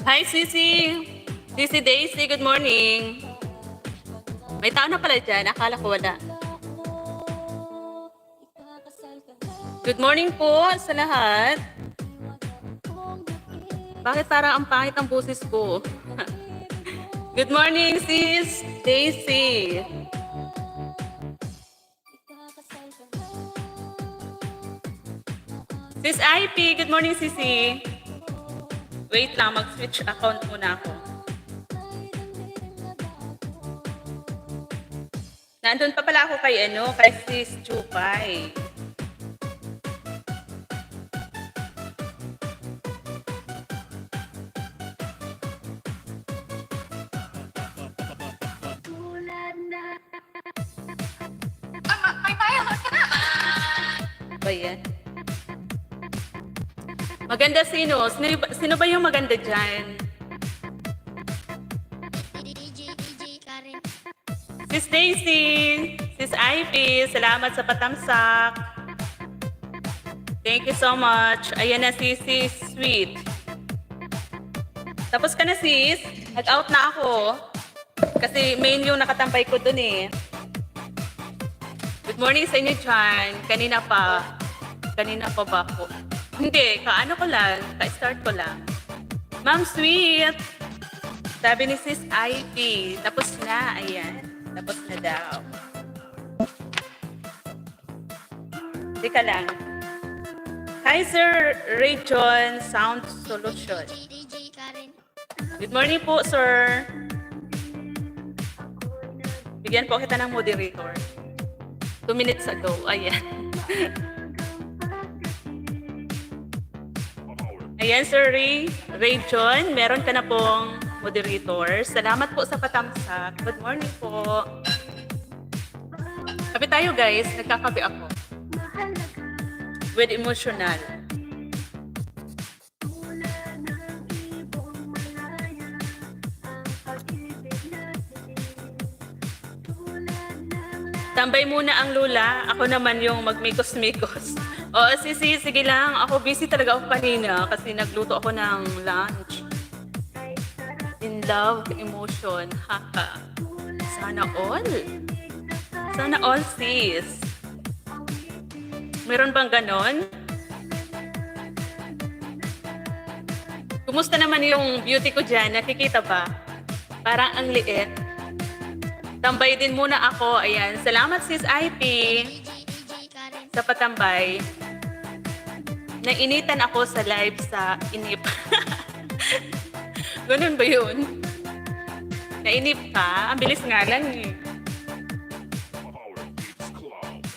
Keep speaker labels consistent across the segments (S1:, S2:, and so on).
S1: Hi, Sisi! Sisi Daisy, good morning. May tao na pala dyan. Akala ko wala. Good morning po sa lahat. Bakit parang ang pangit ang boses ko? Good morning, Sis Daisy. Sis IP, good morning, Sisi. Wait lang, mag-switch account muna ako. Nandun pa pala ako kay Sis Chupay. Ba yan? Maganda sino? Sino ba yung maganda dyan? Sis Daisy, Sis Ivy, salamat sa patamsak. Thank you so much. Ayan na si Sis Sweet. Tapos ka na sis? Nag-out na ako. Kasi main yung nakatambay ko dun eh. Good morning sa inyo dyan. Kanina pa ba ako? Hindi, kaano ko lang. Ka-start ko lang. Ma'am Sweet. Sabi ni Sis Ivy. Tapos na, ayan. Tapos na daw. Teka lang. Hi, Sir Ray John, Sound Solution. Good morning po, sir. Bigyan po kita ng moderator. 2 minutes ago. Ayan. Ayan, Sir Ray John. Meron ka na pong moderator. Salamat po sa patamsak. Good morning po. Kape tayo, guys. Nagkakape ako. With emotional. Tambay muna ang lula. Ako naman yung magmikos-mikos. Oo, sige lang. Ako busy talaga ako kanina kasi nagluto ako ng lunch. In love, emotion. Haha. Sana all. Sana all, sis. Meron bang ganon? Kumusta naman yung beauty ko dyan? Nakikita ba? Parang ang liit. Tambay din muna ako. Ayan. Salamat, Sis IP. Sa patambay. Nainitan ako sa live sa inip. Ganun ba yun? Nainip ka? Ang bilis nga lang eh.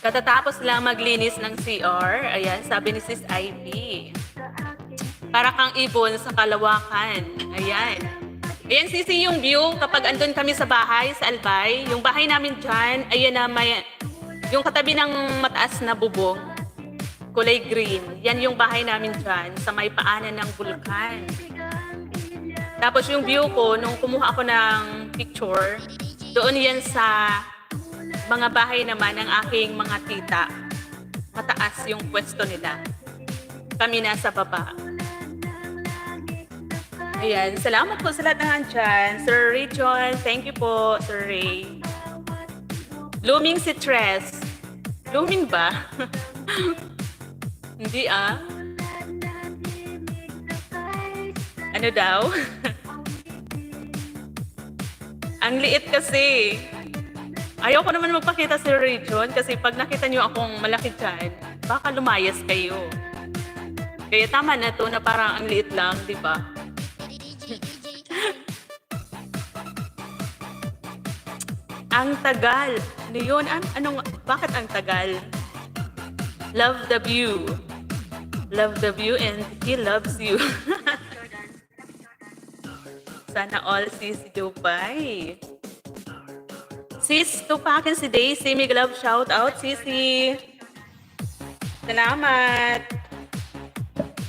S1: Katatapos lang maglinis ng CR. Ayan, sabi ni Sis Ivy. Para kang ibon sa kalawakan. Ayan. Ayan, Sisi, yung view kapag andun kami sa bahay, sa Albay. Yung bahay namin dyan, ayan na may... Yung katabi ng mataas na bubong, kulay green. Yan yung bahay namin dyan, sa may paanan ng bulkan. Tapos yung view ko, nung kumuha ako ng picture, doon yan sa... mga bahay naman ng aking mga tita. Mataas yung pwesto nila. Kami nasa baba. Ayan. Salamat po sa lahat ng handyan. Sir Ray John, thank you po, Sir Ray. Looming si Tres. Looming ba? Hindi ah. Ano daw? Ang liit kasi. Ayoko naman magpakita si Ray John kasi pag nakita niyo akong malaki dyan, baka lumayas kayo. Kaya tama na to na parang ang liit lang, di ba? Ang tagal. Ano yun? Bakit ang tagal? Love the view. Love the view and he loves you. Sana all sis Dubai. Sis, tupakin si Daisy. May love shout out, Sisi. Salamat.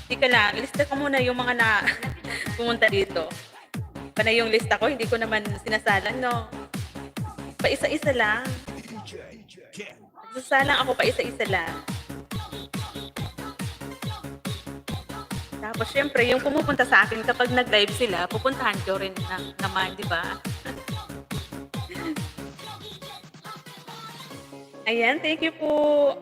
S1: Tika lang, ilista ko muna yung mga na pumunta dito. Panay yung lista ko, hindi ko naman sinasalan, no? Pa-isa-isa lang. Sasalang ako pa isa-isa lang. Tapos Tapos syempre, yung pumupunta sa akin kapag nag-live sila, pupuntahan ko rin naman, di ba? Ayan, thank you po.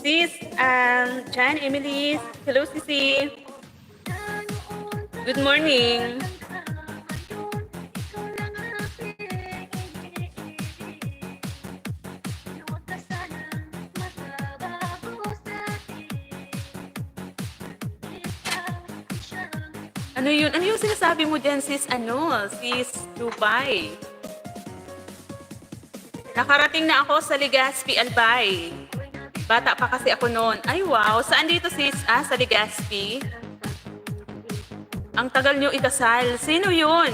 S1: Sis, Jan, Emily, hello, Sisi. Good morning. Ano yun? Ano yung sinasabi mo dyan, sis? Sis Dubai. Nakarating na ako sa Legazpi, Albay. Bata pa kasi ako noon. Ay, wow. Saan dito, sis? Sa Legazpi. Ang tagal nyo ikasal. Sino yun?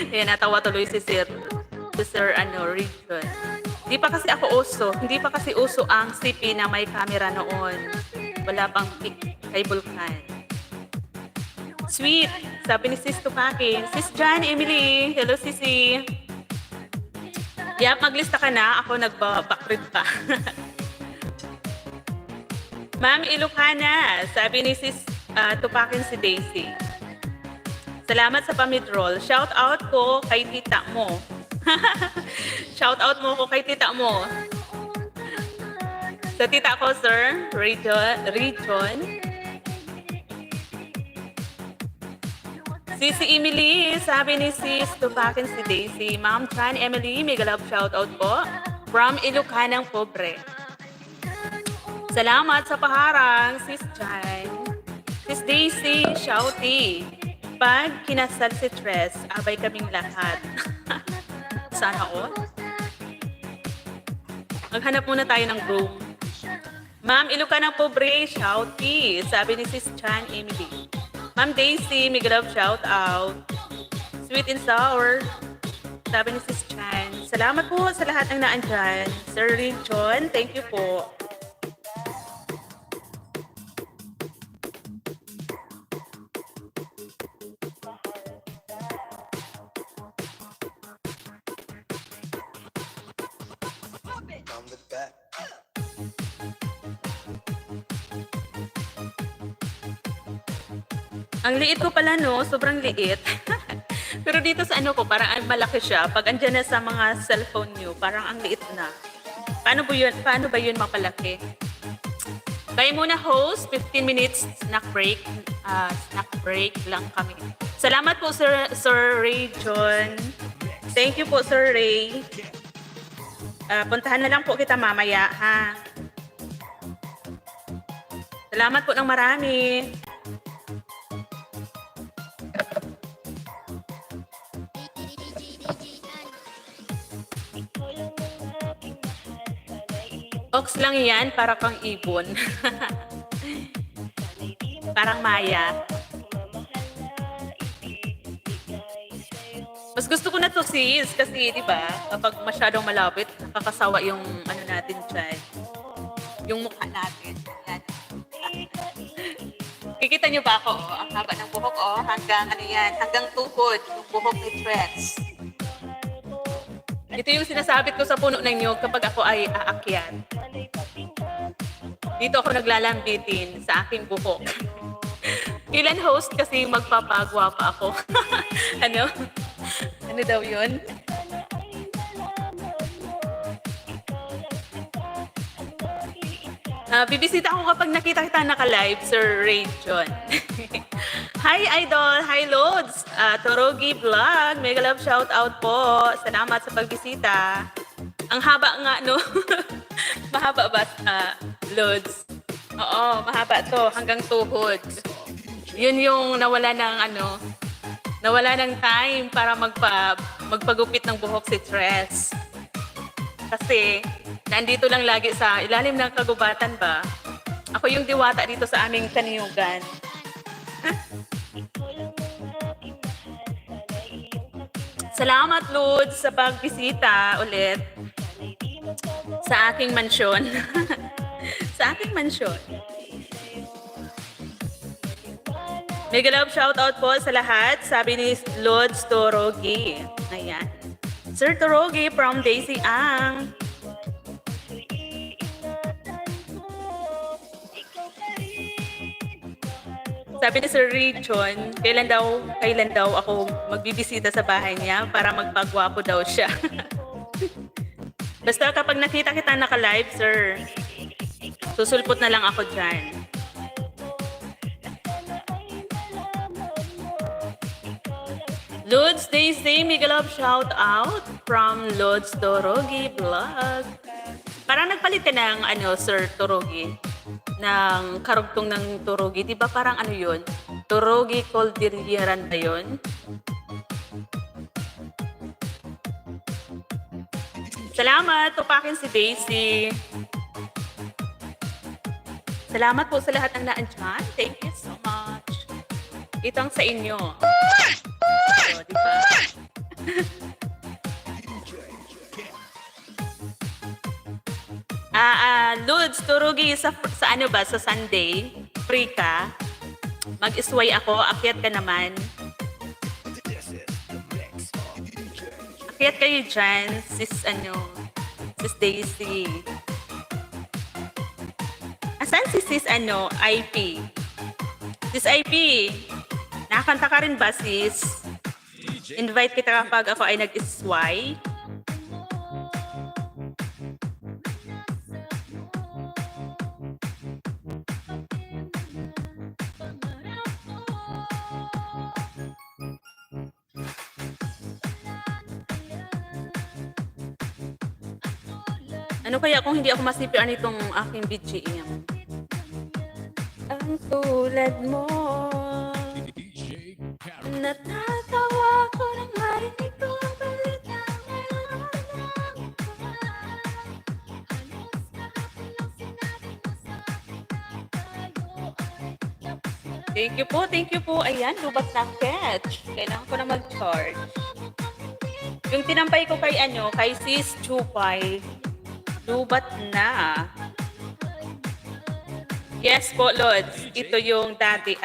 S1: Ayan, natawa tuloy si Sir Region. Hindi pa kasi ako uso. Hindi pa kasi uso ang CP na may camera noon. Wala pang kay Vulcan. Sweet. Sabi ni Sis Tupakin. Sis Jan, Emily. Hello, Sisi. Yap, maglista ka na. Ako nagbabakrib pa. Ma'am Ilocana. Sabi ni Sis Tupakin si Daisy. Salamat sa pamidroll. Shout out ko kay tita mo. Shout out mo ko kay tita mo. Sa tita ko, sir. Region. Sisi Emily, sabi ni Sis Tupakin si Daisy. Ma'am Chan Emily, mega love shoutout po. From Ilocanang Pobre. Salamat sa paharang, Sis Chan. Sis Daisy, shouty. Pag kinasal si Tres, abay kaming lahat. Sana all. Maghanap muna tayo ng room. Ma'am Ilocanang Pobre, shouty. Sabi ni Sis Chan Emily. Ma'am Daisy, mega love shout out. Sweet and sour. Sabi ni Sis Chan. Salamat po sa lahat ng naandyan. Sir Richon, thank you po. Ang liit ko pala, no? Sobrang liit. Pero dito sa ko, parang malaki siya. Pag andyan na sa mga cellphone nyo, parang ang liit na. Paano ba yun mapalaki? Kaya muna host, 15 minutes snack break. Snack break lang kami. Salamat po, Sir Ray John. Thank you po, Sir Ray. Puntahan na lang po kita mamaya, ha? Salamat po ng marami. Ox lang yan, para kang ibon. Parang Maya. Mas gusto ko na to, sis, kasi di ba kapag masyadong malapit, nakakasawa yung natin dyan. Yung mukha natin. Yan. Kikita nyo ba ako? Ang haba ng buhok, hanggang hanggang tuhod, yung buhok ni Threads. Ito yung sinasabit ko sa puno ng nyog kapag ako ay aakyat. Dito ako naglalambitin sa aking buhok. Ilan host kasi magpapagwa pa ako. Ano? Ano daw yun? Bibisita ako kapag nakita kita naka-live, Sir Ray John. Hi, Idol! Hi, Lods! Torogi Vlog, mega love shout out po. Salamat sa pagbisita. Ang haba nga, no? Mahaba ba, Lods? Oo, mahaba to, hanggang tuhod. Yun yung nawala ng time para magpagupit ng buhok si Tres. Kasi, nandito lang lagi sa ilalim ng kagubatan ba? Ako yung diwata dito sa aming kaniyugan. Salamat, Lud, sa pagbisita ulit sa aking mansyon. Sa aking mansyon. Mega love shoutout po sa lahat. Sabi ni Lods Torogi. Ayan. Sir Torogi from Daisy Ang. Sabi ni Sir Richon, kailan daw ako magbibisita sa bahay niya para magpagwapo daw siya. Basta kapag nakita kita naka-live, sir, susulpot na lang ako dyan. Lods Daisy, mega love shout out from Lods Torogi Vlog. Parang nagpalit ka ng Sir Torogi, ng karugtong ng Torogi. Di ba parang yun? Torogi Cordilleran ba yun? Salamat, tupakin si Daisy. Salamat po sa lahat ng naandyan. Thank you so much. Itong sa inyo. So, di ba? Lods, Torogi, sa sa Sunday, free ka, mag-isway ako, akyat ka naman. Akyat kayo dyan, sis Daisy. Asan si sis IP? Sis IP, nakakanta ka rin ba, sis? Invite kita kapag ako ay nag-isway. Ano kaya kung hindi ako masipian itong aking BGM? Ang tulad mo, natatawa ko nang marinig ko ang balita. Thank you po. Ayan, lubat na catch. Kailangan ko na mag-charge. Yung tinampay ko kay kay Sis Chupay, lubat na. Yes po, Lods. Ito yung dati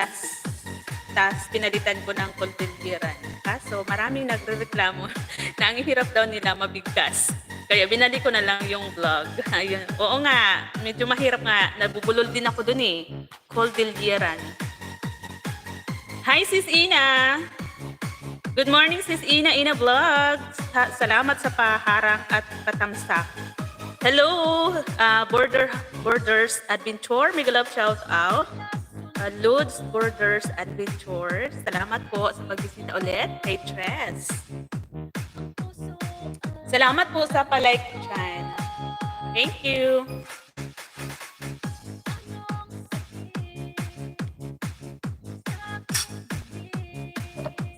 S1: tas pinalitan ko ng Cordilleran. Kaso maraming nagrereklamo na ang hirap daw nila mabigkas. Kaya binali ko na lang yung vlog. Ayun. Oo nga, medyo mahirap nga. Nabubulol din ako dun Cordilleran. Hi, Sis Ina! Good morning, Sis Ina Vlogs. Salamat sa paharang at patamsak. Hello, Borders Adventure. Mega love shout out. Lods Borders Adventure. Salamat po sa pagbisita ulit kay Tres. Salamat po sa palike dyan. Thank you.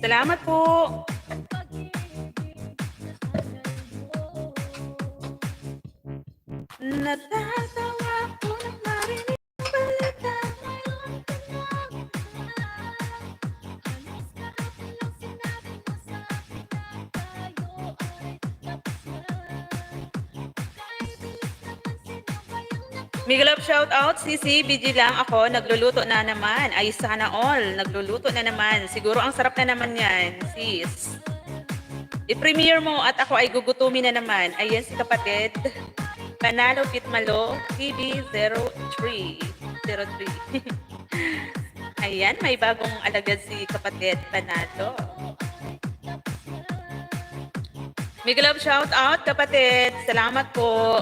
S1: Salamat po. Natatawa ko nang marinig ang balita. Mega love shout out, Sisi, busy lang ako, nagluluto na naman. Ay, sana all, nagluluto na naman. Siguro ang sarap na naman yan, sis. I-premiere mo at ako ay gugutumin na naman. Ayan si kapatid. Panalo Pitmalo, TV03. Ayan, may bagong alagad si kapatid Panalo. Mega love shout out, kapatid. Salamat po.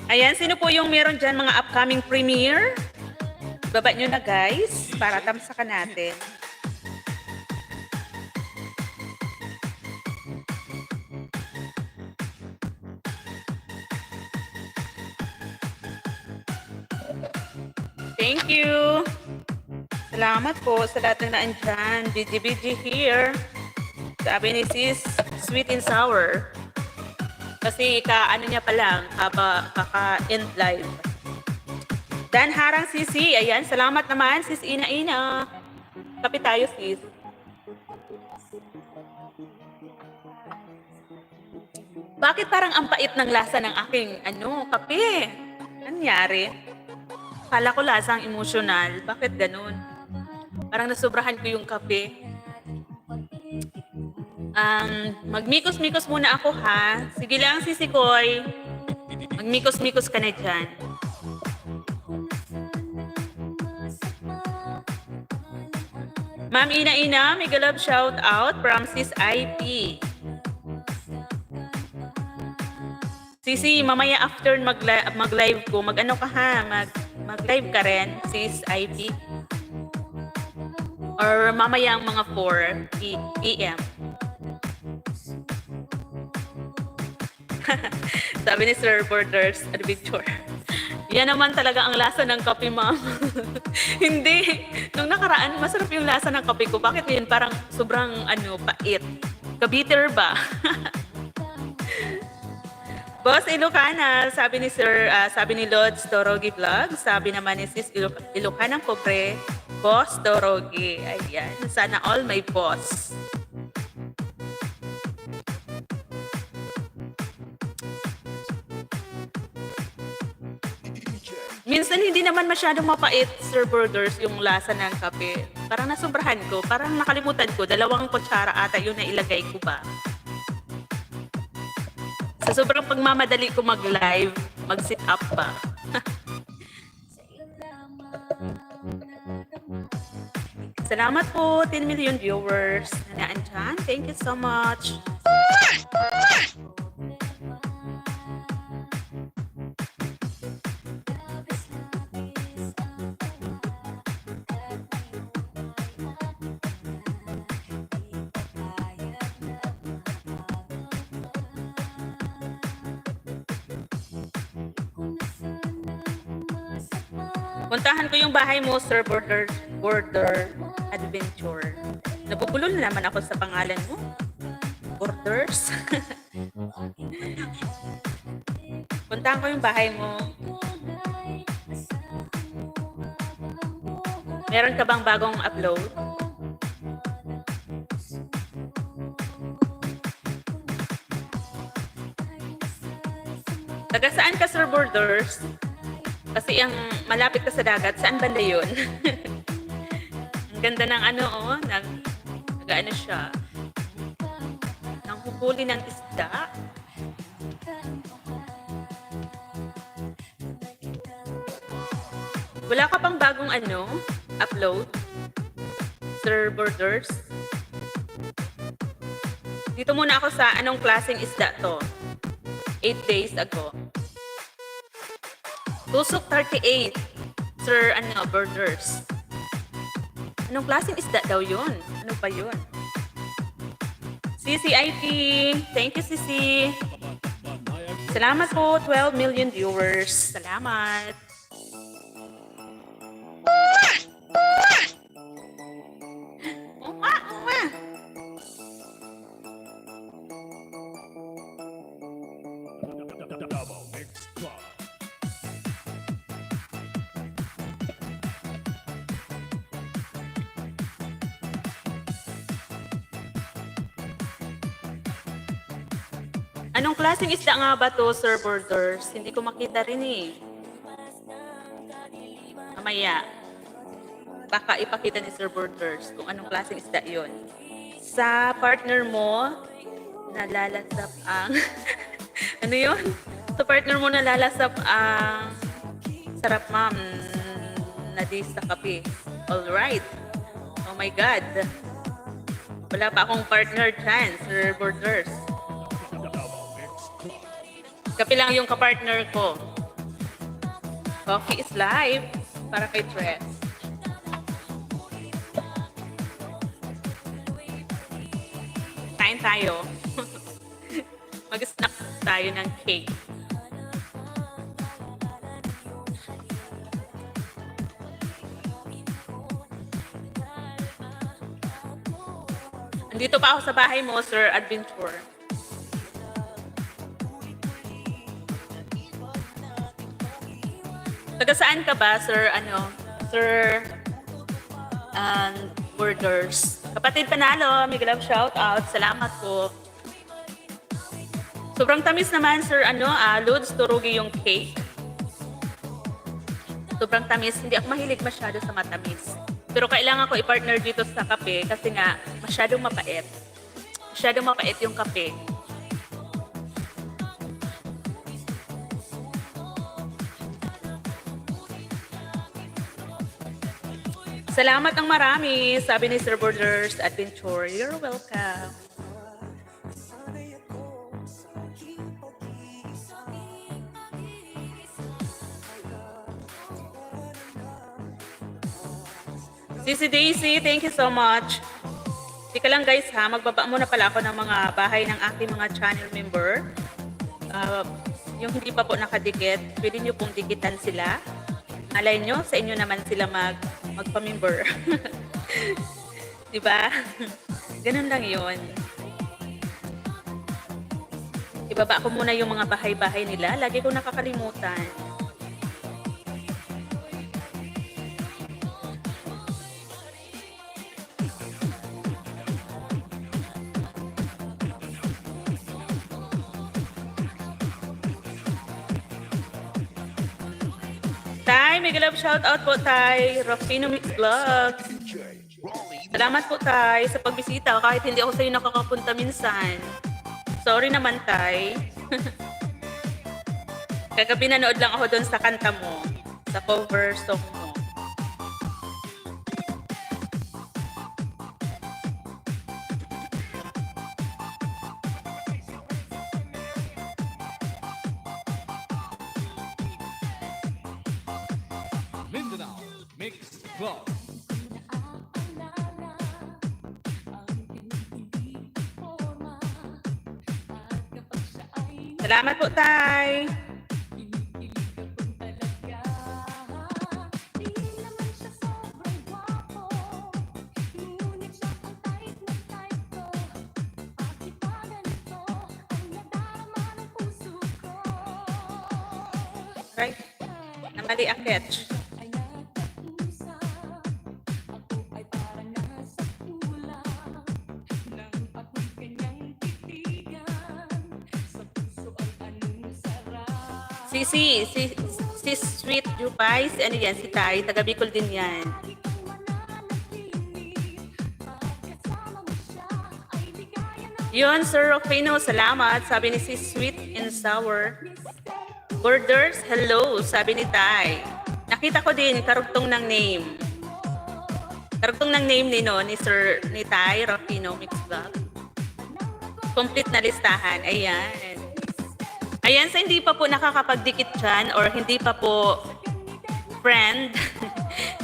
S1: Ayan, sino po yung meron dyan mga upcoming premiere? Baba nyo na guys, para tamsakan natin. Thank you. Salamat po sa lahat na naandyan. BG here. Sabi ni Sis, sweet and sour. Kasi niya pa lang, kaka-end live. Dan Harang Sisi, ayan, salamat naman, Sis Ina. Kape tayo, sis. Bakit parang ang pait ng lasa ng aking, kape? Anyari? Akala ko lasang emosyonal. Bakit ganun? Parang nasobrahan ko yung kape. Magmikos-mikos muna ako ha. Sige lang, Sisi Koy. Magmikos-mikos ka na dyan. Ma'am Ina, may galab shout out from Sis IP. Sisi, mamaya after mag-live ko, mag-ano ka ha, mag-live ka rin, Sis IP. Or mamaya ang mga 4 p.m. Sabi ni Sir Borders Adventure. Yan naman talaga ang lasa ng kape, ma'am. Hindi. Nung nakaraan, masarap yung lasa ng kape ko. Bakit yun? Parang sobrang pait. Kabiter ba? Boss Ilocana, sabi ni sabi ni Lods Torogi Vlog, sabi naman ni Sis Ilocanang Pobre, Boss Torogi. Ayan. Sana all may boss. Minsan hindi naman masyadong mapait, Sir Burgers, yung lasa ng kape. Parang nasobrahan ko, parang nakalimutan ko, 2 kutsara ata yun na ilagay ko ba. Sa sobrang pagmamadali ko mag-live, mag-sit up pa. Salamat po, 10 million viewers na naandyan. Thank you so much. Puntahan ko yung bahay mo, Sir Border Adventure. Nabubulol na naman ako sa pangalan mo. Borders. Puntahan ko yung bahay mo. Meron ka bang bagong upload? Taga saan ka, Sir Borders? Kasi ang malapit ka sa dagat, saan banda yun? Ang ganda ng nag-ano siya, ng hukuli ng isda. Wala ka pang bagong upload, Sir Borders? Dito muna ako sa anong klaseng isda to. 8 days ago. Tusok 38, Sir Borders. Anong klaseng isda daw yun? Ano ba yun? CCIP, thank you, Sisi. Salamat po, 12 million viewers. Salamat. Anong klaseng isda nga ba to, Sir Borders? Hindi ko makita rin eh. Mamaya, baka ipakita ni Sir Borders kung anong klaseng isda yon. Sa partner mo, nalalasap ang... ano yun? Sa partner mo nalalasap ang... Sarap, ma'am. Nadis sa kape. Alright. Oh my God. Wala pa akong partner dyan, Sir Borders. Kape lang yung kapartner ko. Coffee is life para kay Tres. Kain tayo. Mag-snack tayo ng cake. Andito pa ako sa bahay mo, Sir Adventure. Taga saan ka ba, Sir Sir Borders? Kapatid Panalo, may galap shout out. Salamat po. Sobrang tamis naman, Sir Lods Turugi yung cake. sobrang tamis. Hindi ako mahilig masyado sa matamis. Pero kailangan ko i-partner dito sa kape kasi nga masyadong mapait. Masyadong mapait yung kape. Salamat ng marami, sabi ni Sir Borders Adventure. You're welcome. Sisi Daisy, thank you so much. Tika lang guys ha, magbaba muna pala ako ng mga bahay ng aking mga channel member. Yung hindi pa po nakadikit, pwede nyo pong dikitan sila. Alay nyo, sa inyo naman sila magpa-member. Diba? Ganun lang yun. Ibaba ko muna yung mga bahay-bahay nila. Lagi ko nakakalimutan. Tay, mega love shoutout po Tay. Rafino Mix Vlogs. Salamat po Tay sa pagbisita kahit hindi ako sa'yo nakakapunta minsan. Sorry naman Tay. Kagabi nanood lang ako doon sa kanta mo. Sa cover song mo.
S2: Mindanao Mix Club.
S1: Salamat po Tay. Right? Namali ang catch. Si Sweet Jupay, si ano yan, si Tay, taga Bicol din yan. Yun, Sir Rufino, salamat, sabi ni si Sweet and Sour. Borders, hello, sabi ni Tay. Nakita ko din, karugtong ng name. Karugtong ng name ni Tay, Rufino Mix Vlog. Complete na listahan, ayan. Ayan, sa hindi pa po nakakapagdikit dyan or hindi pa po friend,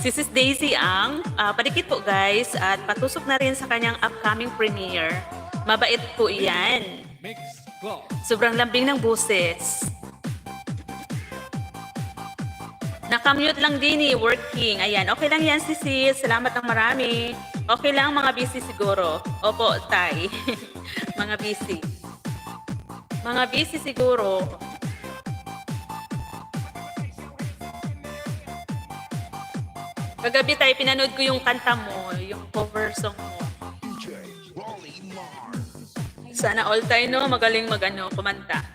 S1: si Sis Daisy ang padikit po guys at patusok na rin sa kanyang upcoming premiere. Mabait po iyan. Sobrang lambing ng boses. Nakamute lang din working. Ayan, okay lang yan si Sis. Salamat ng marami. Okay lang, mga busy siguro. Opo, Tay. Mga busy. Mga busy siguro. Kagabi Tay, pinanood ko yung kanta mo, yung cover song mo. Sana all tayo, no? Magaling kumanta.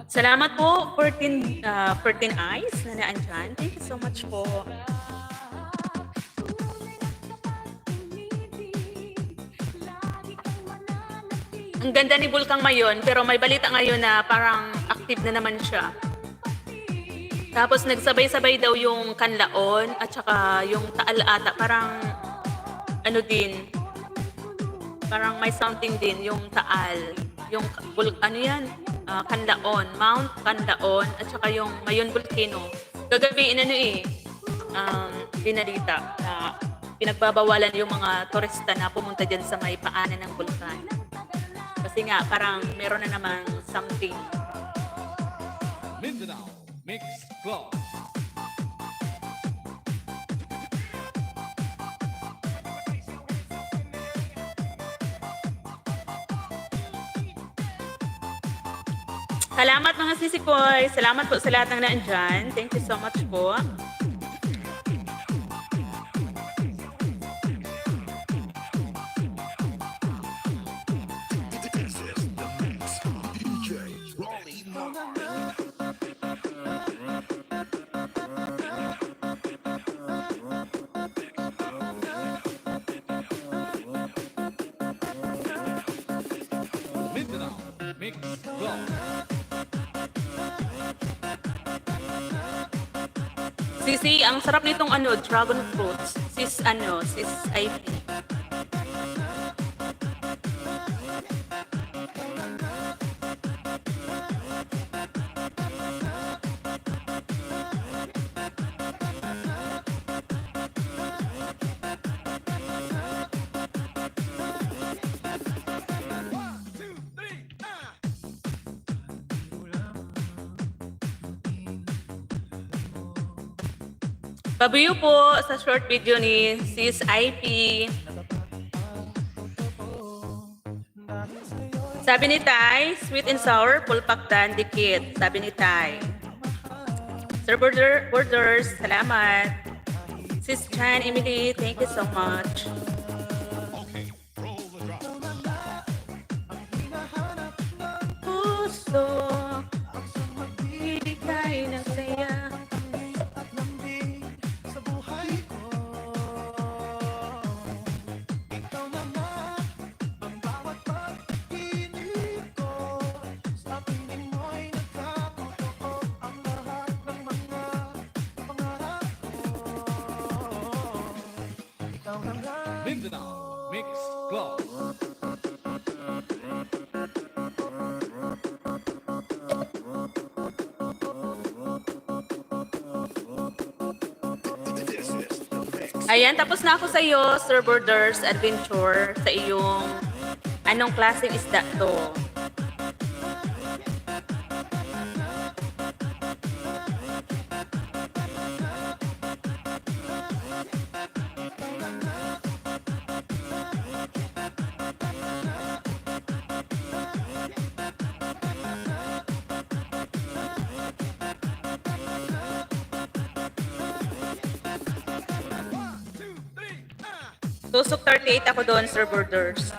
S1: Salamat po, 14 Eyes na naandyan. Thank you so much po. Ang ganda ni Bulkang Mayon, pero may balita ngayon na parang active na naman siya. Tapos nagsabay-sabay daw yung Kanlaon at saka yung Taal ata. Parang ano din, parang may something din yung Taal. Yung ano yan? Kanlaon, Mount Kanlaon at saka yung Mayon Volcano. Kagabi binalita na pinagbabawalan yung mga turista na pumunta dyan sa may paanan ng bulkan. Kasi nga parang meron na namang something.
S2: Mindanao Mix Club.
S1: Salamat mga sisikoy. Salamat po sa lahat ng naandyan. Thank you so much po. Sisi, ang sarap nitong ano, dragon fruits. Sis IP. Pabuyo po sa short video ni Sis IP. Sabi ni Tay, sweet and sour, pulpakdan, dikit. Sabi ni Tay. Sir Borders, salamat. Sis Chan, Emily, thank you so much.
S2: Okay, roll the drop.
S1: Puso, magbibigay ng saya.
S2: Mindanao Mix Club.
S1: Ayan, tapos na ako sa iyo, Sir Borders Adventure, sa iyong anong klaseng isda to. Tusok 38 ako doon, Sir Borders.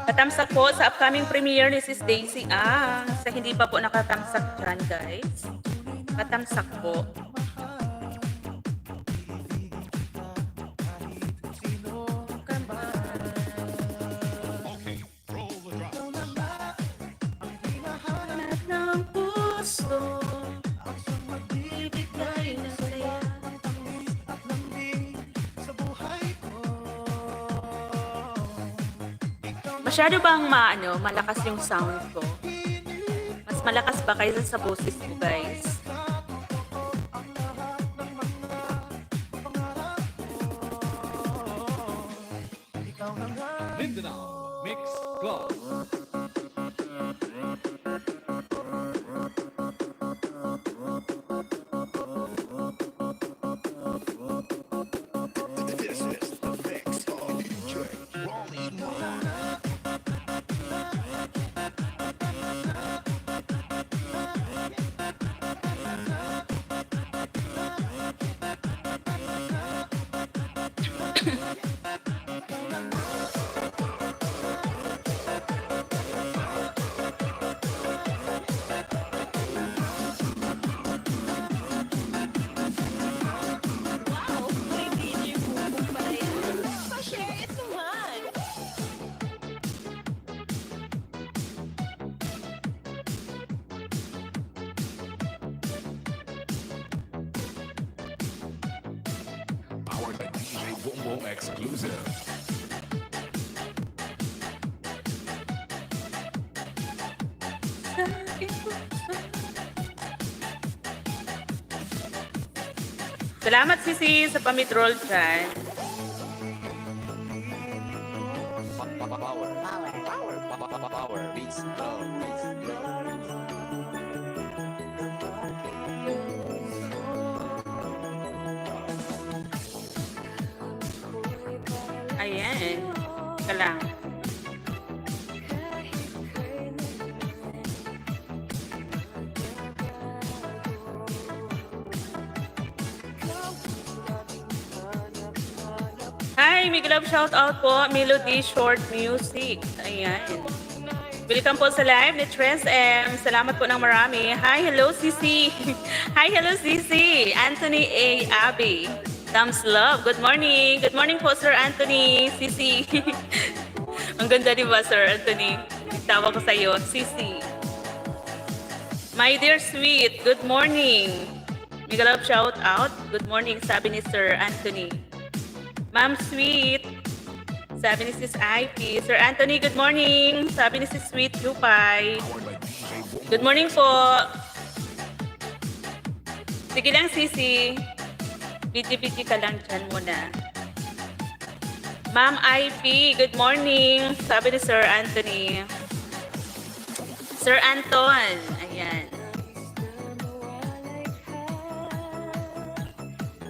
S1: Katamsak po sa upcoming premiere ni Sis Daisy. Sa hindi pa po nakatamsak dyan, guys. Katamsak po.
S2: Okay, roll the drop.
S1: Lahat ng puso, magbibigay ng saya. Masyado bang malakas yung sound ko? Mas malakas ba kaysa sa boses ko, guys?
S2: Mindanao Mix Club.
S3: Powered by DJ Bombo exclusive.
S1: Salamat, Sisi, sa pamitrol dyan.
S3: Power, beats, flow, beats,
S1: Ayan. Teka lang. Hi, Big Love shout out po, Melody Short Music. Ayan. Welcome po sa live ni Tres M. Salamat po ng marami. Hi, hello, Sisi. Hi, hello, Sisi. Anthony A. Abby. Thumbs love. Good morning. Good morning po, Sir Anthony. Sisi. Ang ganda di ba, Sir Anthony? Tawag ko sa'yo, Sisi. My dear sweet, good morning. Mega love shout out. Good morning, sabi ni Sir Anthony. Ma'am Sweet, sabi ni Sis IP. Sir Anthony, good morning. Sabi ni Sis Sweet Jupay. Good morning po. Sige lang, Sisi. Biji-biji ka lang dyan muna. Ma'am IP, good morning. Sabi ni Sir Anthony. Sir Anton, ayan.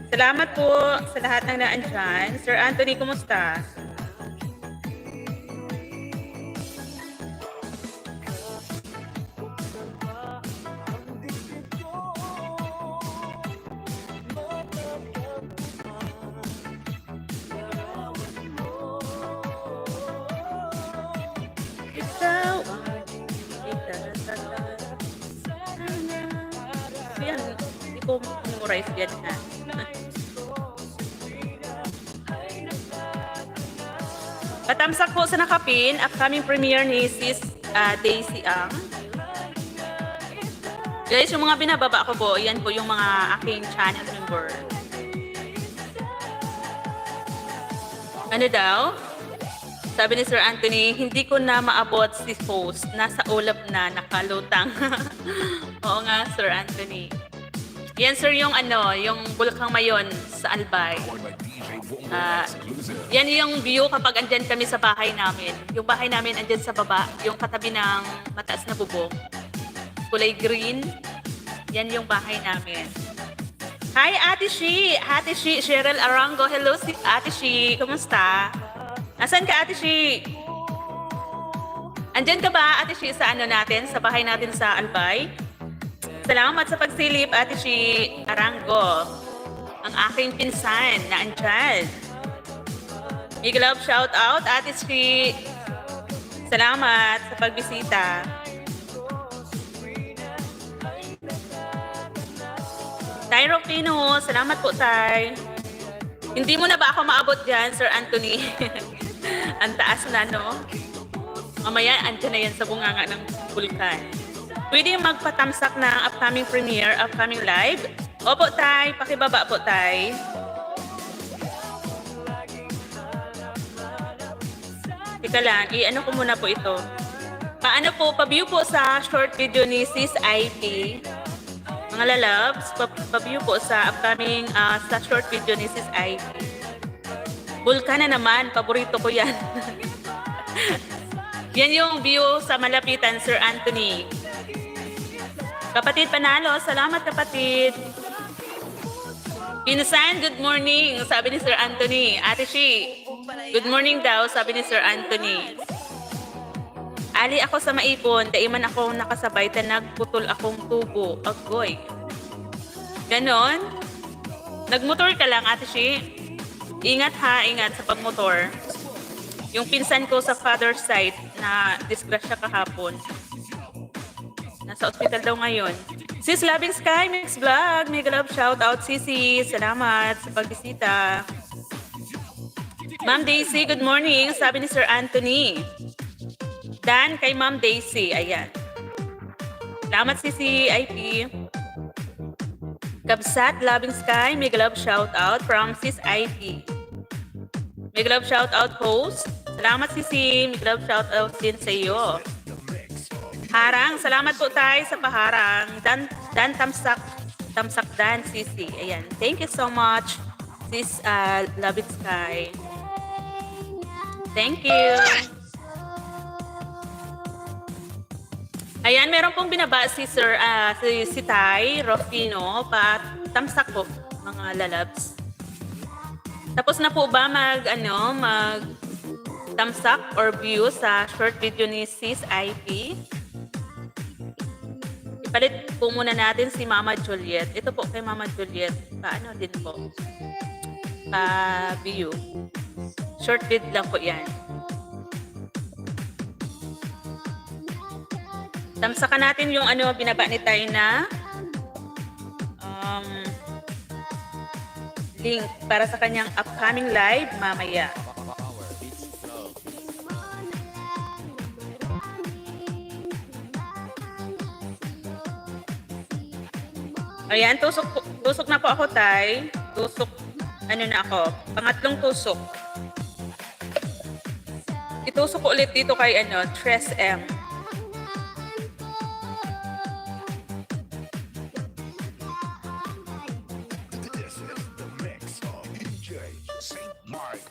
S1: Salamat po sa lahat ng naandyan. Sir Anthony, kumusta? Ikaw yan, hindi ko memorize yan ha. Patamsak po sa nakapin, upcoming premiere ni Sis Daisy Ang. Guys, yung mga binababa ko po, yan po yung mga aking channel member. Ano daw? Sabi ni Sir Anthony, hindi ko na maabot si post. Nasa ulap na, nakalutang. Oo nga, Sir Anthony. Yan, sir, yung yung Bulkang Mayon sa Albay. Yan yung view kapag andyan kami sa bahay namin. Yung bahay namin andyan sa baba, yung katabi ng mataas na bubong. Kulay green. Yan yung bahay namin. Hi, Ate Shi! Ate Shi, Cheryl Arango. Hello, si Ate Shi. Kumusta? Nasaan ka, Ate Shi? Andyan ka ba, Ate Shi, sa natin? Sa bahay natin sa Albay? Salamat sa pagsilip, Ate Shi Arango. Ang aking pinsan na andyan. Big love shout out, Ate Shi. Salamat sa pagbisita. Tyro Pino, salamat po, Tay. Hindi mo na ba ako maabot dyan, Sir Anthony? Ang taas na, no? Mamaya, andyan na yan sa bunganga ng bulkan. Pwede magpatamsak ng upcoming premiere, upcoming live. Opo, Tay. Pakibaba po, Tay. Teka lang, i-ano ko muna po ito. Paano po, pa-view po sa short video ni Sis IP. Mga lalabs, pa-view po sa upcoming, sa short video ni Sis IP. Bulkan na naman, paborito ko yan. Yan yung view sa malapitan, Sir Anthony. Kapatid Panalo, salamat kapatid. Pinsan, good morning, sabi ni Sir Anthony. Ate Shi, good morning daw, sabi ni Sir Anthony. Ali ako sa maipon, daiman ako nakasabay, nagputol akong tubo. Agoy. Ganon? Nagmotor ka lang, Ate Shi? Ingat ha, ingat sa pagmotor. Yung pinsan ko sa father's side na disgrasya kahapon. Nasa ospital daw ngayon. Sis Loving Sky Mix Vlog, mega love shout out, Sisi. Salamat sa pagbisita. Ma'am Daisy, good morning, sabi ni Sir Anthony. Dan kay Ma'am Daisy, ayan. Salamat, Sisi IP. Kabsat Loving Sky, mega love shout out from Sis IP. Mega love shout out host. Salamat, Sisi. Mega love shout out din sa iyo. Harang, salamat po tayo sa paharang. Dan Tamsak Dan, Sisi. Ayan. Thank you so much, Sis Loving Sky. Thank you. Ayan, meron pong binaba si Sir, si Tay Rofino, tamsak po, mga lalabs. Tapos na po ba tamsak or view sa short video ni Sis IP? Ipalit po muna natin si Mama Juliet. Ito po kay Mama Juliet. Paano din po? View. Short vid lang po yan. Tamsakan natin yung binaba ni Tay na link para sa kanyang upcoming live mamaya. Ayan, tusok na po ako, Tay. Tusok, ano na ako, pangatlong tusok. Itusok ko ulit dito kay, Tres M.
S3: This is the mix of DJ Saint Mike.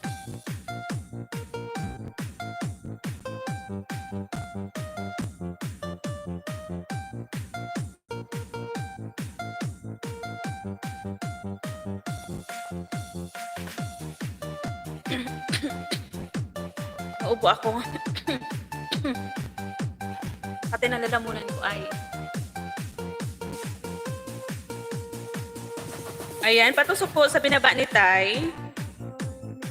S1: Naubo ako. Pati nalalamunan ko ay. Ayan, patusok po sa binaba ni Tay.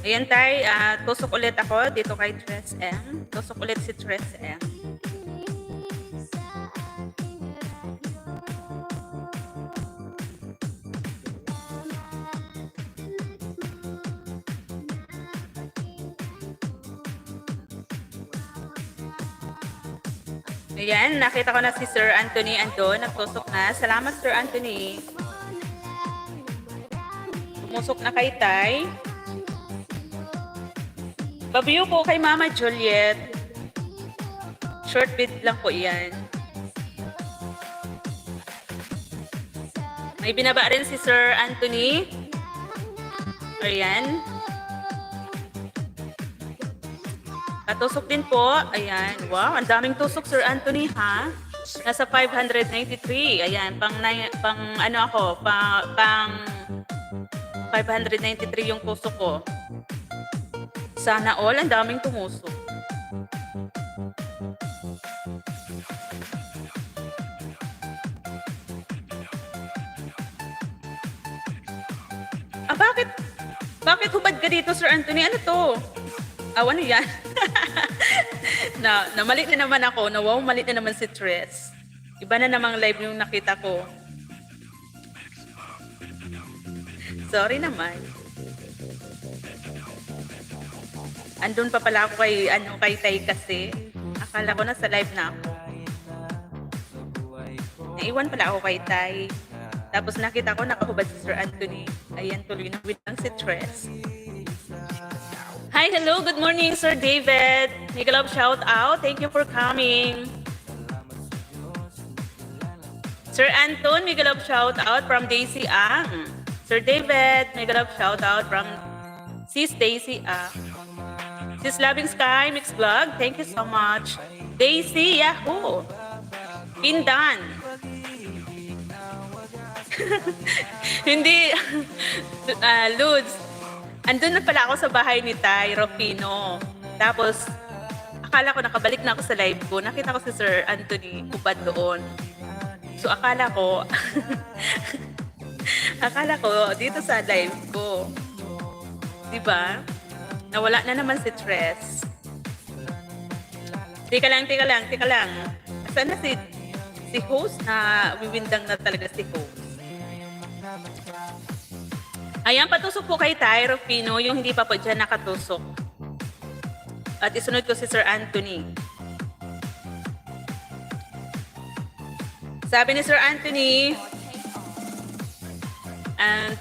S1: Ayan, Tay, tusok ulit ako dito kay Tres M. Tusok ulit si Tres M. Ayan, nakita ko na si Sir Anthony andun. Nagtusok na. Salamat, Sir Anthony. Tumusok na kay Tay. Babiyo po kay Mama Juliet. Short bit lang po yan. May binaba rin si Sir Anthony. Ayan. Patusok din po. Ayan. Wow, ang daming tusok, Sir Anthony, ha? Nasa 593. Ayan, pang 593 yung tusok ko. Sana all, ang daming tumusok. Bakit? Bakit hubad ka dito, Sir Anthony? Ano to? Ano yan? Namali na naman ako. Wow, mali na naman si Tres. Iba na namang live yung nakita ko. Sorry naman. Andun pa pala ako kay Tay kasi. Akala ko nasa live na ako. Naiwan pala ako kay Tay. Tapos nakita ko nakahubad si Sir Anthony. Ayan, tuloy na lang si Tres. Hi, hello, good morning, Sir David. Make a love shout out. Thank you for coming. Sir Anton, make a love shout out from Daisy Ang. Sir David, make a love shout out from Sis Daisy Ang. Sis Loving Sky Mix Vlog, thank you so much. Daisy, Yahoo! Pindan. Hindi, Ludes. Andun na pala ako sa bahay ni Tay Rufino. Tapos, akala ko nakabalik na ako sa live ko. Nakita ko si Sir Anthony hubad doon. So, akala ko, dito sa live ko. Diba? Nawala na naman si Tres. Tika lang. Saan na si host na wiwindang na talaga si host? Ayan, patusok po kay Tay Rufino, yung hindi pa po dyan nakatusok. At isunod ko si Sir Anthony. Sabi ni Sir Anthony,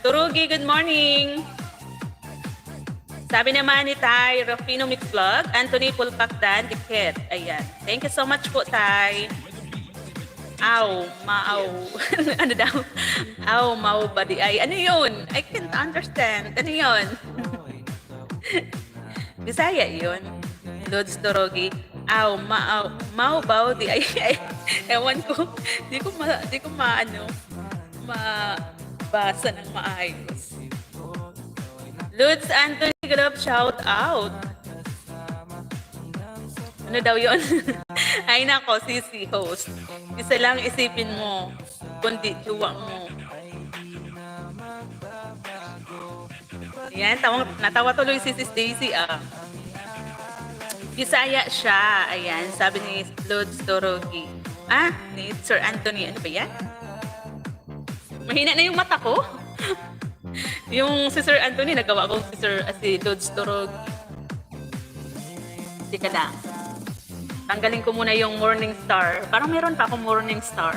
S1: Turugi, good morning. Sabi naman ni Tay Rufino Mix Vlog, Anthony Pulpakdan, Dikit. Ayan. Thank you so much po, Tay. Maaw. Ano daw? Mau ba di ay? Ano yun? I can't understand. Ano yun? Bisaya yun. Lods Torogi. Mau ba di ay? Ewan ko. Di ko mabasa ng maayos. Lods Anthony Glove, shout out. Ano daw yun? Ay nako, sisi host. Isa lang isipin mo, kundi juwa mo. Ayan, natawa tuloy si Sis Daisy Bisaya siya. Ayan, sabi ni Lods Torogi. Ni Sir Anthony. Ano ba yan? Mahina na yung mata ko. Yung si Sir Anthony, nagawa ko si Lods Torogi. Tika lang. Tanggalin ko muna yung Morning Star. Parang meron pa akong Morning Star.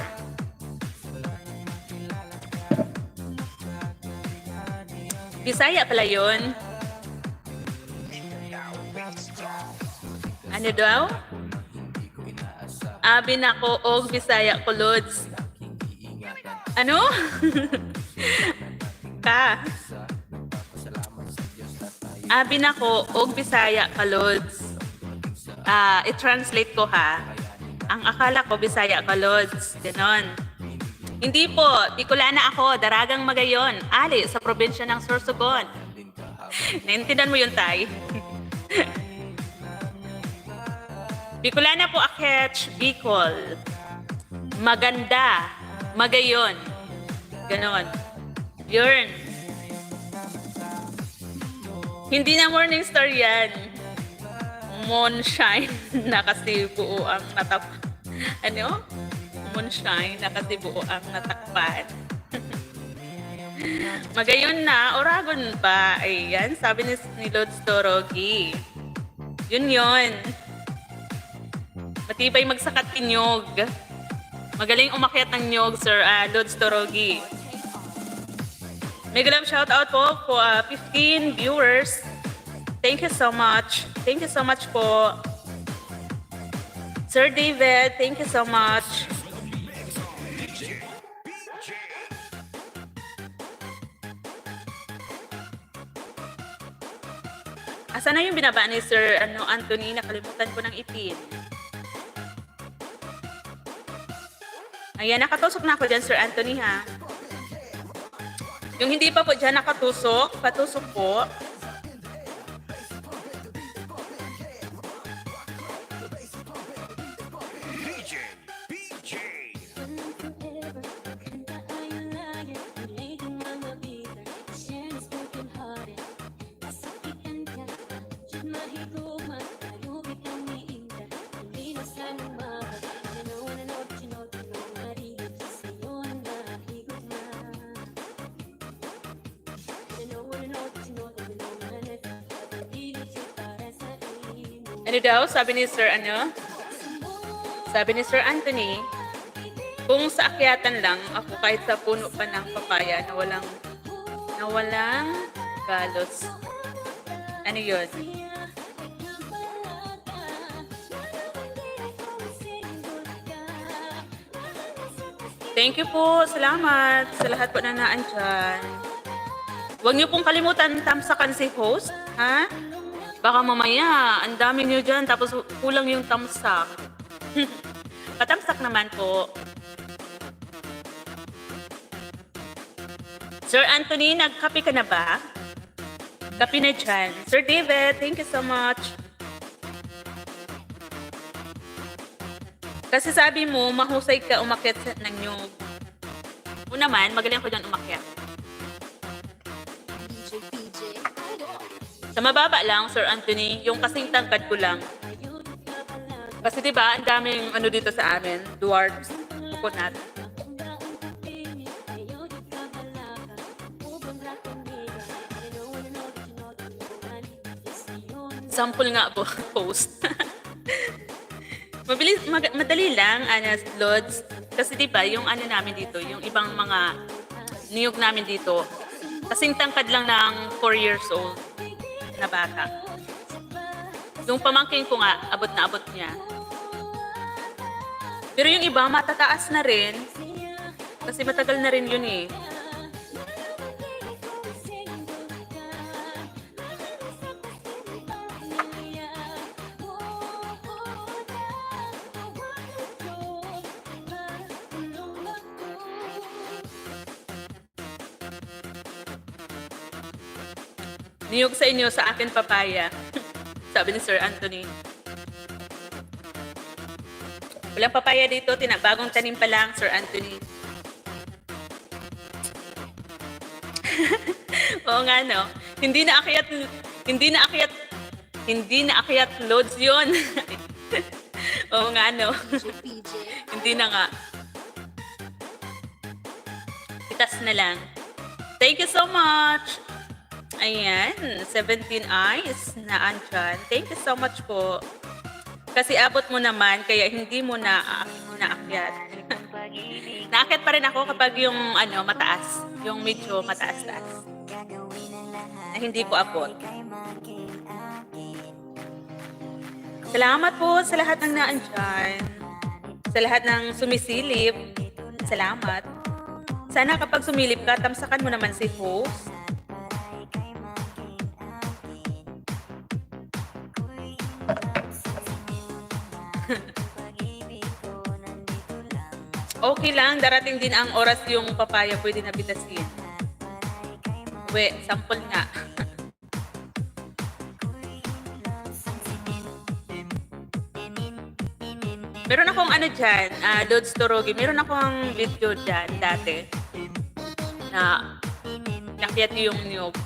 S1: Bisaya pala yun. Ano daw? Abi na ko og Bisaya ko, Lods. Ano? Ka. Abi na ko og Bisaya ka, Lods. I-translate ko ha. Ang akala ko Bisaya ka, Lods. Ganon. Hindi po, Bicolana ako, Daragang Magayon, ali sa probinsya ng Sorsogon. Naintindihan mo yun, Tay? Bicolana po aketch, Bicol. Maganda, Magayon. Ganon. Yun. Hindi na morning star yan. Moonshine na kasi buo ang Ano? Moonshine na kasi buo ang natakpan. Magayon na, Oragon pa. Ayan, sabi ni Lods Dorogi. Yun yun. Matibay magsakat tinyog. Magaling umakyat ng nyog, Sir Lods Dorogi. Mega love shout out po for 15 viewers. Thank you so much. Thank you so much po. Sir David, thank you so much. Asa na yung binaba ni Sir Anthony? Nakalimutan ko ng ipin. Ayan, nakatusok na ako dyan, Sir Anthony, ha? Yung hindi pa po dyan nakatusok, patusok po. Ano daw? Sabi ni Sir Sabi ni Sir Anthony, kung sa akyatan lang, ako kahit sa puno pa ng papaya na walang galos. Ano yun? Thank you po. Salamat sa lahat po na naandyan. Huwag niyo pong kalimutan tamsakan si host, ha? Baka mamaya, ang dami niyo dyan, tapos kulang yung tamsak. Patamsak naman po. Sir Anthony, nagkape ka na ba? Kape na dyan. Sir David, thank you so much. Kasi sabi mo, mahusay ka umakyat ng nyug. O naman, magaling ko dyan umakyat. Sa mababa lang, Sir Anthony, yung kasing tangkad ko lang. Kasi diba, ang daming dito sa amin, dwarfs, coconut. Sample nga po, post. Madali lang, Lods. Kasi diba, yung namin dito, yung ibang mga niyog namin dito, kasing tangkad lang ng 4 years old na bata. Yung pamangkin ko nga, abot na abot niya. Pero yung iba, matataas na rin. Kasi matagal na rin yun eh. Niyog sa inyo, sa akin papaya. Sabi ni Sir Anthony. Walang papaya dito, bagong tanim pa lang, Sir Anthony. Oo nga, no? Hindi na akyat Lods yun. Oo nga, no? Hindi na nga. Itas na lang. Thank you so much. Ayan, 17 eyes na andyan. Thank you so much po. Kasi abot mo naman, kaya hindi mo naakyat. Naakyat pa rin ako kapag yung mataas. Yung medyo mataas-taas. hindi ko abot. Salamat po sa lahat ng naandyan. Sa lahat ng sumisilip. Salamat. Sana kapag sumilip ka, tamsakan mo naman si host. Okay lang, darating din ang oras yung papaya pwede na bitasin. Sample nga. Meron akong ano dyan, Lods Torogi, meron akong video dyan dati na nakyat yung niyog.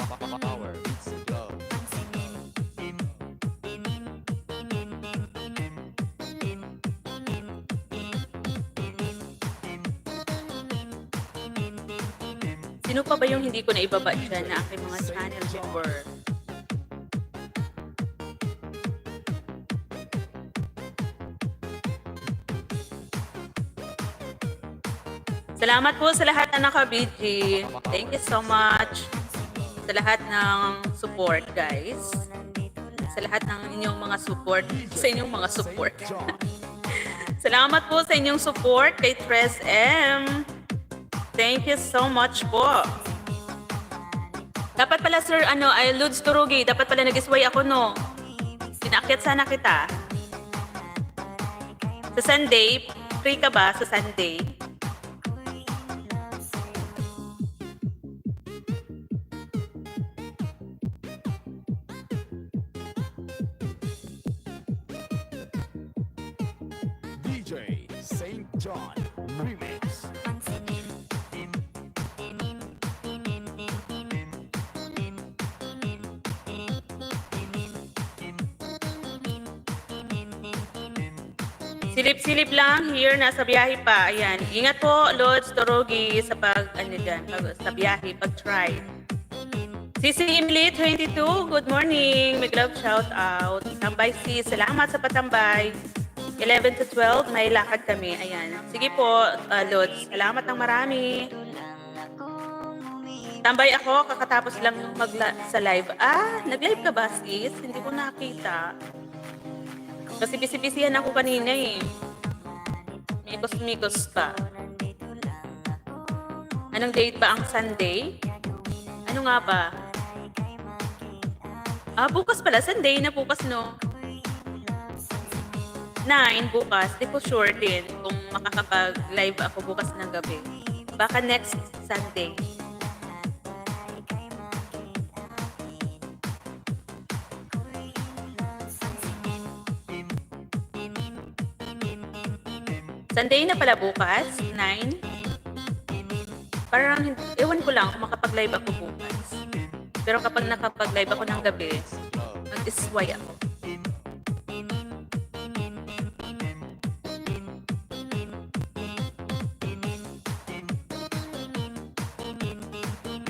S2: Power meets love.
S1: Sino pa ba yung hindi ko na ibaba dyan na aking mga channel before? Salamat po sa lahat na naka-BG. Thank you so much. Sa lahat ng support, guys. Sa lahat ng inyong mga support. Sa inyong mga support. Salamat po sa inyong support kay Tres M. Thank you so much po. Dapat pala, sir, ay Lods Turugi, dapat pala nag-isway ako, no? Pinaakyat sana kita. Sa Sunday, free ka ba sa Sunday?
S3: DJ Saint John Remix.
S1: Silip-silip lang here, nasa biyahe pa. Ayan. Ingat po, Lods Torogi, sa sa biyahe, pag-try. Sisi Emily 22, good morning. May love shout out. Tambay sis, salamat sa patambay. 11 to 12, may lakad kami. Ayan. Sige po, Lods. Salamat ng marami. Tambay ako, kakatapos lang sa live. Nag-live ka ba, sis? Hindi ko nakita. Kasi busy-busyhan ako kanina eh. Mikos-mikos pa. Anong date ba ang Sunday? Ano nga ba? Bukas pala. Sunday na bukas, no? 9 bukas. Di ko sure din kung makakapag-live ako bukas ng gabi. Baka next Sunday. Sunday na pala bukas, 9. Parang, ewan ko lang kung makapag-live ako bukas. Pero kapag nakapag-live ako ng gabi, mag-isway ako.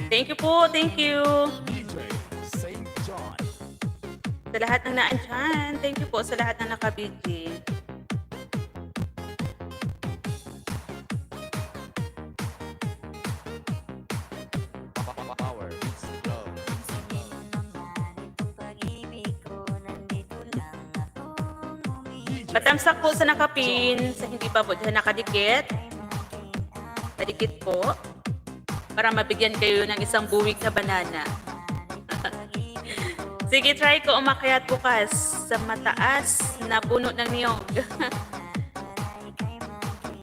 S1: Thank you po, thank you.
S3: DJ Saint John.
S1: Sa lahat ng naandyan, thank you po sa lahat ng nakabidji.
S2: Power meets love.
S1: Patamsak po sa nakapin, sa hindi pa po dyan nakadikit. Kadikit po. Para mabigyan kayo ng isang buwig na banana. Sige, try ko umakyat bukas sa mataas na puno ng niyog.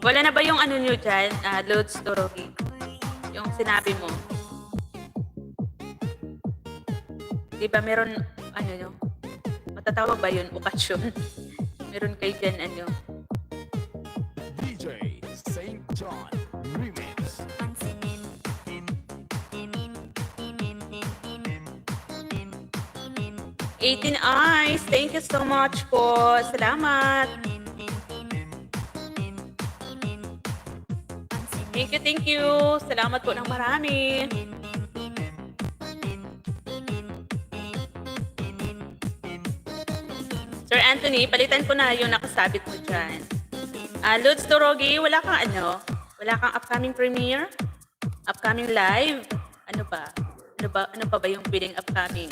S1: Wala na ba yung ano nyo dyan, Lods Torogi? Yung sinabi mo. Di ba meron, ano nyo? Matatawag ba yun? Okasyon? Meron kayo dyan, ano?
S3: DJ Saint John Remix.
S1: 18 eyes. Thank you so much po. Salamat. Thank you. Salamat po ng marami. Sir Anthony, palitan ko na yung nakasabit mo dyan. Lods Torogi, wala kang upcoming premiere? Upcoming live? Ano ba? Ano pa ba yung pwedeng upcoming?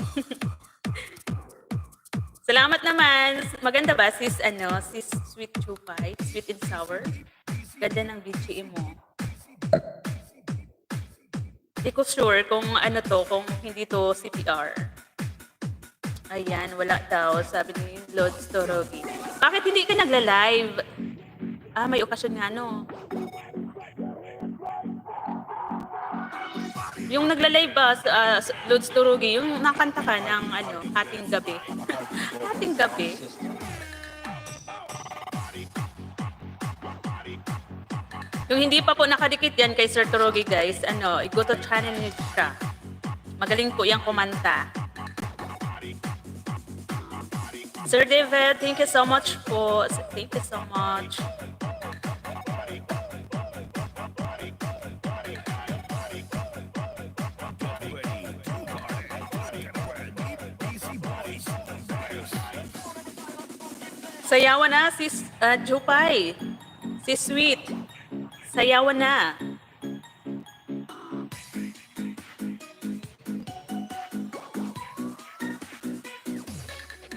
S1: Salamat naman. Maganda ba sis Sweet Chupay, Sweet and Sour? Ganda ng BGM mo. Hindi ko sure kung ano to, kung hindi to CPR. Ayan, wala daw, sabi ni Lods Torogi. Bakit hindi ka nagla-live? May okasyon nga, no? Yung nagla-live ba, Lods Torogi, yung nakanta ka ng Hating Gabi. Hating Gabi. Yung hindi pa po nakadikit yan kay Sir Torogi, guys, i-go to channel niyo siya. Magaling po yung kumanta. Sir David, thank you so much po. Thank you so much. Sayawan na si Jupay. Si Sweet. Sayawan na.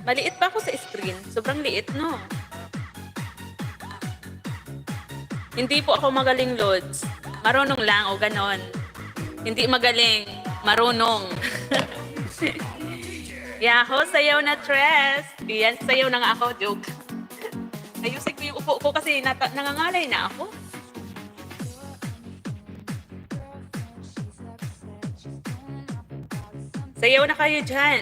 S1: Maliit pa ako sa screen. Sobrang liit, no? Hindi po ako magaling, Lods. Marunong lang o ganon. Hindi magaling. Marunong. Yaho, sayaw na, Tres. Yan, sayaw na nga ako. Joke. Ayusin ko yung upo ko kasi nangangalay na ako. Sayaw na kayo dyan.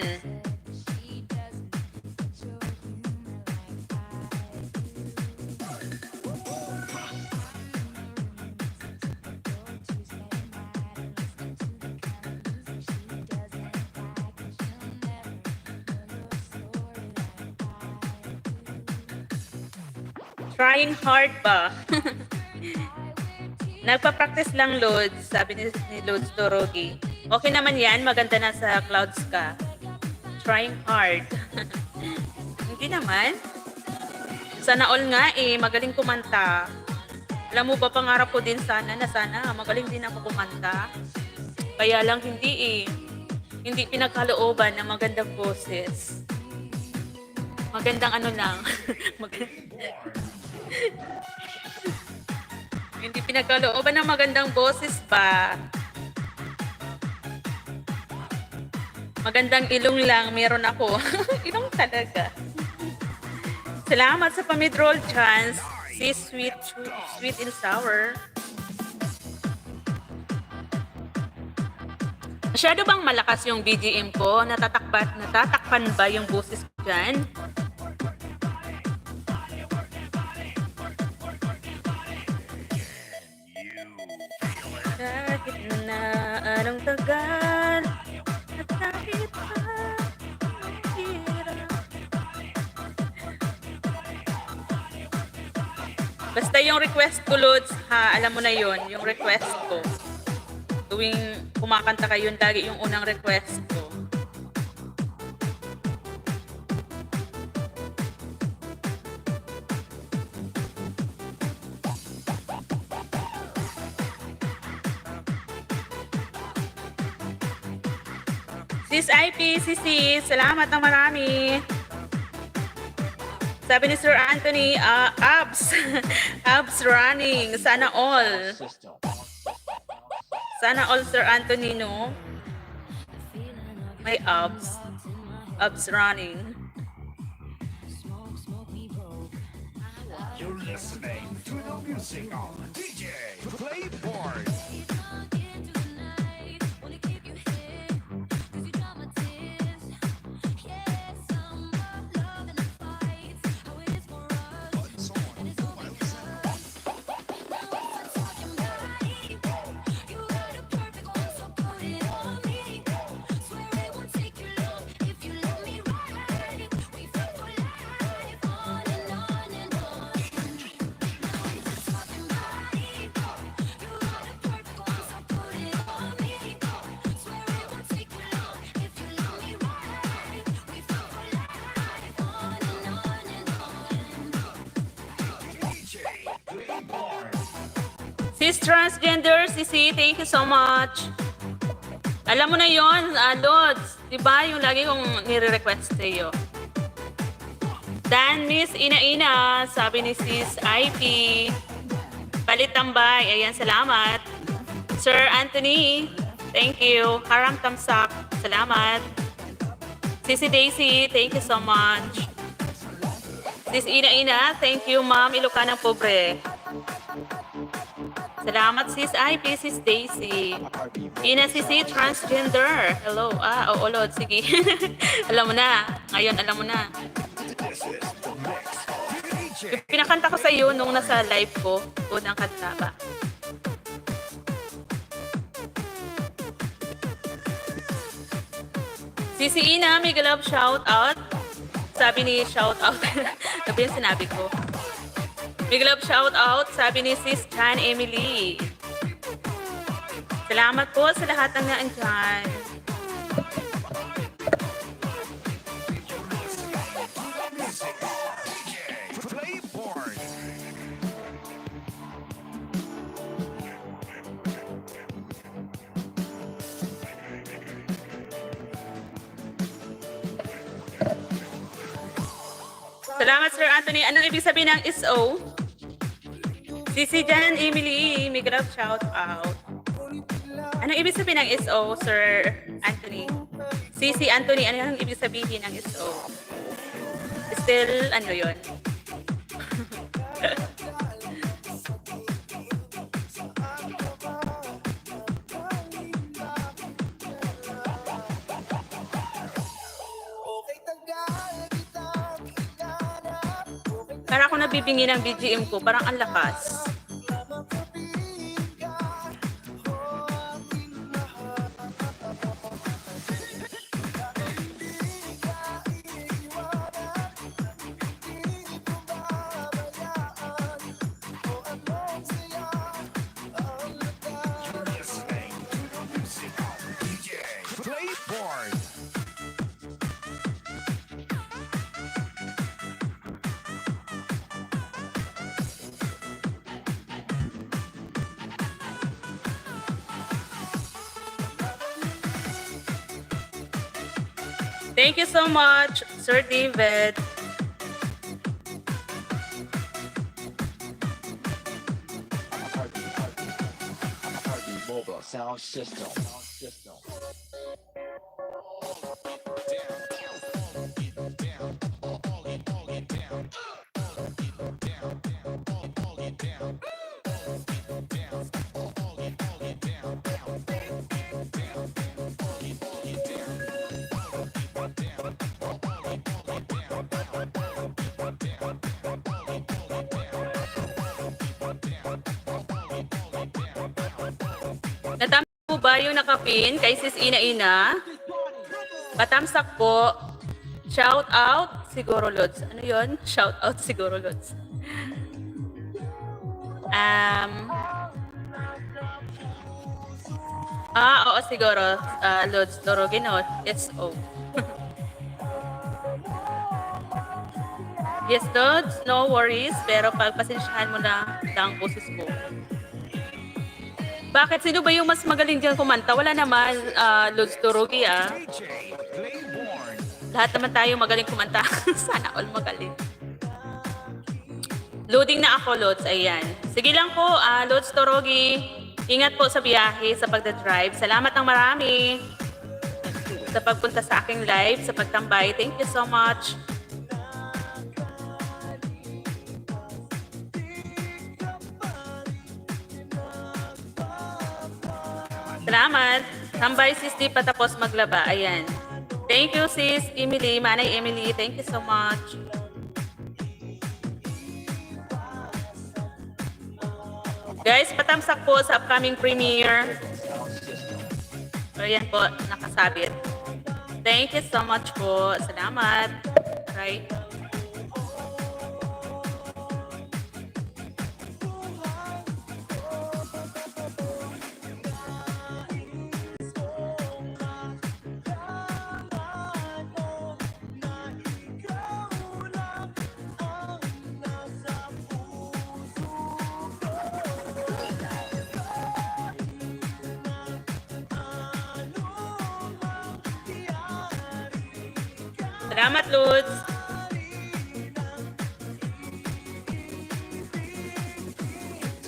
S1: Trying hard ba? Nagpa-practice lang, Lods, sabi ni Lods Torogi. Okay naman yan, maganda na sa clouds ka. Trying hard. Hindi naman. Sana all nga magaling kumanta. Alam mo ba, pangarap ko din sana magaling din ako kumanta. Kaya lang hindi hindi pinagkalooban ng magandang boses. Magandang lang. Hindi pinagkalooban ng magandang boses pa. Magandang ilong lang meron ako. Ilong talaga. Salamat sa pamidroll chance. Si Sweet and Sour. Masyado bang malakas yung BGM ko? Natatakpan ba yung boses ko dyan? Kahit na anong tagal at kahit pa mahirap. Basta yung request ko, Lods, alam mo na yon, yung request ko. Tuwing kumakanta kayo, yun lagi yung unang request ko. Sis IP, sis, salamat ng marami. Sabi ni Sir Anthony, abs. Abs running. Sana all. Sana all, Sir Anthony, no? May abs. Abs running.
S3: You're listening to the music of DJ Playboard. Sis Transgender, Sisi, thank you so much.
S1: Alam mo na yon, Lods. Diba yung lagi kong nire-request sa'yo? Dan Miss Ina-Ina, sabi ni Sis IP. Palit tambay. Ayan, salamat. Sir Anthony, thank you. Haram Tamsak, salamat. Sisi Daisy, thank you so much. Sis Ina-Ina, thank you, Ma'am Ilocanang Pobre. Salamat, Sis IP, Sis Daisy. Ina Sisi, transgender. Hello. Oo, Lord, sige. Alam mo na. Ngayon, alam mo na.
S3: This is the mix of DJ.
S1: Pinakanta ko sa iyo nung nasa live ko. Unang kanta ba? Sisi Ina, may love shout out. Sabi ni shout out. Sabi yung sinabi ko. Big love shout out, sabi ni Sis Jan Emily. Salamat po sa lahat ng naandyan.
S3: Playborn.
S1: Salamat, Sir Anthony. Anong ibig sabihin ng SO? Sisi Jan Emily, may love shout out. Anong ibig sabihin ng SO, Sir Anthony? Sisi Anthony, ano yung ibig sabihin ng SO? Still, ano yon? Para ako nabibingi ng BGM ko, parang ang lakas.
S3: You're listening to the music of DJ Playborn.
S1: Thank you so much, Sir David.
S2: Mobile sound system.
S1: Natama po ba yung nakapin kay Sis Ina-Ina? Patamsak po. Shout out, siguro Lods. Ano yon? Shout out, siguro Lods. Oo, siguro. Lods, Dorogino. Yes, oh. Yes, Lods, no worries. Pero pagpasensyahan mo na ang boses ko. Bakit? Sino ba yung mas magaling dyan kumanta? Wala naman, Lods Dorogi,
S3: DJ Playborn.
S1: Lahat naman tayo magaling kumanta. Sana all magaling. Loading na ako, Lods. Ayan. Sige lang po, Lods Dorogi. Ingat po sa biyahe, sa pagdadrive. Salamat ng marami sa pagpunta sa aking live, sa pagtambay. Thank you so much. Salamat. Tambay sis, di pa tapos maglaba. Ayan. Thank you sis Emily, Manay Emily. Thank you so much. Guys, patamsak po sa upcoming premiere. Ayan po, nakasabit. Thank you so much po. Salamat. Right. Salamat, Lods.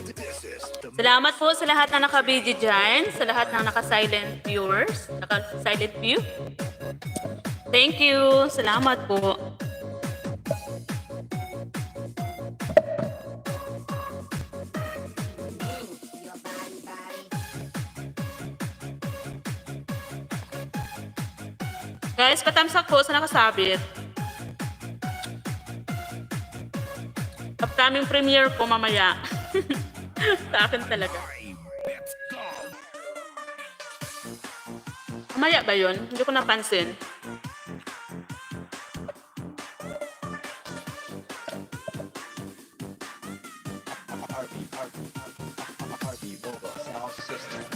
S3: This is the
S1: Salamat po sa lahat na naka-video dyan, sa lahat ng naka-silent viewers, naka-silent view. Thank you. Salamat po. Guys, patamsak po sa nakasabit. Upcoming premiere po mamaya. Sa akin talaga.
S3: Let's go.
S1: Mamaya ba yun? Hindi ko napansin.
S2: RB Mobile Sound System.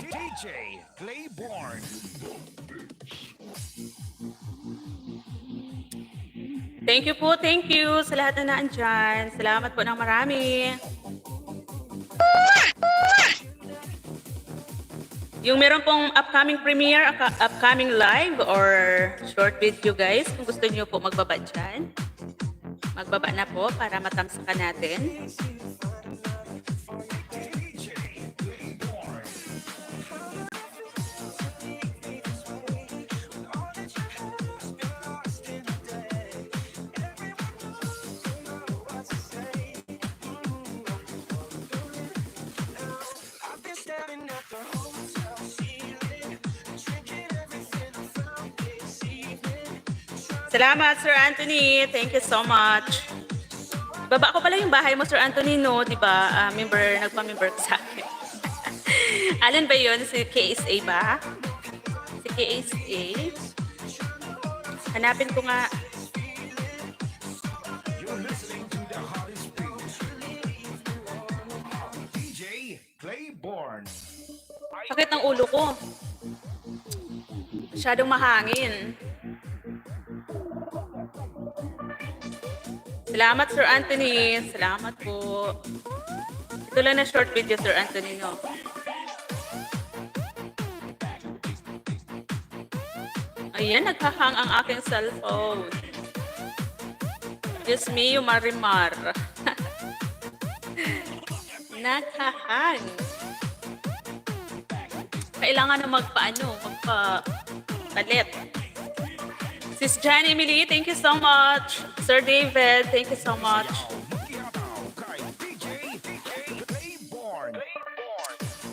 S3: DJ Claiborne.
S1: Thank you po, thank you sa lahat na naandyan. Salamat po ng marami. Yung meron pong upcoming premiere, upcoming live or short video guys, kung gusto niyo po magbaba dyan, magbaba na po para matamsakan natin. Salamat, Sir Anthony. Thank you so much. Baba ko pala yung bahay mo, Sir Anthony, no? Di ba? Nagpa-member ka sa akin. Alin ba yun? Si KSA ba? Si KSA? Hanapin ko nga.
S3: You're listening to the hottest beats. DJ Claiborne.
S1: Sakit ng ulo ko. Masyadong mahangin. Salamat, Sir Anthony. Salamat po. Ito lang na short video, Sir Anthony, no? Ayan, naghahang ang aking cellphone. Just me, yung Marimar. Naghahang. Kailangan na magpalit. Sis Jan Emily, thank you so much. Sir David, thank you so much.
S3: Makiabaw kay DJ Claiborne.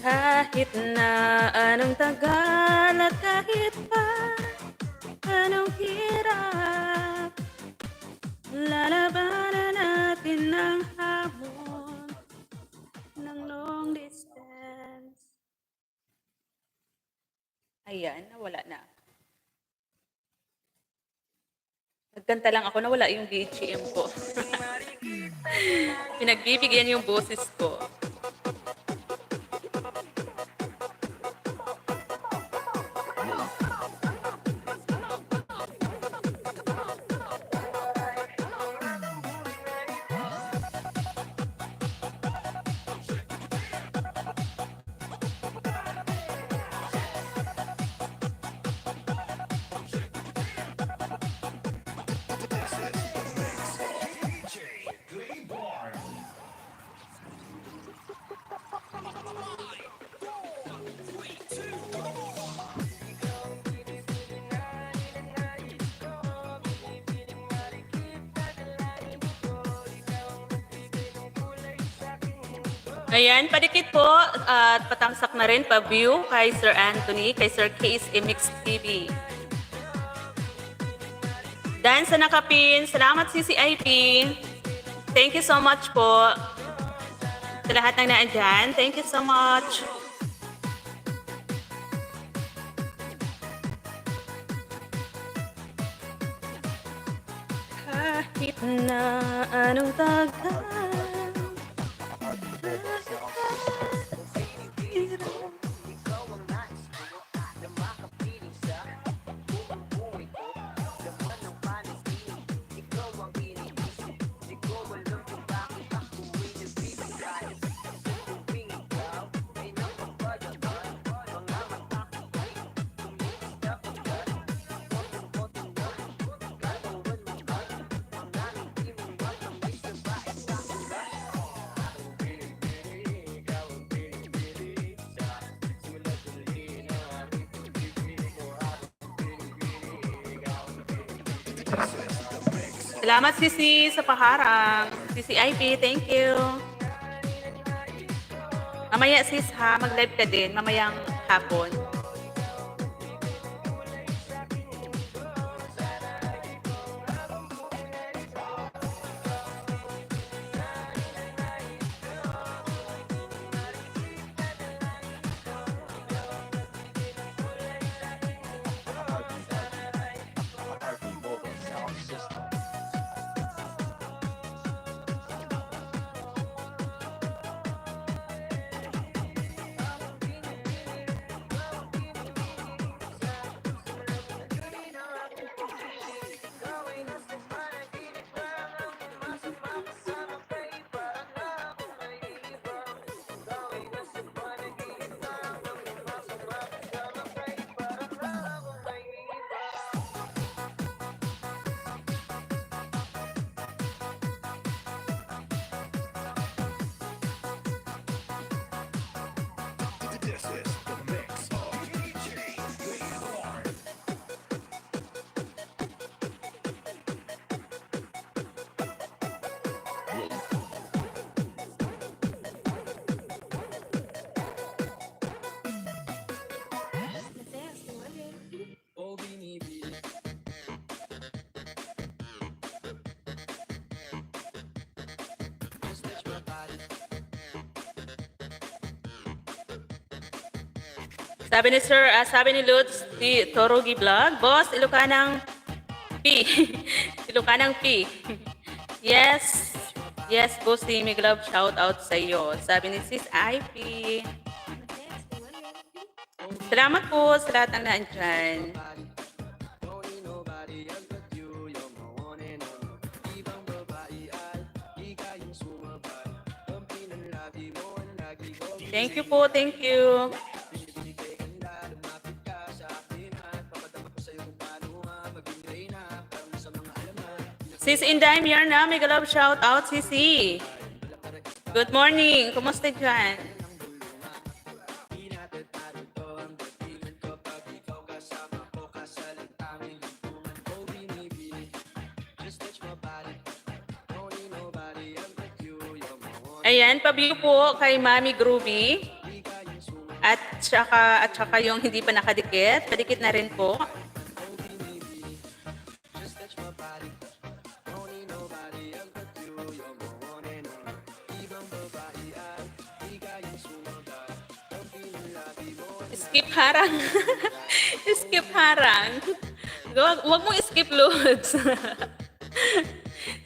S1: Kahit na anong tagal at kahit pa anong hirap, lalabanan natin ng hamon ng long distance. Ayan, nawala na. Nagkanta lang ako, nawala yung BGM ko. Pinagbibigyan yung boses ko.
S3: DJ Claiborne.
S1: Ayan, padikit po at patamsak na rin pa-view kay Sir Anthony, kay Sir Case Mix TV. Dan sa nakapin, salamat CCIP. Thank you so much po. Sa lahat ng naandyan, thank you so much. Kahit na anong tagal. Salamat Sisi sa paharang. Sisi IP, thank you. Mamaya sis ha, mag-live ka din mamayang hapon.
S2: RP Mobile Sound System.
S3: This is the mix of DJ Gaylord.
S1: Sabi ni Sir, sabi ni Lutz, di Torogi Vlog, Boss, Ilocanang P. Ilocanang P. Yes. Yes, Boss, may glove shout out sa iyo. Sabi ni Sis IP. Salamat po sa lahat ng naandyan. Thank you po, thank you. Sis Inday Mierna, may galab shout out, Sisi. Good morning, kumusta dyan? Ayan, pa-view po kay Mami Groovy. At saka yung hindi pa nakadikit, padikit na rin po. Skip harang. Skip harang. Huwag mong skip loads.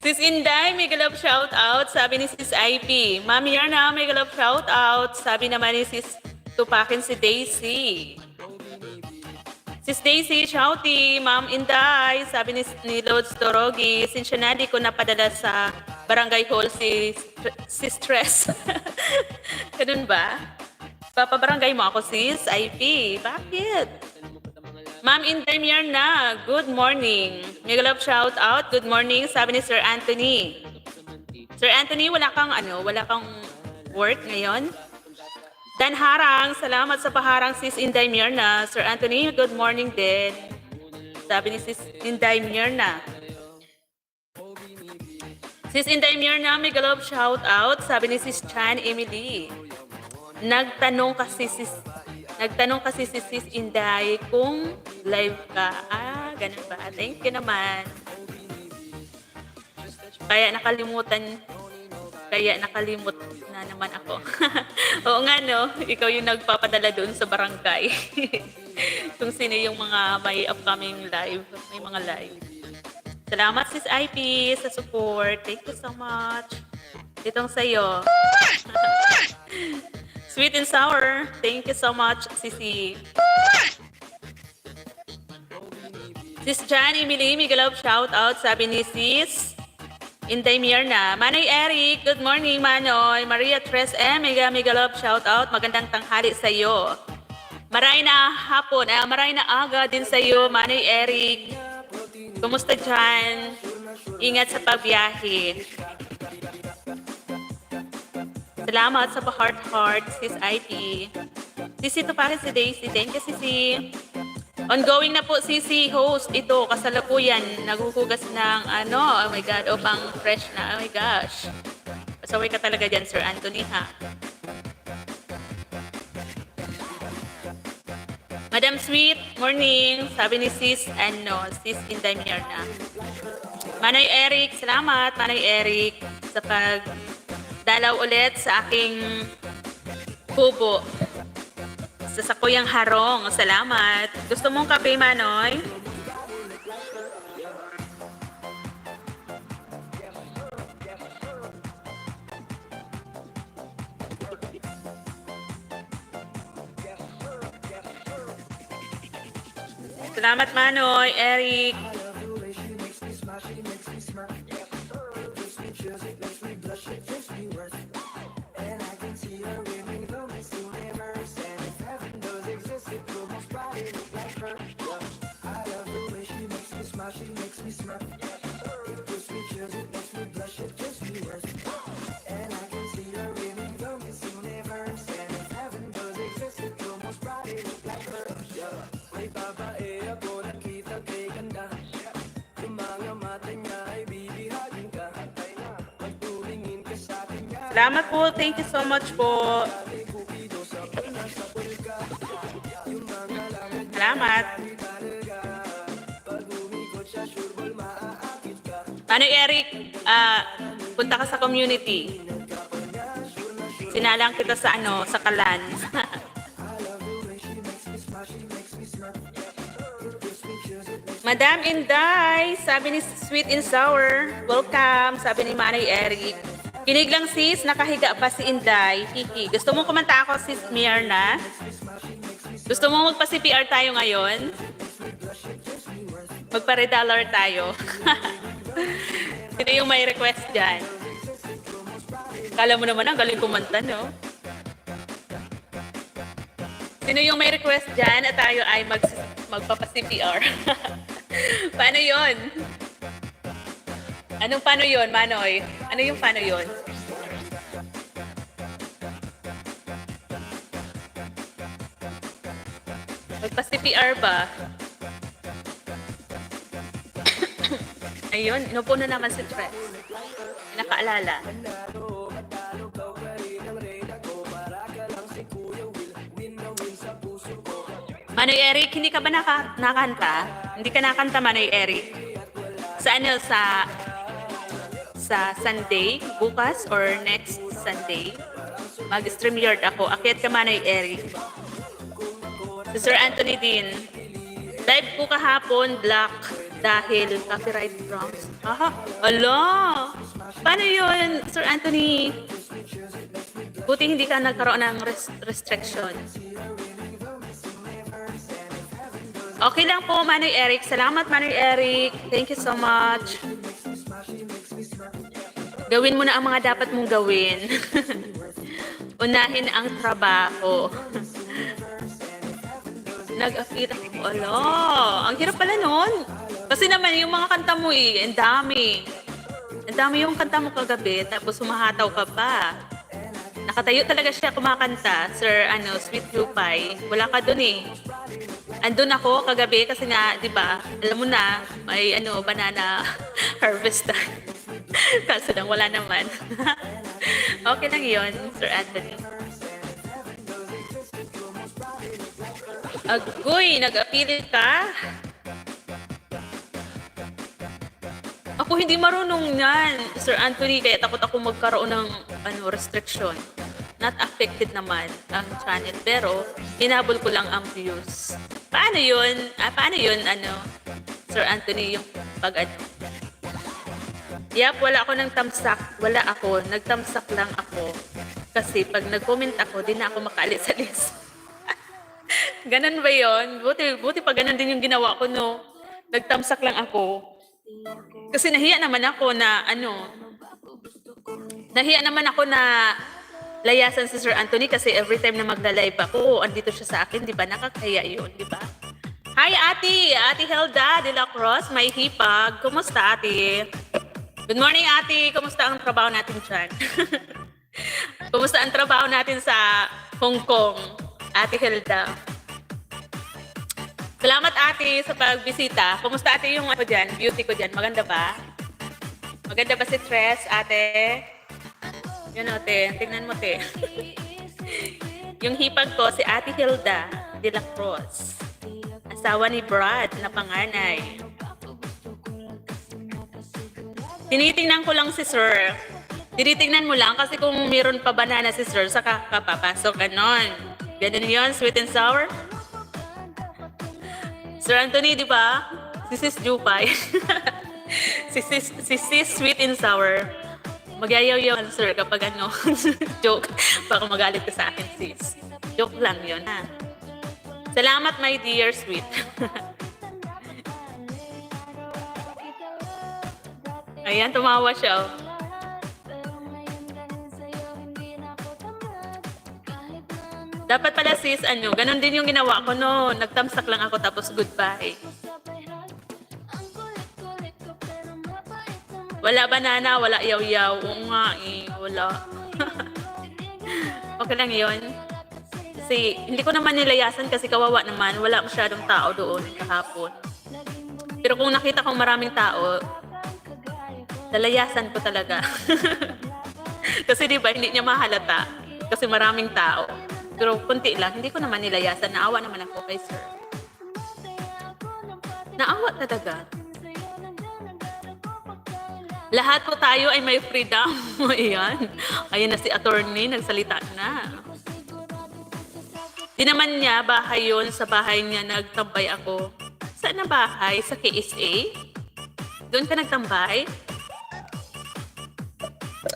S1: Sis Inday, may galap shout out. Sabi ni Sis IP. Mami Yarna, may galap shout out. Sabi naman ni Sis Tupakin si Daisy. Sis Daisy, shouty. Ma'am Inday, sabi ni Lods Torogi. Sinsyonali ko napadala sa barangay hall si Stress. Ganun ba? Papabarangay mo ako, Sis IP. Bakit? Ma'am Inday Mierna, good morning. Mega love shout out, good morning, sabi ni Sir Anthony. Sir Anthony, wala kang work ngayon? Dan Harang, salamat sa paharang, Sis Inday Mierna. Sir Anthony, good morning din. Sabi ni Sis Inday Mierna. Sis Inday Mierna, mega love shout out, sabi ni Sis Chan Emily. Nagtanong kasi si Sis Inday kung live ka. Ganun ba? Thank you naman. Kaya nakalimut na naman ako. Oo nga no, ikaw yung nagpapadala doon sa barangay. Kung sino yung mga may upcoming live, may mga live. Salamat sis IP sa support. Thank you so much. Itong sa'yo. Sweet and sour. Thank you so much, Sisi. Sis Johnny Mili, Migalov, shout out. Sabi ni Sis Inday Mirna. Manoy Eric, good morning, Manoy. Maria Tres M, Migalov, shout out. Magandang tanghali sa iyo. Maray na hapon, maray na aga din sa iyo, Manoy Eric. Kumusta dyan? Ingat sa pagbiyahe. Salamat sa pa-heart, Sis IT. Sisi, ito pa rin si Daisy. Thank you, Sisi. Ongoing na po, Sisi, host. Ito, kasalukuyan. Naghuhugas ng oh my God, pang fresh na. Oh my gosh. Pasaway ka talaga dyan, Sir Anthony, ha? Madam Sweet, morning. Sabi ni Sis Inday Mirna. Manoy Eric, salamat, Manoy Eric, sa pagdalaw ulit sa aking kubo. Sa Sakuyang Harong, salamat. Gusto mong kape, Manoy? Salamat, Manoy, Eric. Salamat po. Thank you so much po. Salamat. Ano, Eric? Punta ka sa community. Sinalang kita sa sa Kalan. Madam Inday, sabi ni Sweet and Sour. Welcome, sabi ni Manay Eric. Kinig lang sis, nakahiga pa si Inday. Hihi. Gusto mong kumanta ako, sis Mirna? Gusto mong magpa-CPR tayo ngayon? Magpa-redollar tayo. Sino yung may request dyan? Kala mo naman ang galing kumanta, no? Sino yung may request dyan at tayo ay magpapa-CPR? Paano yon? Anong paano yon, Manoy? Ano yung paano yon? Magpa-CPR ba? Ayun, inupo na naman si Tres. Nakaalala. Manoy Eric, hindi ka ba nakanta? Hindi ka nakanta, Manoy Eric? Sa Sunday, bukas or next Sunday, mag-stream yard ako. Akyat ka, Manoy Eric. Si Sir Anthony din. Live ko kahapon, black, dahil copyright wrongs. Aha, ala! Paano yun, Sir Anthony? Buti hindi ka nagkaroon ng restriction. Okay lang po, Manoy Eric. Salamat, Manoy Eric. Thank you so much. Gawin mo na ang mga dapat mong gawin. Unahin ang trabaho. Nag-akita ko. Ala, ang hirap pala nun. Kasi naman yung mga kanta mo ang dami. Ang dami yung kanta mo kagabi, tapos humahataw ka pa. Nakatayo talaga siya kumakanta, Sir Sweet Lupay. Wala ka dun eh. Andun ako kagabi kasi nga, di ba, alam mo na, may banana harvest time. Kaso lang, wala naman. Okay lang yun, Sir Anthony. Agoy, nag-appeal ka? Ako hindi marunong yan, Sir Anthony, kaya takot ako magkaroon ng restriction. Not affected naman ang channel, pero hinabol ko lang ang views. Paano yun? Paano yun, Sir Anthony, yung pag Yap, wala ako ng tamsak. Wala ako. Nagtamsak lang ako. Kasi pag nag-comment ako, di na ako makaalis-alis. Ganun ba yon? Buti pa ganun din yung ginawa ko, no? Nagtamsak lang ako. Kasi nahiya naman ako na, nahiya naman ako na layasan si Sir Anthony kasi every time na magla-live ako, andito siya sa akin, di ba? Nakakaya yun, di ba? Hi, Ate! Ate Helda de la Cruz, may hipag. Kumusta, Ate? Good morning, Ate! Kumusta ang trabaho natin dyan? Kumusta ang trabaho natin sa Hong Kong, Ate Helda? Salamat, Ate, sa pagbisita. Kumusta, Ate, yung ako dyan, beauty ko dyan? Maganda ba? Maganda ba si Tres, Ate? Yan, Ate. Tingnan mo, Ate. Yung hipag ko, si Ate Hilda de la Cruz. Asawa ni Brad na panganay. Tinitingnan ko lang si Sir. Tinitingnan mo lang kasi kung meron pa banana si Sir, saka kapapasok. Ganon. Ganon yun, sweet and sour. Sir Anthony, di ba? Si Sis Jupay. si Sis sweet and sour. Magyayaw-yaw, Sir, kapag joke. Baka magalit ka sa akin, sis. Joke lang yun, ha? Salamat, my dear, sweet. Ayan, tumawa siya. Oh. Dapat pala, sis, ganun din yung ginawa ko, no? Nagtamsak lang ako, tapos goodbye. Wala banana, wala yaw-yaw. Oo nga, wala. Okay lang yun. Kasi hindi ko naman nilayasan kasi kawawa naman. Wala masyadong tao doon kahapon. Pero kung nakita kong maraming tao, lalayasan ko talaga. Kasi di ba hindi niya mahalata. Kasi maraming tao. Pero kunti lang, hindi ko naman nilayasan. Naawa naman ako kay Sir. Naawa talaga. Lahat po tayo ay may freedom. Ayan. Ayan na si attorney, nagsalita na. Di naman niya, bahay yun. Sa bahay niya nagtambay ako. Saan na bahay? Sa KSA? Doon ka nagtambay?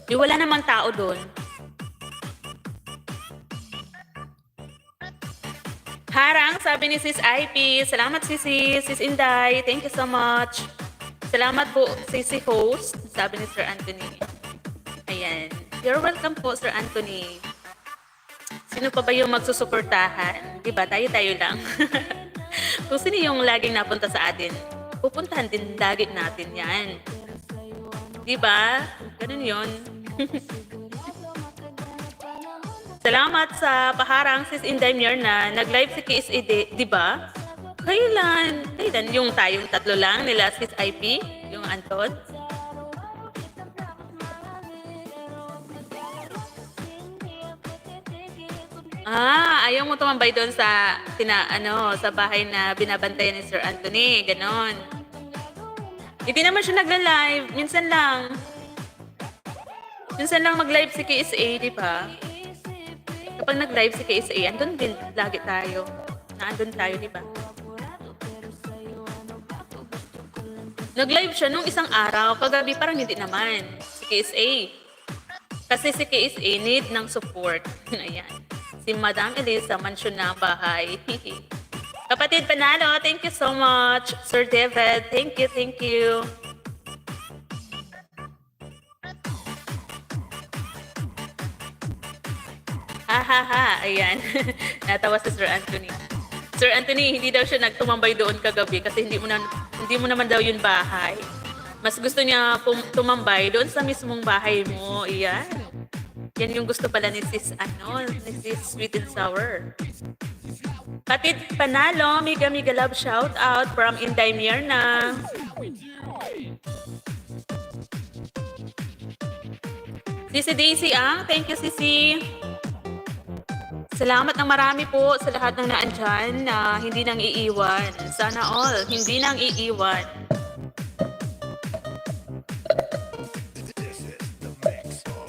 S1: Di wala namang tao doon. Harang, sabi ni Sis IP. Salamat, Sis Inday. Thank you so much. Salamat po, Sisi host. Sabi ni Sir Anthony. Ayan. You're welcome po, Sir Anthony. Sino pa ba yung magsusuportahan? Diba? Tayo-tayo lang. Kung sino yung laging napunta sa atin, pupuntahan din lagi natin yan. Diba? Ganun yun. Salamat sa paharang, Sis Inday Mierna. Nag-live si KSA, diba? Kailan? Yung tayong tatlo lang nila, Sis IP, yung Anton. Ayaw mo tumambay doon sa sa bahay na binabantayan ni Sir Anthony, ganon. Hindi naman siya nagla-live, minsan lang. Minsan lang mag-live si KSA, di ba? Kapag nag-live si KSA, andun din lagi tayo. Naandun tayo, di ba? Nag-live siya nung isang araw, kagabi parang hindi naman. Si KSA. Kasi si KSA need ng support. Ayan. Si Madam Elisa, mansyon na bahay. Kapatid Panalo, thank you so much. Sir David, thank you, thank you. Ha. Ayan. Natawa si Sir Anthony. Sir Anthony, hindi daw siya nagtumambay doon kagabi kasi hindi mo naman daw yun bahay. Mas gusto niya tumambay doon sa mismong bahay mo. Iyan. Yan yung gusto pala ni Sis, ni Sis Sweet and Sour. Kapatid Panalo, Miga Love shout out from Inday Mierna. Sisi Daisy thank you Sisi. Salamat ng marami po sa lahat ng naandyan na hindi nang iiwan. Sana all, hindi nang iiwan.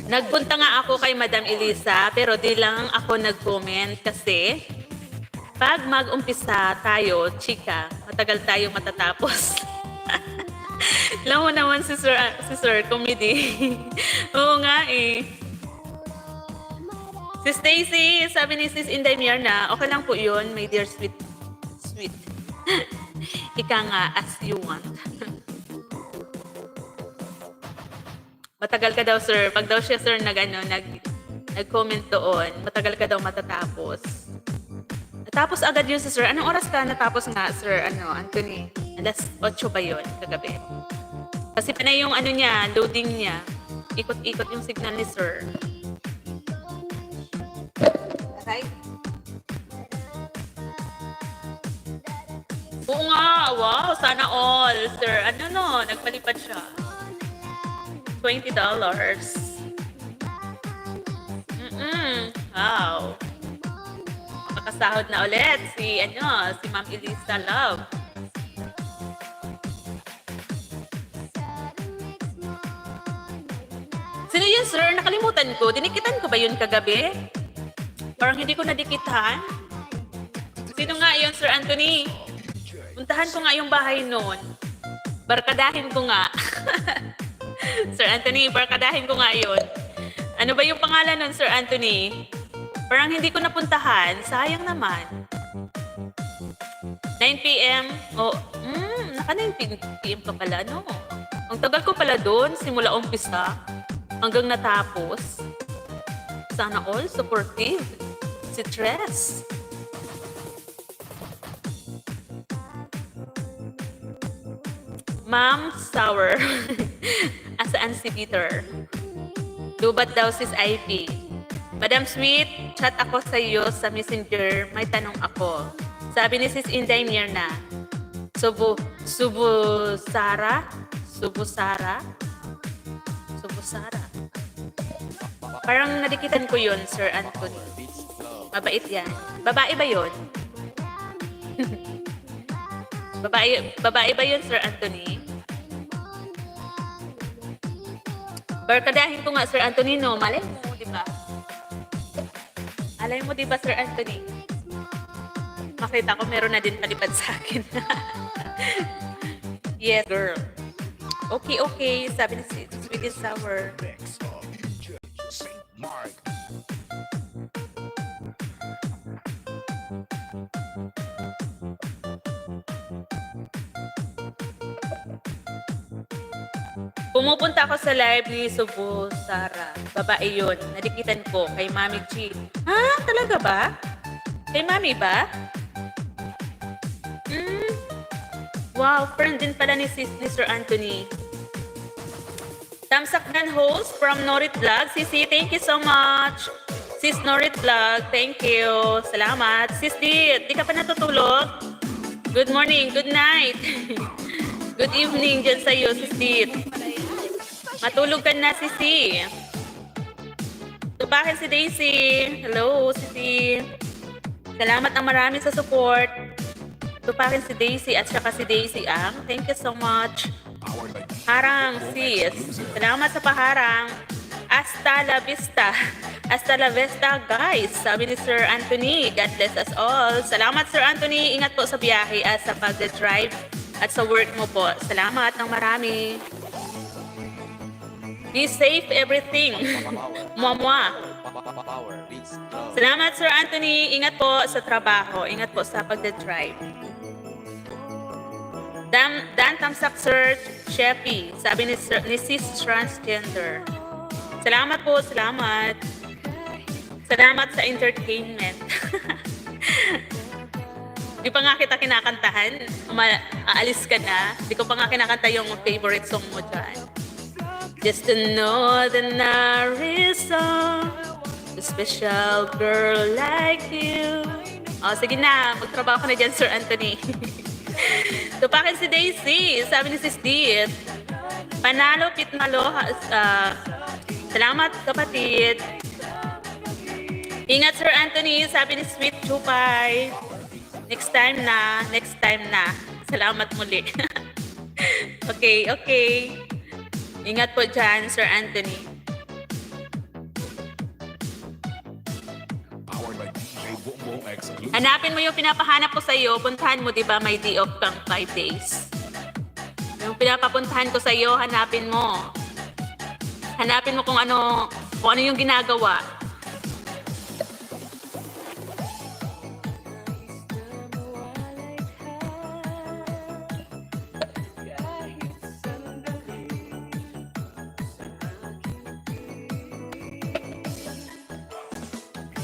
S1: Nagpunta nga ako kay Madam Elisa pero di lang ako nag-comment kasi pag mag-umpisa tayo, chika, matagal tayo matatapos. Alam mo naman si Sir, comedy. Oo nga eh. Si Stacy, sabi ni Sis Inday Mierna, okay lang po yun, my dear sweet. Sweet. Ika nga, as you want. Matagal ka daw, sir. Pag daw siya, sir, nag-comment doon, matagal ka daw matatapos. Natapos agad yun, sir. Anong oras ka natapos nga, sir? Anthony? Alas 8 ba yun, kagabi? Kasi pa na yung niya, loading niya. Ikot-ikot yung signal ni sir. Right? Oo nga, wow, sana all, sir. Nagpalipad siya. $20. Wow. Makakasahod na ulit si Ma'am Elisa Love. Sino yun, sir? Nakalimutan ko. Dinikitan ko ba yun kagabi? Parang hindi ko nadikitan. Sino nga yun, Sir Anthony? Puntahan ko nga yung bahay noon. Barkadahin ko nga. Sir Anthony, barkadahin ko nga yun. Ano ba yung pangalan nun, Sir Anthony? Parang hindi ko napuntahan. Sayang naman. 9 p.m. Naka 9 p.m. ka pala, no? Ang tagal ko pala doon, simula umpisa hanggang natapos. Sana all supportive. Si Tres. Ma'am Sour. Asaan si Peter? Lubat daw sis IP. Madam Sweet, chat ako sa iyo sa Messenger. May tanong ako. Sabi ni sis Inday Mierna. Subu Sara? Parang nadikitan ko yun, Sir Anthony. Mabait yan. Babae ba yun? Babae ba yun, Sir Anthony? Barkadahin ko nga, Sir Anthony, no? Malay mo, di ba? Alay mo, di ba, Sir Anthony? Makita ko, meron na din palipad sa akin. Yes, girl. Okay. Sabi ni Sweet and Sour.
S3: Mix of DJ St. Mark.
S1: Pumupunta ako sa live ni Subu Sara. Babae yun. Nadikitan ko kay Mami G. Ha? Talaga ba? Kay Mami ba? Wow, friend din pala ni Sir Anthony. Tamsakdan host from Norit Vlog. Sisi, thank you so much. Sis Norit Vlog, thank you. Salamat. Sis Dit, di ka pa natutulog? Good morning, good night. Good evening dyan sa'yo, Sis Dit. Matulog ka na, Sisi. Tupakin si Daisy. Hello, Sisi. Salamat ng marami sa support. Tupakin si Daisy at saka si Daisy Ang. Thank you so much. Harang, sis. Salamat sa paharang. Hasta la vista. Hasta la vista, guys. Sabi ni Sir Anthony. God bless us all. Salamat, Sir Anthony. Ingat po sa biyahe at sa pag-drive at sa work mo po. Salamat ng marami. Be safe, everything. Mwah.
S2: Power, beats, love.
S1: Salamat, Sir Anthony. Ingat po sa trabaho. Ingat po sa pag-drive. Dan Tamsak Sir Sheppy. Sabi ni Sis Transgender. Salamat po, salamat. Salamat sa entertainment. Di pa nga kita kinakantahan. Aalis ka na. Di ko pa nga kinakanta yung favorite song mo dyan. Just to know that there is a special girl like you. Sige na. Magtrabaho ka na dyan, Sir Anthony. Tupakin si Daisy. Sabi ni Sis Dit. Panalo, pitmalo. Salamat, kapatid. Ingat, Sir Anthony. Sabi ni Sweet Chupay. Next time na. Salamat muli. Okay. Ingat po dyan, Sir Anthony.
S3: Powered by DJ Bombo Exclusive.
S1: Hanapin mo yung pinapahanap ko sa iyo. Puntahan mo, di ba, may day off kang 5 days. Yung pinapapuntahan ko sa iyo, hanapin mo. Hanapin mo kung ano yung ginagawa.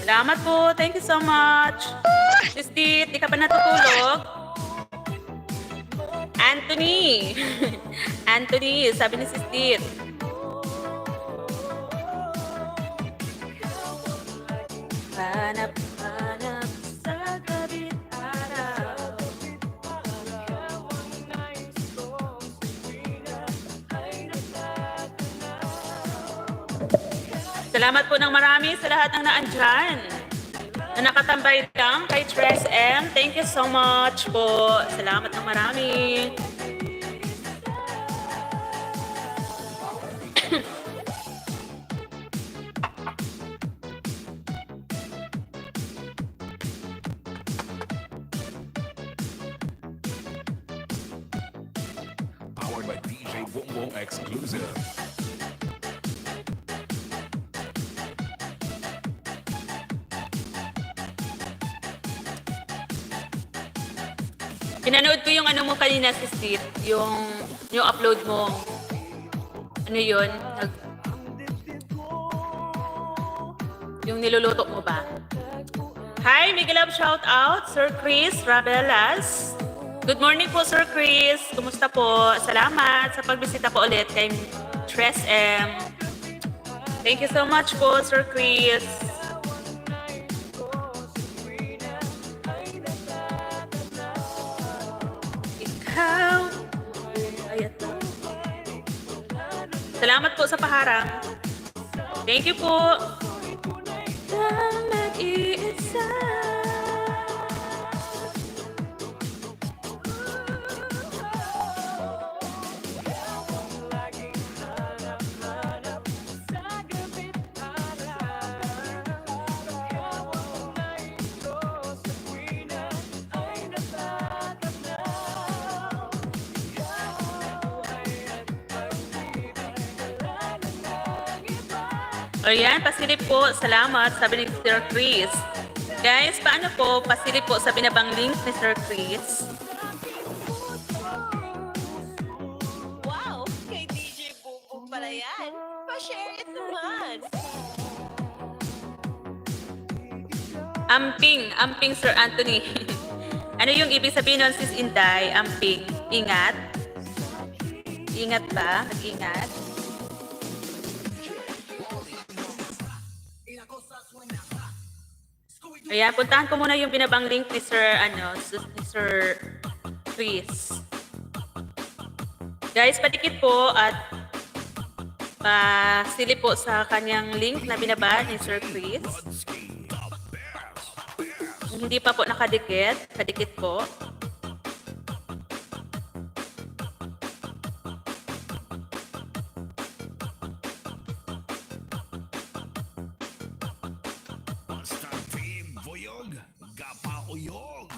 S1: Salamat po. Thank you so much. Sis Dit, di ka pa natutulog? Anthony. Anthony, sabi ni Sis Dit. Hanap-hanap sa gabit araw. Salamat po ng marami sa lahat ng naandyan. Na nakatambay lang kay Tres M. Thank you so much po. Salamat ng marami.
S3: Powered by DJ Bongbong Exclusive.
S1: Pinanood ko yung ano mo kanina, Sis Dit, yung upload mo. Ano yun? Yung niluluto mo ba? Hi, Miguel Love shout out, Sir Chris Rabelas. Good morning po, Sir Chris. Kumusta po? Salamat sa pagbisita po ulit kay Tres M. Thank you so much po, Sir Chris. Ikaw. Ay, ito. Salamat po sa paharang. Thank you po. Mag-iisa. Ayan, pasilip po. Salamat, sabi ni Sir Chris. Guys, paano po pasilip po sa binabang link ni Sir Chris?
S4: Wow! Kay DJ Bongbong pala yan. Pa-share it naman.
S1: Amping Sir Anthony. Ano yung ibig sabihin nun, Sis Inday? Amping. Ingat. Ingat ba? Mag-ingat. Ayan, puntahan ko muna yung binabang link ni Sir Chris. Guys, patikit po at pasilip po sa kanyang link na binaba ni Sir Chris. Kung hindi pa po nakadikit, kadikit po.
S3: Konstantin Boyog, Gapa Uyog.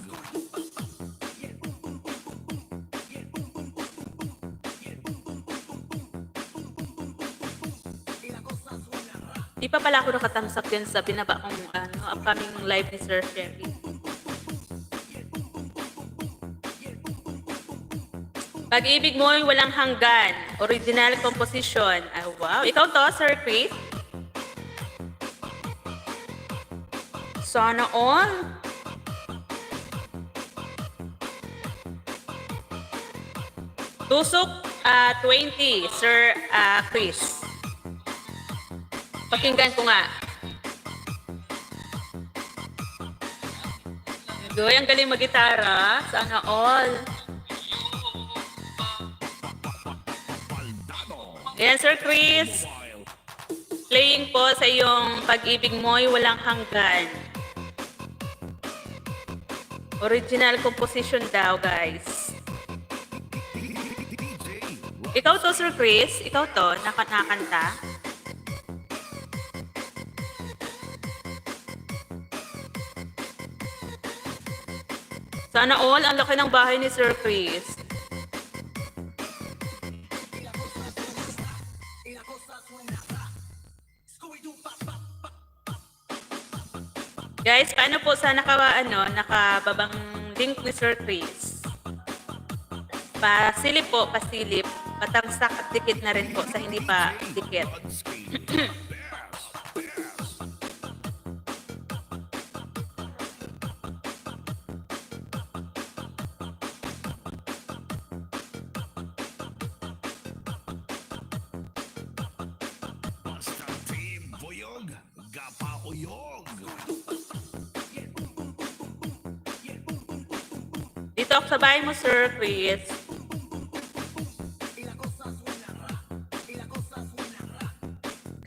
S1: Di pa pala ako nakatamsak din sa binaba kong upcoming live ni Sir Sherry. Pag-ibig mo ay walang hanggan. Original composition. Ah, wow. Ikaw to, Sir Chris? Sana all. Tusok 20, Sir Chris. Pakinggan ko nga. Goy, ang galing mag-gitara. Sana all. Ayan, Sir Chris. Playing po sa iyong pag-ibig mo'y walang hanggan. Original composition daw, guys. Ikaw to, Sir Chris. Ikaw to, nakanta. Sana all, ang laki ng bahay ni Sir Chris. Guys, paano po sa nakababang link ni Sir Chris? Pasilip po, pasilip. Patangsak at dikit na rin po sa hindi pa dikit.
S3: Basta team Boyog, Gapa Uyog.
S1: Dito ako sa bahay mo, Sir Chris.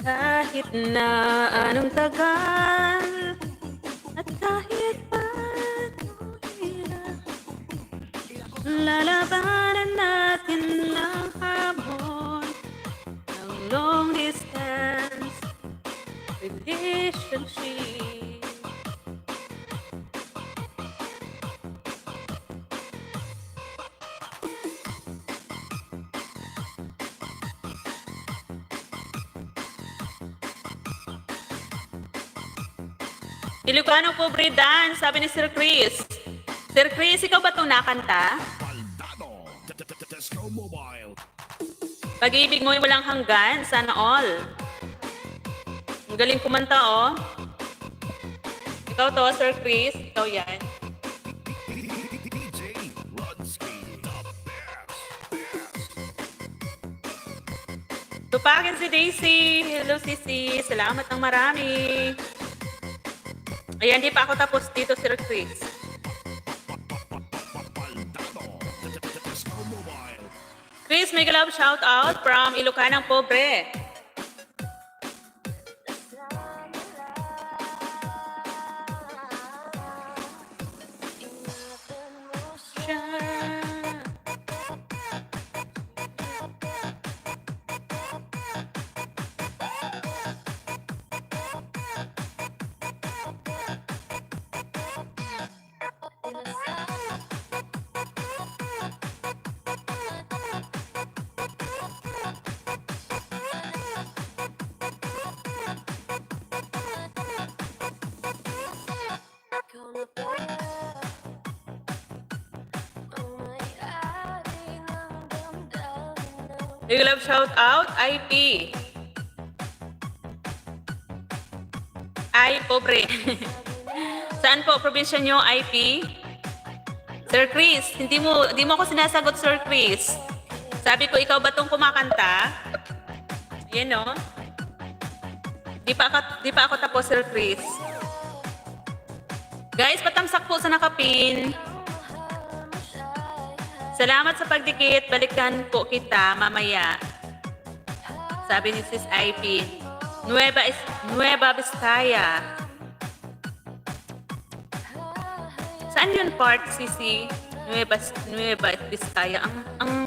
S1: Kahit na anong tagal at kahit pa anong hirap, lalabanan natin ang hamon ng long distance relationship. Ilocano Pobre Dan, sabi ni Sir Chris. Sir Chris, ikaw ba itong nakanta?
S3: Baldado, Tesco Mobile.
S1: Pag-ibig mo'y walang hanggan, sana all. Ang galing kumanta, oh. Ikaw to, Sir Chris. Ikaw yan.
S3: DJ Rodski, the best.
S1: Tupakin si Daisy. Hello, Sisi. Salamat ng marami. Ayan, di pa ako tapos dito, Sir Chris.
S3: Baldado, Tesco Mobile.
S1: Chris, may love shout out from Ilocanang Pobre. May love shout out, IP. Ay, pobre. Saan po probinsya nyo, IP? Sir Chris, hindi mo ako sinasagot, Sir Chris. Sabi ko, ikaw ba itong kumakanta? Yan, no? Di pa ako tapos, Sir Chris. Guys, patamsak po sa nakapin. Salamat sa pagdikit. Balikan po kita mamaya. Sabi ni Sis IP. Nueva Vizcaya. Saan yun part, Sisi? Nueva Vizcaya.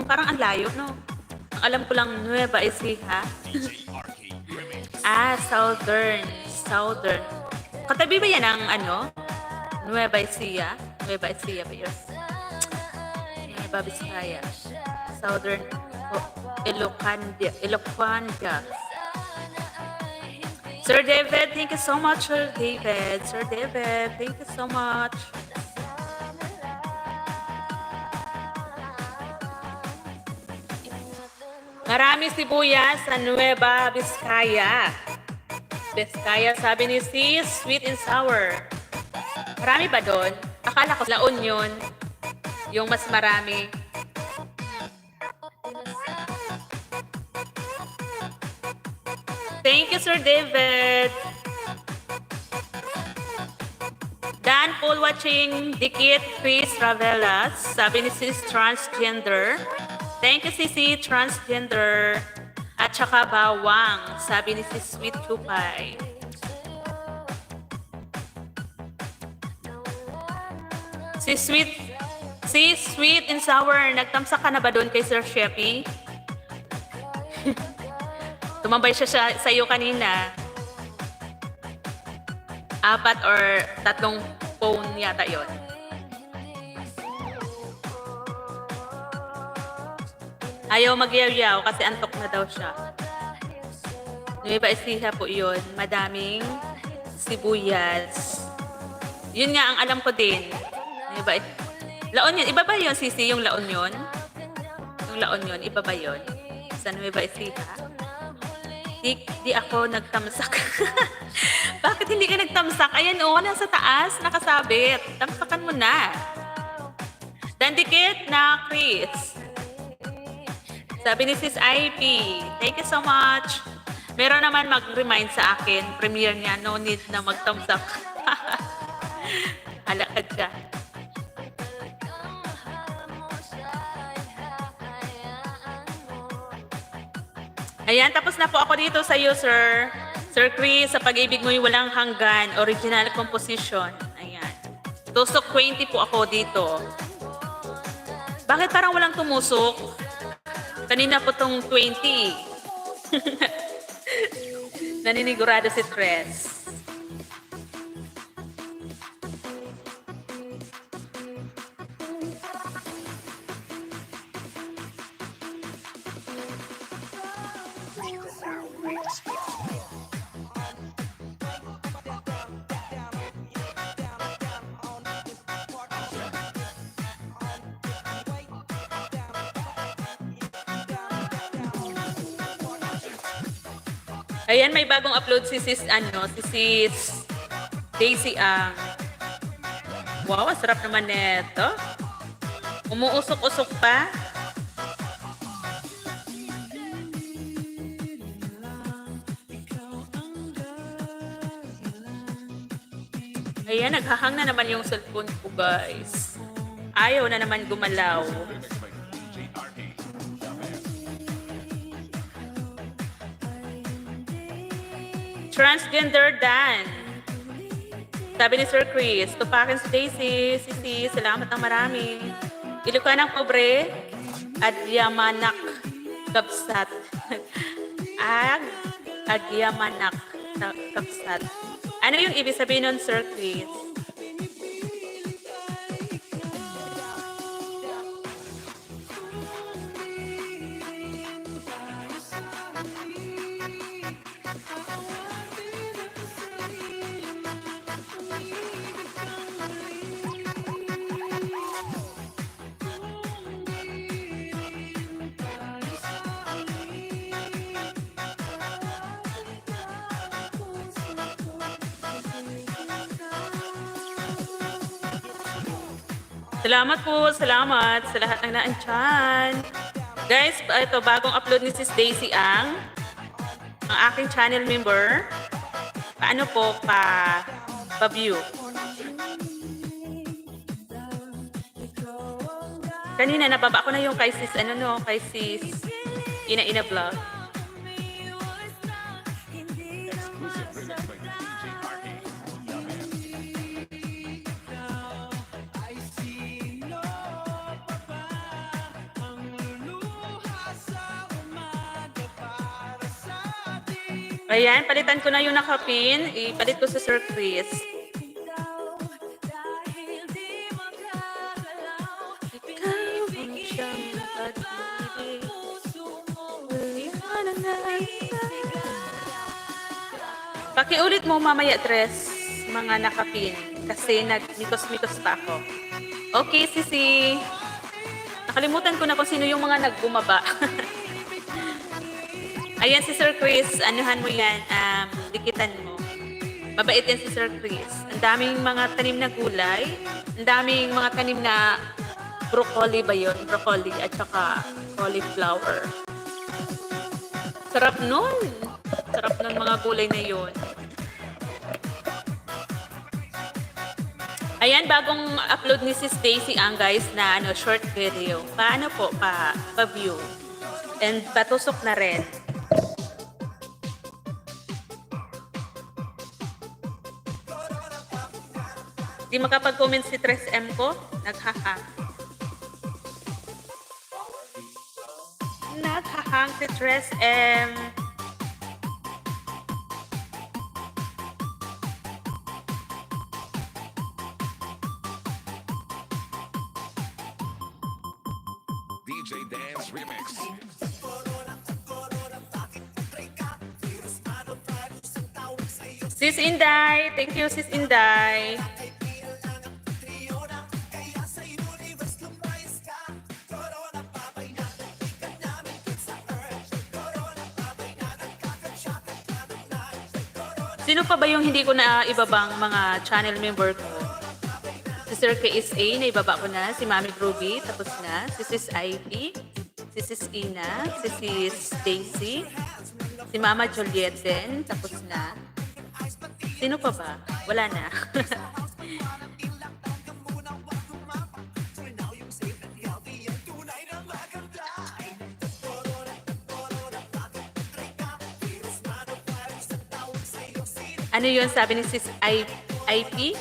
S1: Parang ang layo, no? Ang alam ko lang, Nueva Ecija. Southern. Katabi ba yan ang Nueva Ecija? Nueva Ecija ba yun? Nueva Vizcaya. Southern Ilocana. Sir David, thank you so much, Sir David. Sir David, thank you so much. Marami sibuyas sa Nueva Vizcaya. Vizcaya, sabi ni Sis, sweet and sour. Marami ba doon? Akala ko La Union, yung mas marami. Thank you, Sir David. Dan Paul watching Dikit Chris Ravelas. Sabi ni Sis transgender. Thank you, Sisi transgender. At saka bawang. Sabi ni Sis Sweet Chupay. Si Sweet and Sour, nagtamsak ka na ba doon kay Sir Sheppy? Tumambay siya sa iyo kanina. 4 or 3 phone yata yon. Ayaw magyaw-yaw kasi antok na daw siya. Nueva Ecija po yun. Madaming sibuyas. Yun nga ang alam ko din. Diba? Laon yun. Iba ba yun, Sisi? Yung laon yun? Yung laon yun, iba ba yun? Sa Nueva Ecija? Di ako nagtamsak. Bakit hindi ka nagtamsak? Ayan nasa taas, nakasabit. Tamsakan mo na. Dandikit na, Chris. Sabi ni Sis IP, thank you so much. Meron naman mag-remind sa akin, premiere niya, no need na mag-thumbs up. Halakad ka. Ayan, tapos na po ako dito sa iyo, sir. Sir Chris, sa pag-ibig mo'y walang hanggan, original composition. Ayan. Tusok 20 po ako dito. Bakit parang walang tumusok? Kanina po tong 20. Naninigurado si Tres. Ayan, may bagong upload si Sis Daisy ang. Wow, sarap naman neto. Umuusok-usok pa. Ayan, naghahang na naman yung cellphone ko, guys. Ayaw na naman gumalaw. Transgender Dan. Sabi ni Sir Chris, tupakin si Daisy, Sisi, salamat ng marami. Ilukanang pobre, adyamanak, kapsat. Adyamanak, kapsat. Ano yung ibig sabihin nun, Sir Chris? Salamat po, salamat sa lahat ng naandyan. Guys, ito bagong upload ni Sis Daisy ang aking channel member. Paano po pa-view? Kanina nababa ko na yung kay Sis kay Sis Ina Vlog. Ayan, palitan ko na yung nakapin. Ipalit ko sa Sir Chris. Pakiulit mo mamaya, Tres, mga nakapin. Kasi nag-mikos-mikos pa ako. Okay, Sisi. Nakalimutan ko na kung sino yung mga nagbumaba. Ayan si Sir Chris, anuhan mo yan, dikitan mo. Mabait yan si Sir Chris. Ang daming mga tanim na gulay, ang daming mga tanim na broccoli ba yun? Broccoli at saka cauliflower. Sarap nun. Sarap nun mga gulay na yun. Ayan, bagong upload ni Sis Daisy guys na short video. Paano po pa-view? And patusok na rin. Di makapag-comment si 3M ko, naghahang. Naghahang si 3M.
S3: DJ Dance Remix.
S1: Sis Inday, thank you Sis Inday. Sino pa ba yung hindi ko na ibabang mga channel member ko? Si Sir KSA, na ibaba ko na. Si Mami Groovy, tapos na. Si Sis Ivy, si Sis Ina, si Sis Stacy, si Mama Julieten, tapos na. Sino pa ba? Wala na. Ano yun sabi ni Sis IP?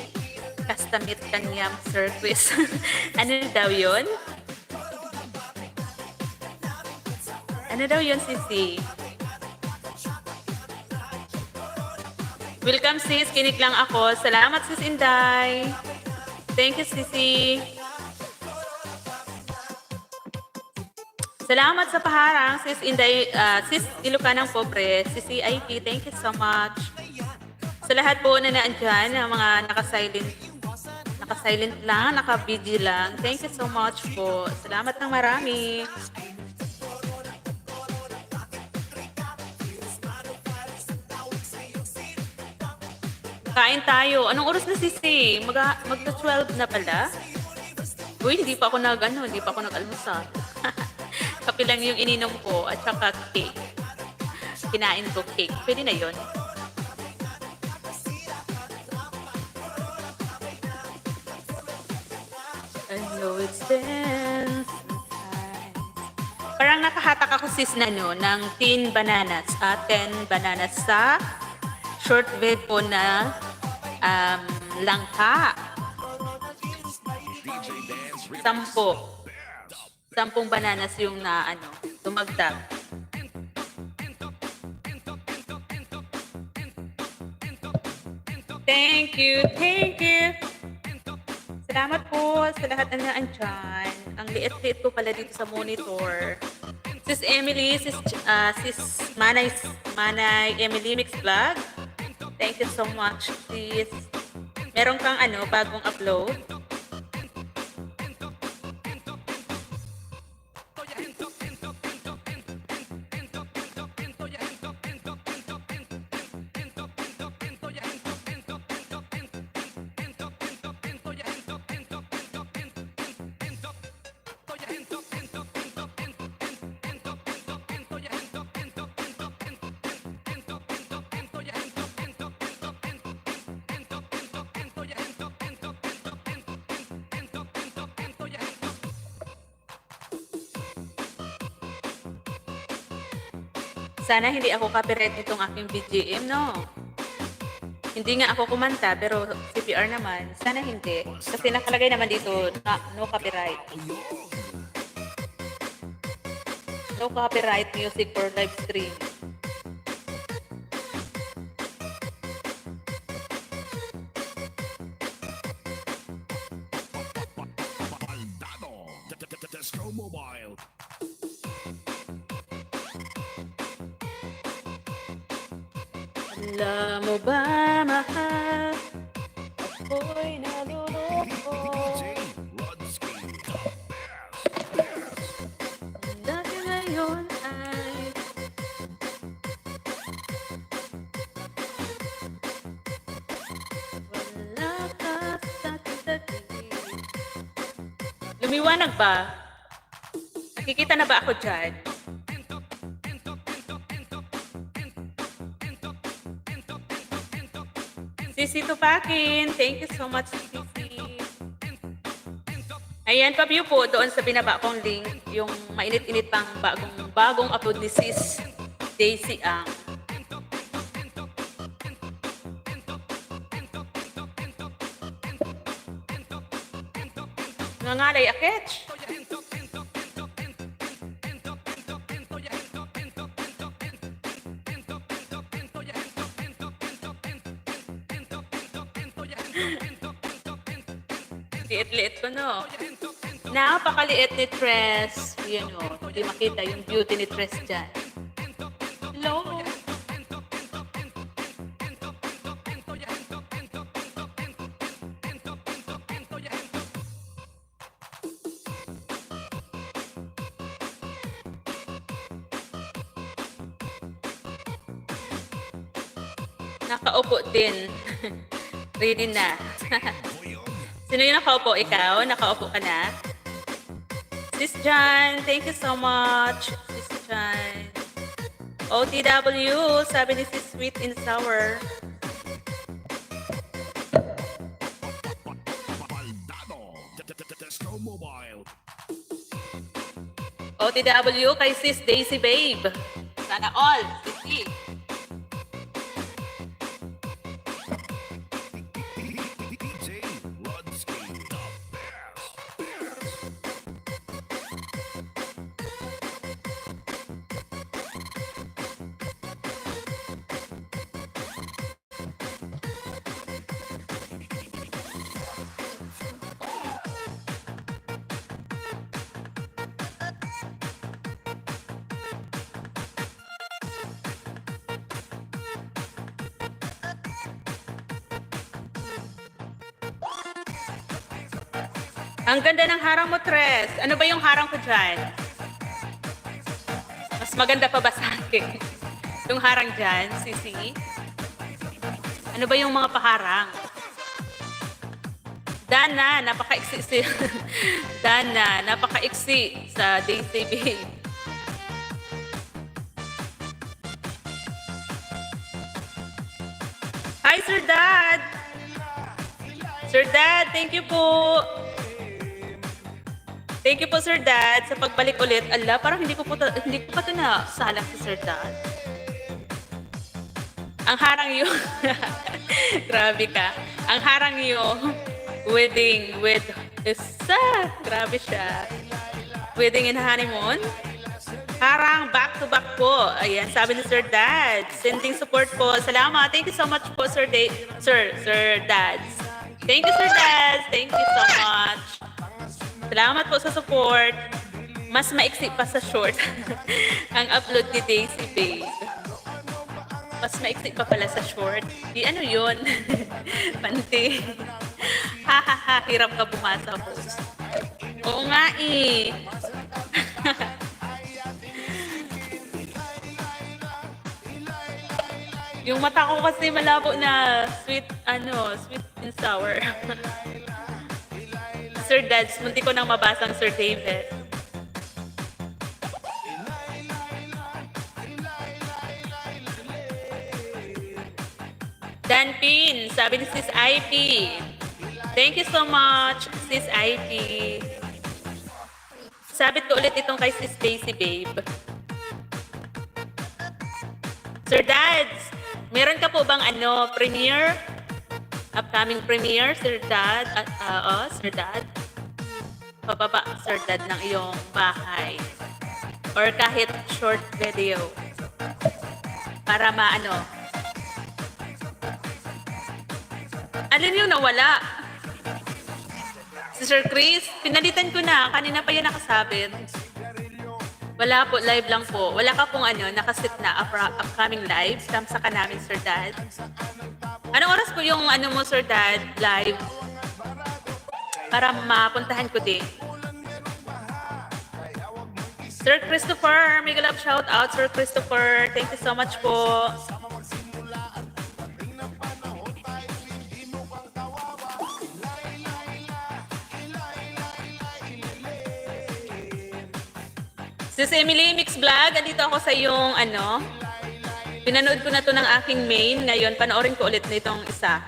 S1: Custom-it kanyang service. Ano daw yun? Ano daw yun, Sisi? Welcome, sis. Kinig lang ako. Salamat, Sis Inday. Thank you, Sisi. Salamat sa paharang, Sis Inday. Sis Ilocanang Pobre. Sisi IP, thank you so much. Sa lahat po na naandyan, ang mga naka-silent lang, naka-busy lang. Thank you so much po. Salamat ng marami. Kain tayo. Anong oras na, Sisi? Magta-12 na pala? Uy, hindi pa ako nag-almusal. Kape lang yung ininom ko at saka cake. Kinain ko cake. Pwede na yon. I know it's been some time. Parang nakahatak ako, sis, na no, ng 10 bananas. 10 bananas sa short bed po na langka. 10 bananas yung na tumagdag. Thank you. Salamat po sa lahat na naandyan. Ang liit-liit ko pala dito sa monitor. Sis Emily, sis Manay Emily Mix Vlog. Thank you so much, sis. Meron kang bagong upload? Sana hindi ako copyright nitong aking BGM, no? Hindi nga ako kumanta, pero CPR naman. Sana hindi. Kasi nakalagay naman dito na no copyright. No copyright music for live stream.
S3: Baldado. Disco Mobile.
S1: Alam mo ba, mahal, ako'y naluloko. Dahil ngayon ay wala ka sa tabi. Lumiwanag ba? Nakikita na ba ako dyan? Sisi Tupakin, thank you so much, Sisi. Ayan, pa-view po doon sa binaba kong link, yung mainit-init pang bagong upload ni Sis Daisy Ang. Nangalay aketch. Liit-liit ko, no? Napakaliit ni Tres. Yan o. Hindi makita yung beauty ni Tres dyan. Hello? Nakaupo din. Ready na. Sino yung nakaupo? Ikaw? Nakaupo ka na? Sis Jan, thank you so much. Sis Jan. OTW, sabi ni Sis Sweet and Sour.
S3: Baldado. Tesco Mobile.
S1: OTW kay Sis Daisy Babe. Sana all. Sisi.
S3: DJ Rodsky. The best.
S1: Ang ganda ng harang mo, Tres. Ano ba yung harang ko dyan? Mas maganda pa ba sa akin? Yung harang dyan, Sisi? Ano ba yung mga paharang? Dana, napaka-iksi. Dana, napaka-iksi sa Daisy Babe. Hi, Sir Dad! Sir Dad, thank you po! Thank you po, Sir Dad, sa pagbalik ulit. Ala, parang hindi ko pa ito na salang si Sir Dad. Ang harang yung... Grabe ka. Ang harang yung wedding with... Isa! Grabe siya. Wedding and honeymoon. Harang back-to-back po. Ayan, sabi ni Sir Dad. Sending support po. Salamat. Thank you so much po, Sir Dad. Thank you, Sir Dad. Thank you so much. Salamat po sa support. Mas maiksi pa sa short ang upload ni Daisy Babe. Mas maiksi pa pala sa short. Di ano yun? Pante. Ha, hirap ka bumasa po. Oo nga eh. Yung mata ko kasi malabo na sweet and sour. Sir Dads, munti ko nang mabasang Sir David. Dan Pin, sabi ni Sis IP. Thank you so much, Sis IP. Sabit ko ulit itong kay Sis Daisy Babe. Sir Dads, meron ka po bang premiere? Upcoming premiere, Sir Dad? Sir Dad? Pababa, Sir Dad, ng iyong bahay. Or kahit short video. Para Alin yung nawala? Si Sir Chris, pinalitan ko na. Kanina pa yun nakasabit. Wala po, live lang po. Wala ka pong nakasit na upcoming live. Tamsa ka namin, Sir Dad. Anong oras po yung mo, Sir Dad, live? Para mapuntahan ko din. Sir Christopher, mega love shout out, Sir Christopher. Thank you so much po. Sis Emily Mix Vlog, andito ako sa yung pinanood ko na to ng aking main. Ngayon, panoorin ko ulit nitong isa.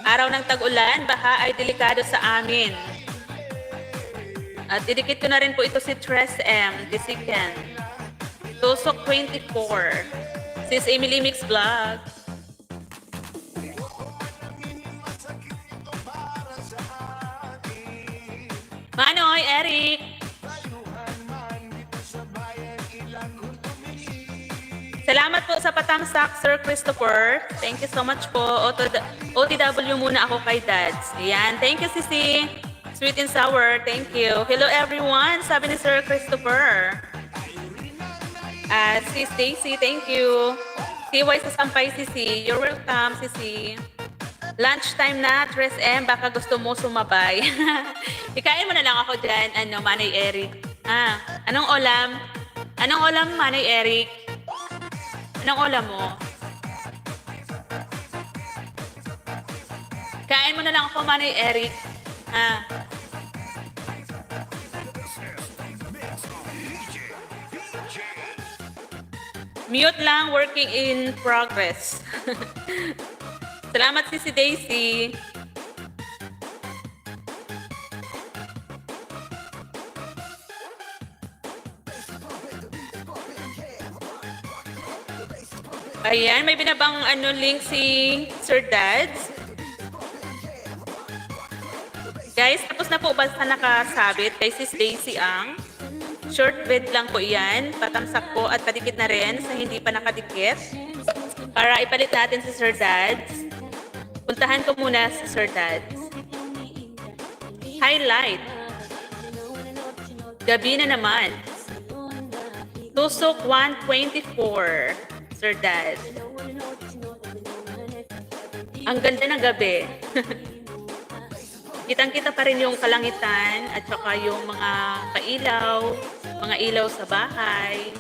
S1: Araw ng tag-ulan, baha ay delikado sa amin. At didikit ko na rin po ito si Tres M, Disiken. Tusok 24. Sis Emily Mix Vlog. Manoy, Eric. Salamat po sa patamsak, Sir Christopher. Thank you so much po. OTW muna ako kay Dads. Ayan. Thank you, Sisi. Sweet and sour. Thank you. Hello, everyone. Sabi ni Sir Christopher. Sis Daisy, thank you. CY sa Sampay, Sisi. You're welcome, Sisi. Lunchtime na, Tres M. Baka gusto mo sumabay. Ikain mo na lang ako dyan, Manay Eric. Anong ulam? Anong ulam, Manay Eric? Anong ulam mo? Kain mo na lang ako, Manay Eric. Ah, mute lang, working in progress. Salamat si Daisy. Ayan, may binabang link si Sir Dads. Guys, tapos na po ba sa nakasabit kay Sis Daisy ang short bed lang po yan. Patamsak po at padikit na rin sa hindi pa nakadikit. Para ipalit natin si Sir Dads. Puntahan ko muna si Sir Dads. Highlight. Gabi na naman. Tusok 124. Sir Dad. Ang ganda ng gabi. Kitang-kita pa rin yung kalangitan at saka yung mga ilaw sa bahay.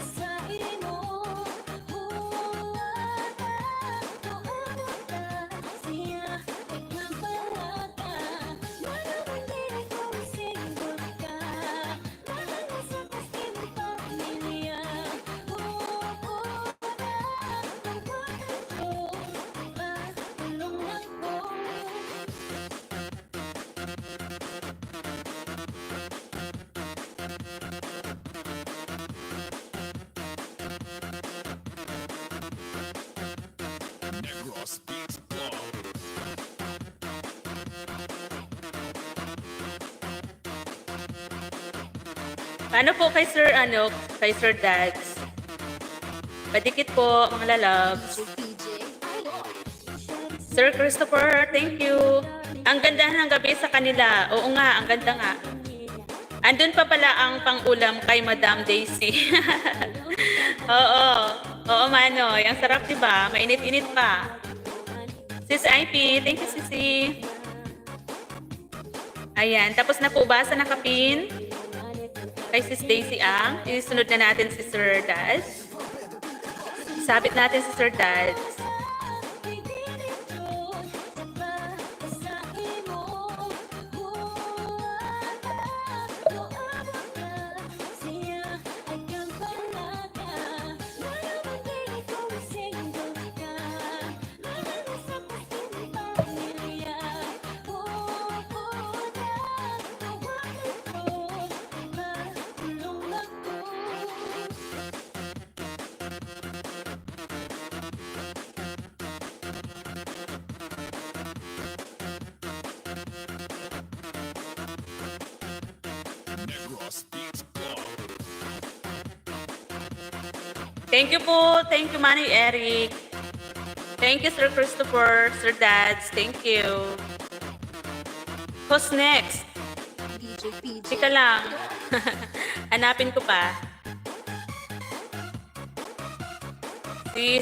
S1: Paano po kay Sir Dads? Padikit po, mga lalabs. Sir Christopher, thank you. Ang ganda ng gabi sa kanila. Oo nga, ang ganda nga. Andun pa pala ang pang-ulam kay Madam Daisy. Oo, Manoy. Ang sarap, diba? Mainit-init pa. Sis IP, thank you, Sisi. Ayan, tapos na po ba sa nakapin? Kay Sis Daisy ang. Isunod na natin si Sir Dads. Sabit natin si Sir Dads. Thank you po. Thank you, Manny Eric. Thank you, Sir Christopher, Sir Dads. Thank you. Who's next? Teka lang. Hanapin ko pa. Si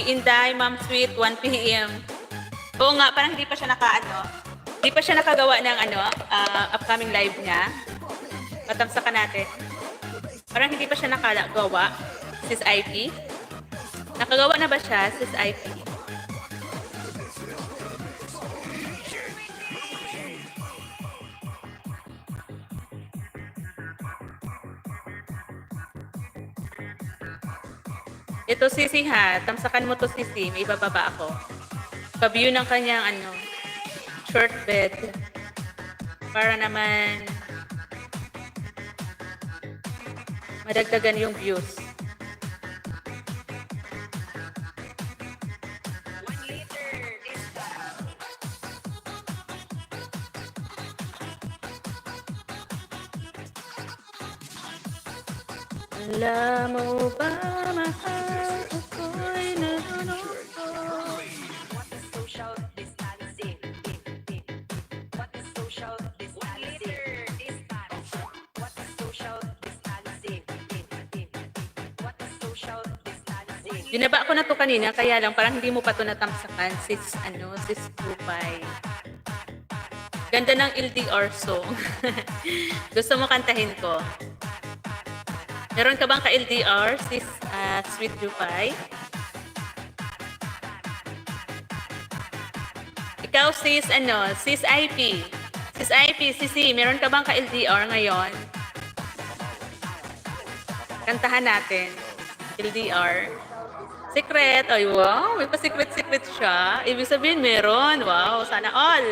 S1: Inday, Ma'am Sweet, 1 p.m. Oo nga, parang hindi pa siya hindi pa siya nakagawa ng upcoming live niya. Matamsakan natin. Parang hindi pa siya nakagawa, Sis IP. Nakagawa na ba siya, Sis IP? Ito, Sisi ha. Tamsakan mo to, Sisi. May ibababa ako. Pa-view ng kanyang short bed. Para naman madagdagan yung views. Alam mo ba, mahal ako'y nalulungkot.
S4: What is social distancing? What is social distancing? What is social distancing? What is social distancing?
S1: Binaba ko na to kanina, kaya lang parang hindi mo pa to natamsakan, sis Kupay. Ganda ng LDR song. Gusto mo kantahin ko? Meron ka bang ka-LDR, sis Sweet Kupay? Ikaw, sis IP. Sis IP, sisi, meron ka bang ka-LDR ngayon? Kantahan natin. LDR. Secret. Ay, wow. May pa-secret-secret siya. Ibig sabihin, meron. Wow. Sana all.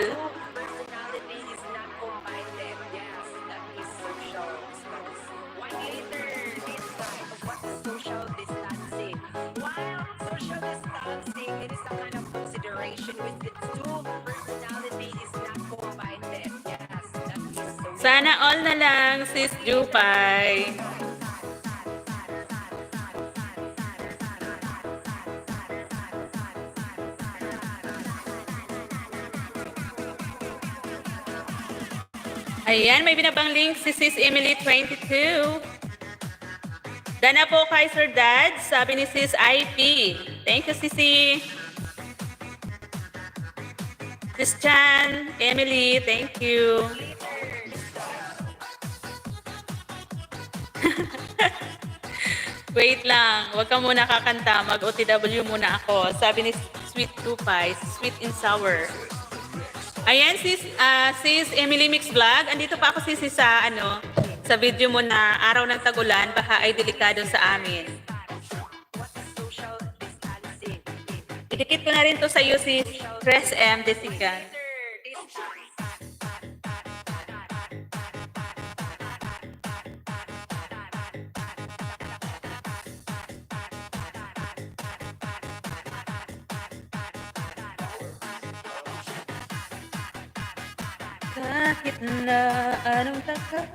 S4: Personality is not combined. Yes, that is social distance. 1 liter this time. What's social distancing? While social distancing, it is a kind of consideration with its two. Personality is not combined. Yes, that is social.
S1: Sana all na lang, sis Jupay. Ayan, may binabang link si Sis Emily 22. Dana po kay Sir Dad, sabi ni Sis IP. Thank you, Sisi. Sis Chan, Emily, thank you. Wait lang, huwag ka muna kakanta. Mag-OTW muna ako. Sabi ni Sweet Tupay, sweet and sour. Ayan, sis Emily Mix Vlog. Andito pa ako sa video mo na araw ng tagulan, baka ay delikado sa amin.
S4: What's social distancing?
S1: Idikit ko na rin to sa iyo, sis Tres M. Desigan. Kahit na anong tagal.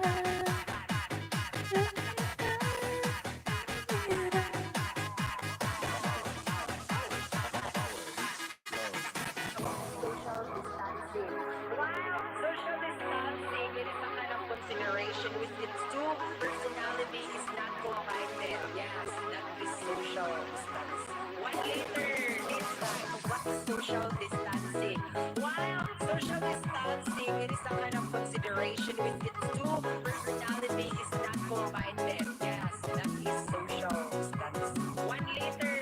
S4: Social distancing, it is a kind of consideration with its two. Personality is not combined. Yes, that is social distance. 1 liter this time. What's social distancing? While social distancing, it is a kind of consideration with its two. Personality is not combined. Yes, that is social distance. 1 liter.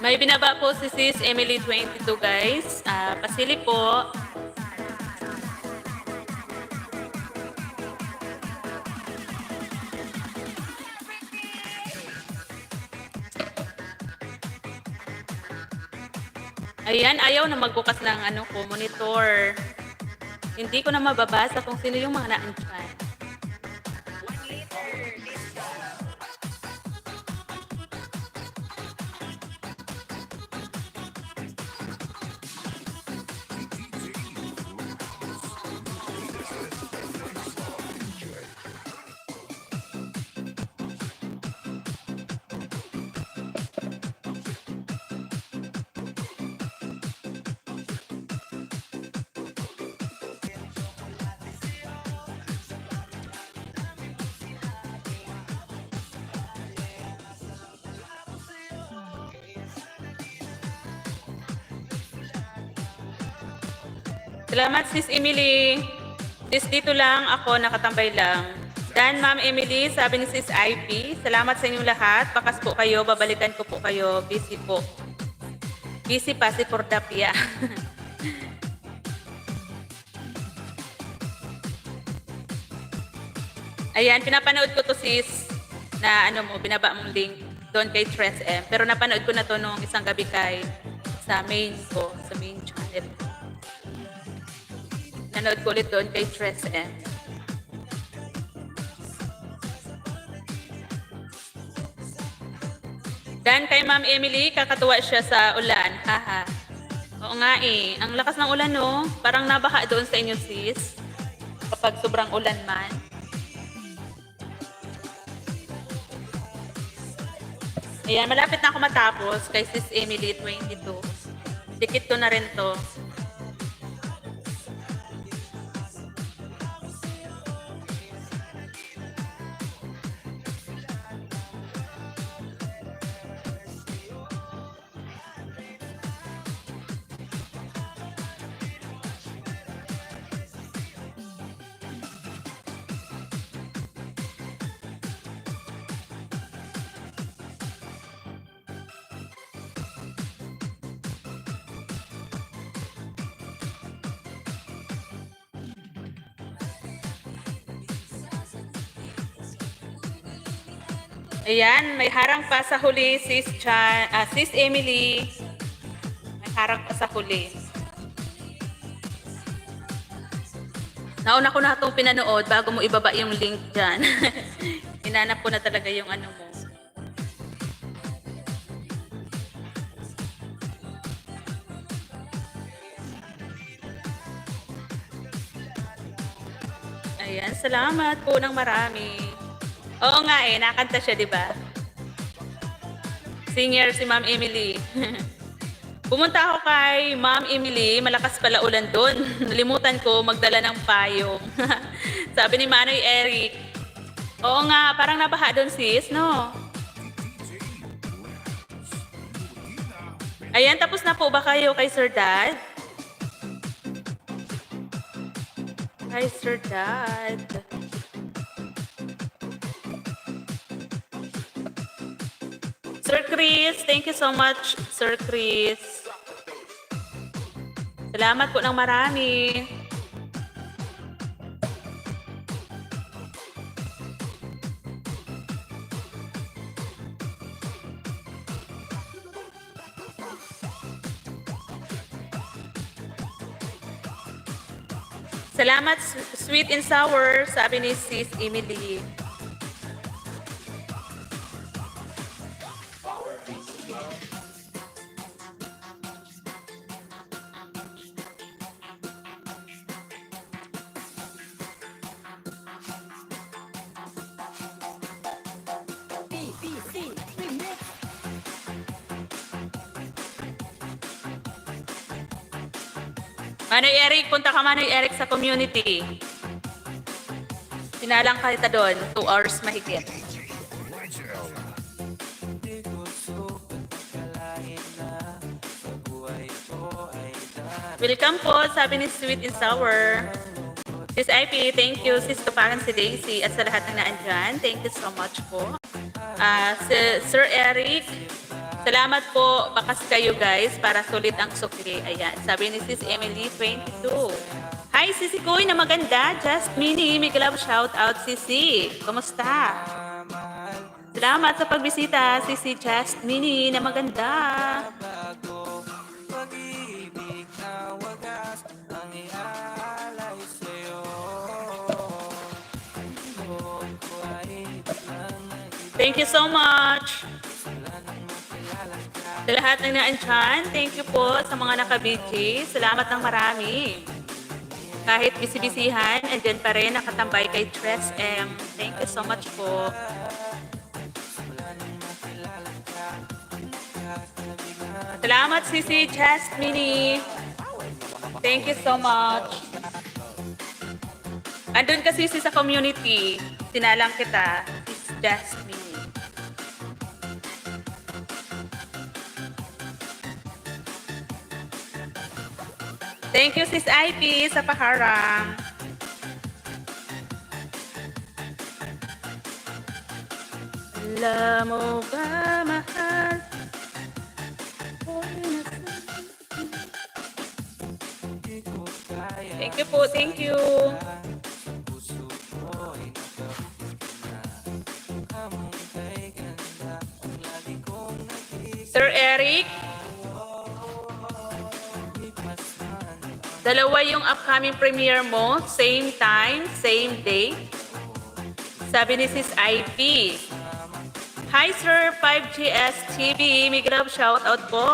S1: May binaba po si sis Emily 22, guys. Pasili po. Ayan, ayaw na magbukas ng monitor. Hindi ko na mababasa kung sino yung mga naantyan.
S4: 1 liter this time.
S1: Salamat, sis Emily. Sis, dito lang ako, nakatambay lang. Dan, Ma'am Emily, sabi ni sis IP, salamat sa inyong lahat. Bakas po kayo, babalikan ko po kayo. Busy po. Busy pa si Pordapia. Ayan, pinapanood ko to sis na binaba mong link doon kay Tres M. Pero napanood ko na to nung isang gabi sa main channel. Nanood ko ulit doon kay Tres M. Dan, kay Ma'am Emily, kakatuwa siya sa ulan. Haha. Oo nga eh. Ang lakas ng ulan, no? Parang nabaha doon sa inyo, sis. Kapag sobrang ulan man. Ayan, malapit na ako matapos kay sis Emily 22. Dikit ko na rin to. Ayan, may harang pa sa huli, Sis Emily. May harang pa sa huli. Nauna ko na itong pinanood bago mo ibaba yung link dyan. Hinanap ko na talaga yung ano mo. Ayan, salamat po ng marami. Oo nga nakanta siya, di ba? Singer si Ma'am Emily. Pumunta ako kay Ma'am Emily, malakas pala ulan doon. Nalimutan ko magdala ng payong. Sabi ni Manoy Eric, oo nga, parang nabaha doon sis, no? Ayan, tapos na po ba kayo kay Sir Dad? Hi, Sir Dad. Sir Chris, thank you so much, Sir Chris. Salamat po ng marami. Salamat, sweet and sour, sabi ni Sis Emily. Manoy Eric, punta ka Manoy Eric sa community. Sinalang ka kita doon, 2 hours mahigit. Welcome po, sabi ni Sweet and Sour. Sis IP, thank you. Sis Tupakan si Daisy at sa lahat ng naandyan. Thank you so much po. Sir Eric, salamat po. Bakas kayo guys para sulit ang sukli. Ayan, sabi ni Sis Emily 22. Hi Sisi Koy na maganda. Just Mini, may love shout out Sisi. Kumusta? Salamat sa pagbisita Sisi Just Mini na maganda. Thank you so much. Sa lahat ng naandyan, thank you po sa mga naka-BG. Salamat ng marami. Kahit bisibisihan, andyan pa rin nakatambay kay Tres M. Thank you so much po. Salamat Sisi Jasmine. Thank you so much. Andun ka Sisi sa community. Sinalang kita, Sis Jasmine. Thank you, Sis IP, sa paharang. Alam mo ba, mahal? Thank you po, thank you. Sir Eric, dalawa yung upcoming premiere mo, same time, same day. Sabi ni Sis IP. Hi Sir, 5GS TV, may grab shoutout po.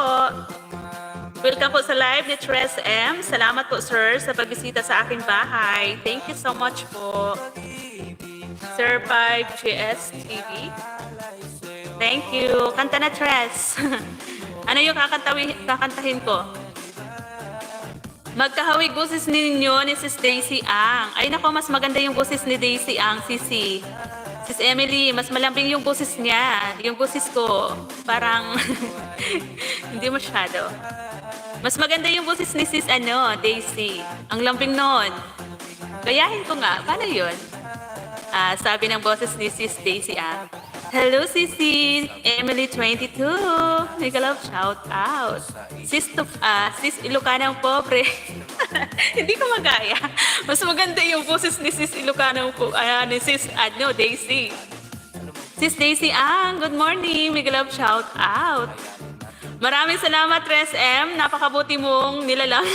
S1: Welcome po sa live ni Tres M. Salamat po sir sa pagbisita sa aking bahay. Thank you so much po. Sir 5GS TV. Thank you. Kanta na Tres. Ano yung kakantahin ko? Magkahawig boses ninyo ni Sis Daisy Ang. Ay nako, mas maganda yung boses ni Daisy Ang, Sisi. Sis Emily, mas malambing yung boses niya. Yung boses ko, parang hindi masyado. Mas maganda yung boses ni Sis Daisy. Ang lambing nun. Gayahin ko nga, paano yun? Sabi ng boses ni Sis Daisy Ang. Hello, Sisi! Emily 22! Nag-love shout out. Sis Ilocanang pobre. Hindi ko magaya. Mas maganda yung boses ni Sis Ilocanang ni Sis Daisy. Sis Daisy Ang, good morning. Mega love shout out. Maraming salamat, Res M. Napakabuti mong nilalang.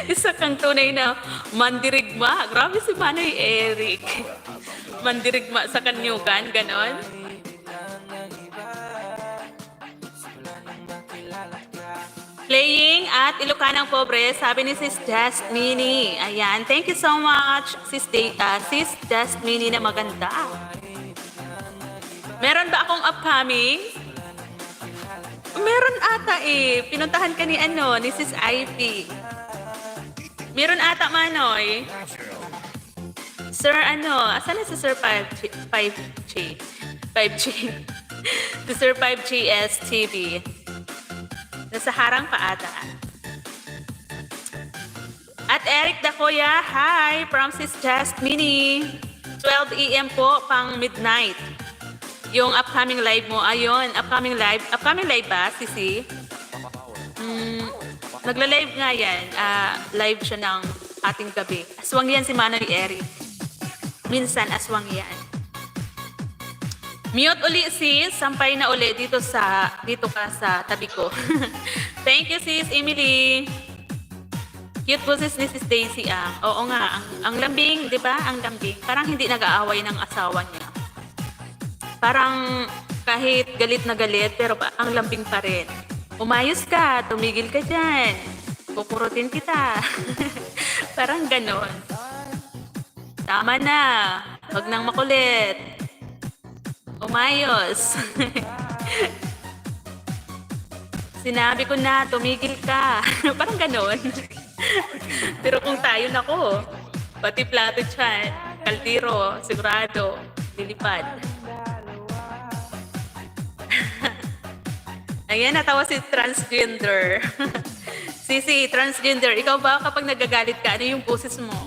S1: Isa kang tunay na mandirigma. Grabe si Manoy Eric. Mandirigma sa kanyugan, ganon. Playing at Ilocanang Pobre, sabi ni Sis Jasmine. Ayan, thank you so much, Sis Jasmine na maganda. Meron ba akong upcoming? Meron ata eh. Pinuntahan ka ni ni Sis Ivy. Meron ata, Manoy. Sir, asan na si Sir 5G? 5G. Si Sir 5GS TV. Nasa harang pa ata. At Eric Dakoya, hi from Sis Jasmine. 12 AM po, pang midnight. Yung upcoming live mo, ayun, upcoming live ba, Sisi? Nagla-live nga yan, live siya ng ating gabi. Aswang yan si Manoy Eric. Minsan, aswang yan. Mute uli sis, sampay na uli dito ka sa tabi ko. Thank you sis, Emily. Cute boses ni Sis Daisy Oo nga, ang lambing, di ba? Ang lambing. Parang hindi nag-aaway ng asawa niya. Parang kahit galit na galit, pero ang lambing pa rin. Umayos ka, tumigil ka dyan. Kukurutin kita. Parang ganon. Tama na, wag nang makulit. Umayos. Sinabi ko na, tumigil ka. Parang ganon. Pero kung tayo nako, pati plato dyan, kaldero, sigurado, lilipad. Ayan, natawa si transgender. Sisi, transgender, ikaw ba kapag nagagalit ka, ano yung boses mo?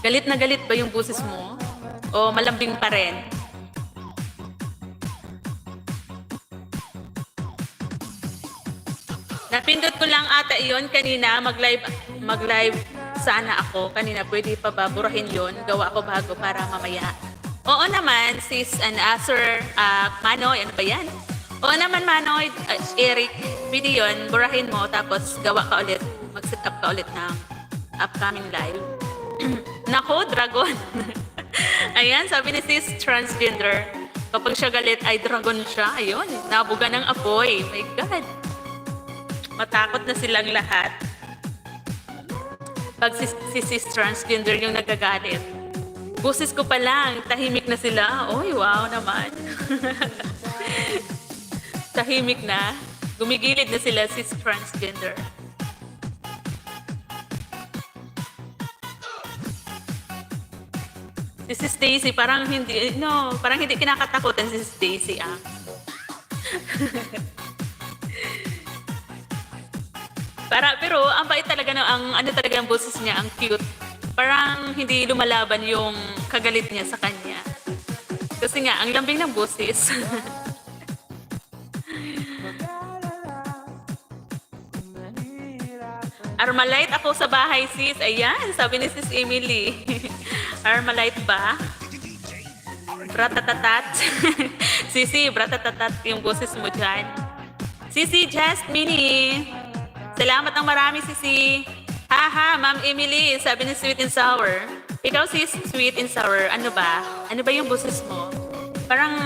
S1: Galit na galit ba yung boses mo? O malambing pa rin? Napindot ko lang ata iyon kanina, mag-live sana ako. Kanina, pwede pa ba burahin yun? Gawa ko bago para mamaya. Oo naman, sis, Sir Manoy, ano ba yan? Oo naman, Manoy, Eric, video yun, burahin mo, tapos gawa ka ulit, mag-set up ka ulit ng upcoming live. Nako, dragon. Ayan, sabi ni sis, transgender, kapag siya galit ay dragon siya. Ayun, nabuga ng apoy. My God. Matakot na silang lahat. Pag si sis transgender yung nagagalit. Busis ko pa lang, tahimik na sila. Oy, wow naman. Tahimik na. Gumigilid na sila sis transgender. Si Sis Daisy, parang hindi kinakatakutan si Sis Daisy pero ang bait talaga ang talaga ang boses niya, ang cute. Parang hindi lumalaban yung kagalit niya sa kanya. Kasi nga, ang lambing ng boses. Armalite ako sa bahay, sis. Ayan, sabi ni Sis Emily. Armalite ba? Bratatatat. Sisi, bratatatat yung boses mo dyan. Sisi Jasmine. Salamat ng marami, Sisi. Haha, Ma'am Emily, sabi ni Sweet and Sour. Ikaw, sis, Sweet and Sour, ano ba? Ano ba yung boses mo? Parang,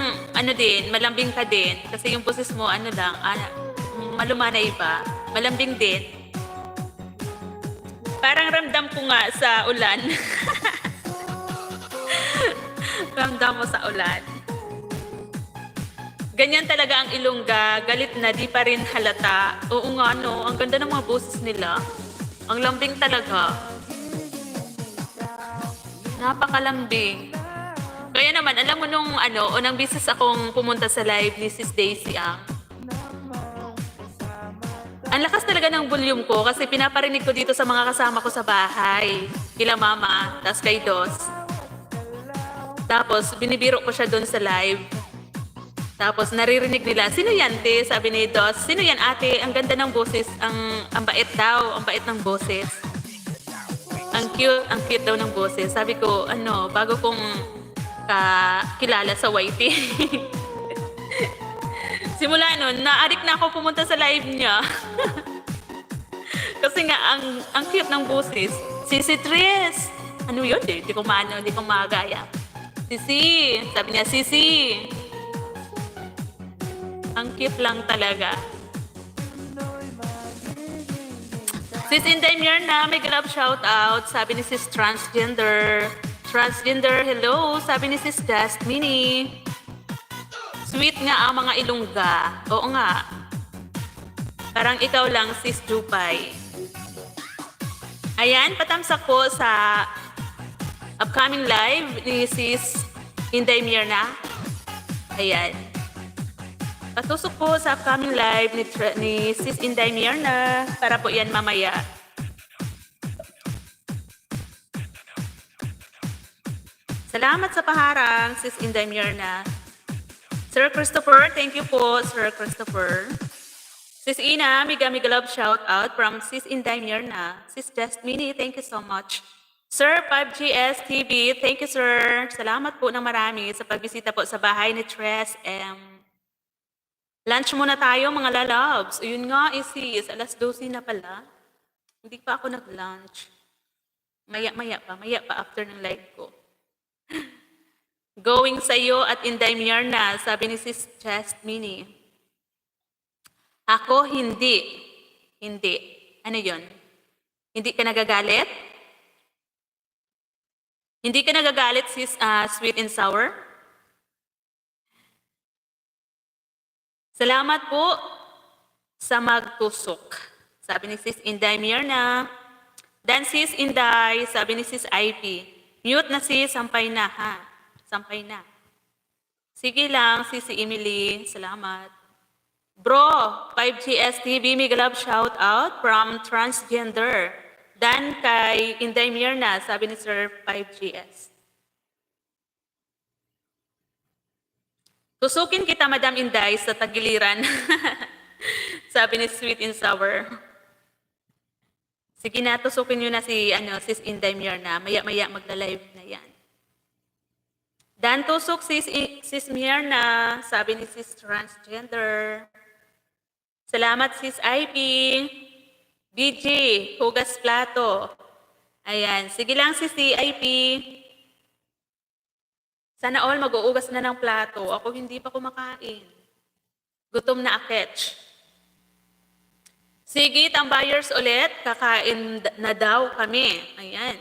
S1: malambing ka din. Kasi yung boses mo, malumanay ba? Malambing din. Parang ramdam ko nga sa ulan. Ramdam mo sa ulan. Ganyan talaga ang Ilongga. Galit na, di pa rin halata. Oo nga, no? Ang ganda ng mga boses nila. Ang lambing talaga. Napakalambing. Kaya naman, alam mo nung unang beses akong pumunta sa live ni Sis Daisy ang lakas talaga ng volume ko kasi pinaparinig ko dito sa mga kasama ko sa bahay. Kila Mama, tas kay Dos. Tapos, binibiro ko siya doon sa live. Tapos, naririnig nila, sino yan, te? Sabi ni Dos, sino yan, ate? Ang ganda ng boses. Ang bait daw, ang bait ng boses. Ang cute daw ng boses. Sabi ko, bago kong kilala sa YT. Simula nun, naadik na ako pumunta sa live niya. Kasi nga, ang cute ng busis. Sisi Tris! Ano yun eh? Hindi ko magaya. Sisi! Sabi niya, Sisi! Ang cute lang talaga. Sis Inday Mirna, may love shout out. Sabi ni Sis Transgender. Transgender, hello. Sabi ni Sis Jasmine. Sweet nga ang mga ilongga. Oo nga. Parang ikaw lang, Sis Jupay. Ayan, patamsak po sa upcoming live ni Sis Inday Mirna. Ayan. Patusok po sa upcoming live ni Sis Inday Mirna para po yan mamaya. Salamat sa paharang, Sis Inday Mirna. Sir Christopher, thank you po, Sir Christopher. Sis Ina, miga love shout out from Sis Inday Mirna. Sis Jasmine, thank you so much. Sir 5GS TV, thank you sir. Salamat po ng marami sa pagbisita po sa bahay ni Tres M. Lunch muna tayo mga lalabs. Ayun nga, sis, alas 12 na pala. Hindi pa ako nag-lunch. Maya pa after ng live ko. Going sa'yo at Inday Mirna, sabi ni Sis Jasmine. Ako, hindi. Hindi. Ano yon? Hindi ka nagagalit? Hindi ka nagagalit, Sis Sweet and Sour? Salamat po sa magtusok. Sabi ni Sis Inday Mirna. Dan Sis Inday, sabi ni Sis IP. Mute na sis, sampay na ha. Sampay na. Sige lang, Sis Emily. Salamat. Bro, 5GS TV, may love shout out from Transgender. Dan kay Inday Mirna, sabi ni Sir 5GS. Tusukin kita, Madam Inday, sa tagiliran. Sabi ni Sweet and Sour. Sige na, tusukin nyo na si Sis Inday Mirna. Maya-maya magla-live na yan. Dan tusok Sis Mirna, sabi ni Sis Transgender. Salamat Sis IP. BG, hugas plato. Ayan, sige lang Sis IP. Sana all mag-uugas na ng plato. Ako hindi pa kumakain. Gutom na aketch. Sige, tambayers ulit. Kakain na daw kami. Ayan.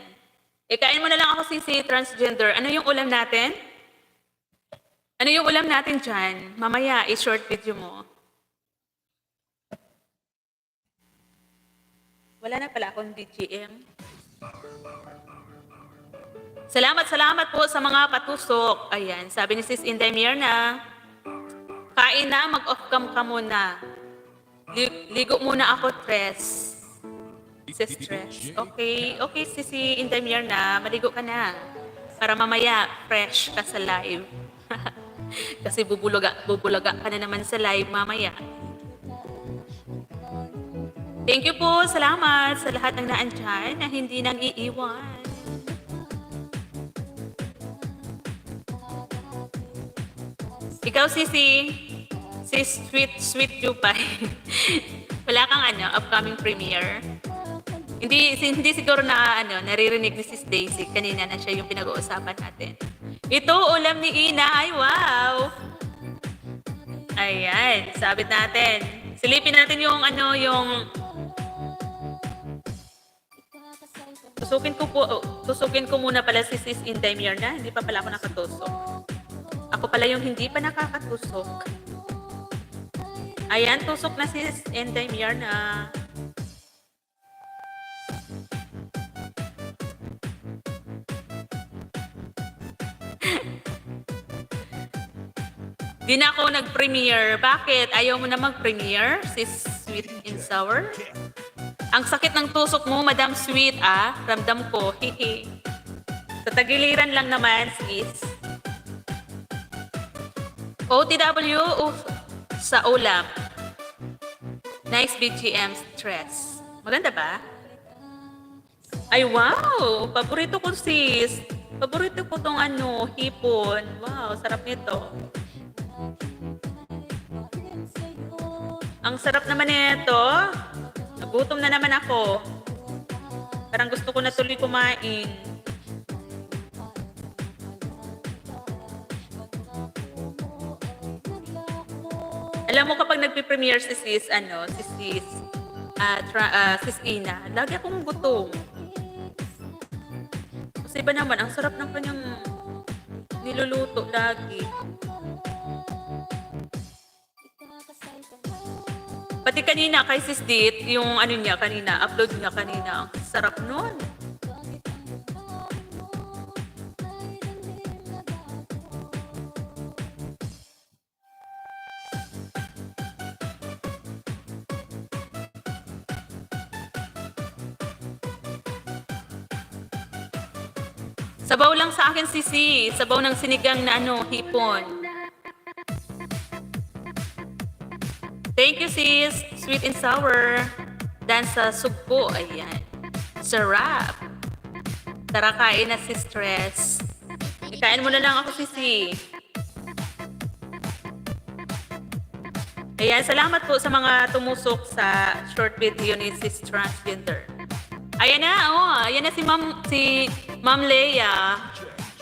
S1: Ikain mo na lang ako si Transgender. Ano yung ulam natin? Ano yung ulam natin dyan? Mamaya, i-short video mo. Wala na pala akong BGM. Salamat po sa mga patusok. Ayan, sabi ni Sis Inday Mirna. Kain na, mag-off cam ka muna. Ligo muna ako, Tres. Sis Tres. Okay, Sis Inday Mirna, maligo ka na. Para mamaya, fresh ka sa live. Kasi bubulaga ka na naman sa live mamaya. Thank you po, salamat sa lahat ng naandyan na hindi nang iiwan. Ikaw, Sisi, Sis Sweet Jupay. Wala kang upcoming premiere. Hindi siguro na naririnig ni Sis Daisy. Kanina na siya yung pinag-uusapan natin. Ito, ulam ni Ina. Ay, wow! Ayan, sabit natin. Silipin natin yung Tusukin ko muna pala si Sis Inday Mirna. Hindi pa pala ako nakatusok. Ako pala yung hindi pa nakakatusok. Ayan, tusok na si Sis Inday Mirna. Di na ako nag-premiere. Bakit? Ayaw mo na mag-premiere, Sis Sweet and Sour? Ang sakit ng tusok mo, Madam Sweet, Ramdam ko. Hihi. Sa tagiliran lang naman, sis. OTW sa ulam. Nice BGM stress. Maganda ba? Ay, wow! Paborito ko, sis. Paborito ko tong ano, hipon. Wow, sarap nito. Ang sarap naman nito. Nagutom na naman ako. Parang gusto ko na tuloy kumain. Alam mo kapag nagpe-premiere si Sis, Sis Ina, lagi akong gutom. Kasi iba naman, ang sarap ng kanyang niluluto lagi. Pati kanina kay Sis Dit, yung ano niya kanina, upload niya kanina, ang sarap nun. Sabaw lang sa akin, Sisi. Sabaw ng sinigang na ano, hipon. Thank you, sis. Sweet and sour. Dan sa sugpo. Ayan. Sarap. Tara, kain na si Stress. Ikain mo na lang ako, Sisi. Ayan, salamat po sa mga tumusok sa short video ni Sis Transgender. Ayan na, ayan na si Ma'am Leia.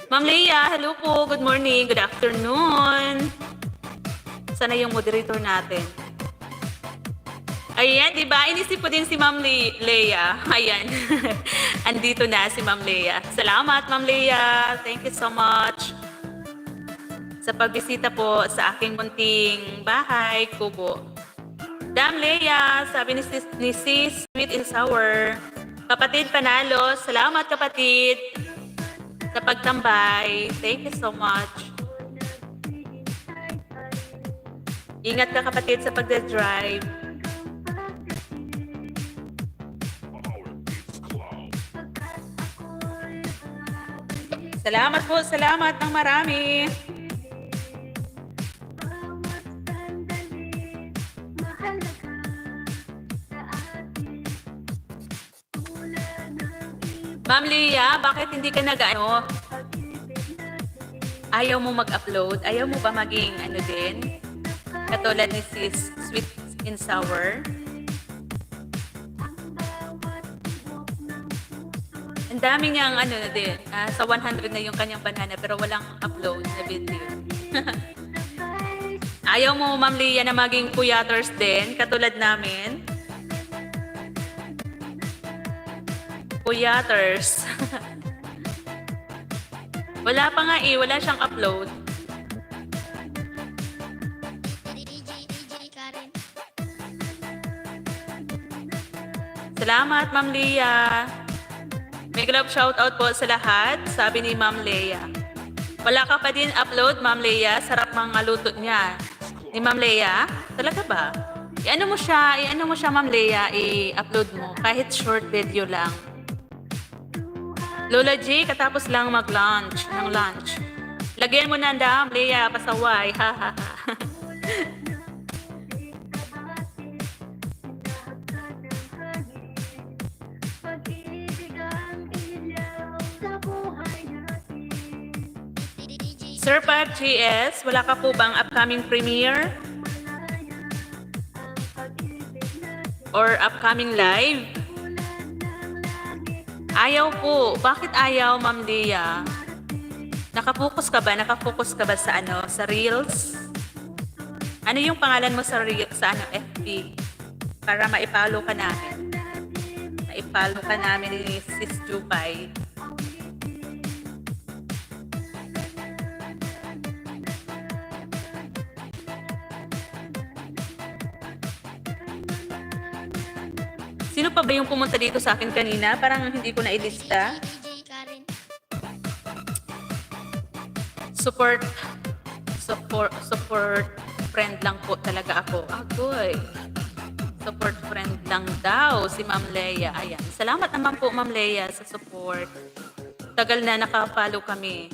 S1: Ma'am Leia, hello po. Good morning, good afternoon. Sana yung moderator natin. Ayan, di ba? Inisip ko din si Ma'am Leia. Ayan. Andito na si Ma'am Leia. Salamat, Ma'am Leia. Thank you so much sa pagbisita po sa aking munting bahay, kubo. Dam Leia, sabi ni Sis, sweet and sour. Kapatid Panalo, salamat kapatid sa pagtambay. Thank you so much. Ingat ka kapatid sa pagdadrive. Salamat po, salamat ng marami. Ma'am Leia, bakit hindi ka nag-ano? Ayaw mo mag-upload? Ayaw mo ba maging ano din? Katulad ni Sis, sweet and sour? Ang dami niyang ano na din. Sa 100 na yung kanyang banana pero walang upload na video. Ayaw mo, Ma'am Leia, na maging puyaters din, katulad namin? Puyaters. Wala pa nga wala siyang upload. Salamat, Ma'am Leia. May love shoutout po sa lahat, sabi ni Ma'am Leia. Wala ka pa din upload, Ma'am Leia. Sarap mga luto niya. Ni Ma'am Leia? Talaga ba? I-ano mo siya, Ma'am Leia, i-upload mo. Kahit short video lang. Lola G, katapos lang mag-lunch, ng lunch. Lagyan mo na Dam Leia, pasaway. Ha, ha, ha. Sir Pab GS, wala ka po bang upcoming premiere? Or upcoming live? Ayaw po. Bakit ayaw, Ma'am Leia? Nakapokus ka ba? Nakapokus ka ba sa ano? Sa Reels? Ano yung pangalan mo sa Reels? Sa ano? FB? Para maipalo ka namin. Maipalo ka namin ni Sis Jupay. Sino pa ba yung pumunta dito sa akin kanina? Parang hindi ko na ilista. Support friend lang po talaga ako. Agoy. Support friend lang daw si Ma'am Leia. Ayan. Salamat naman po, Ma'am Leia, sa support. Tagal na nakapalo kami.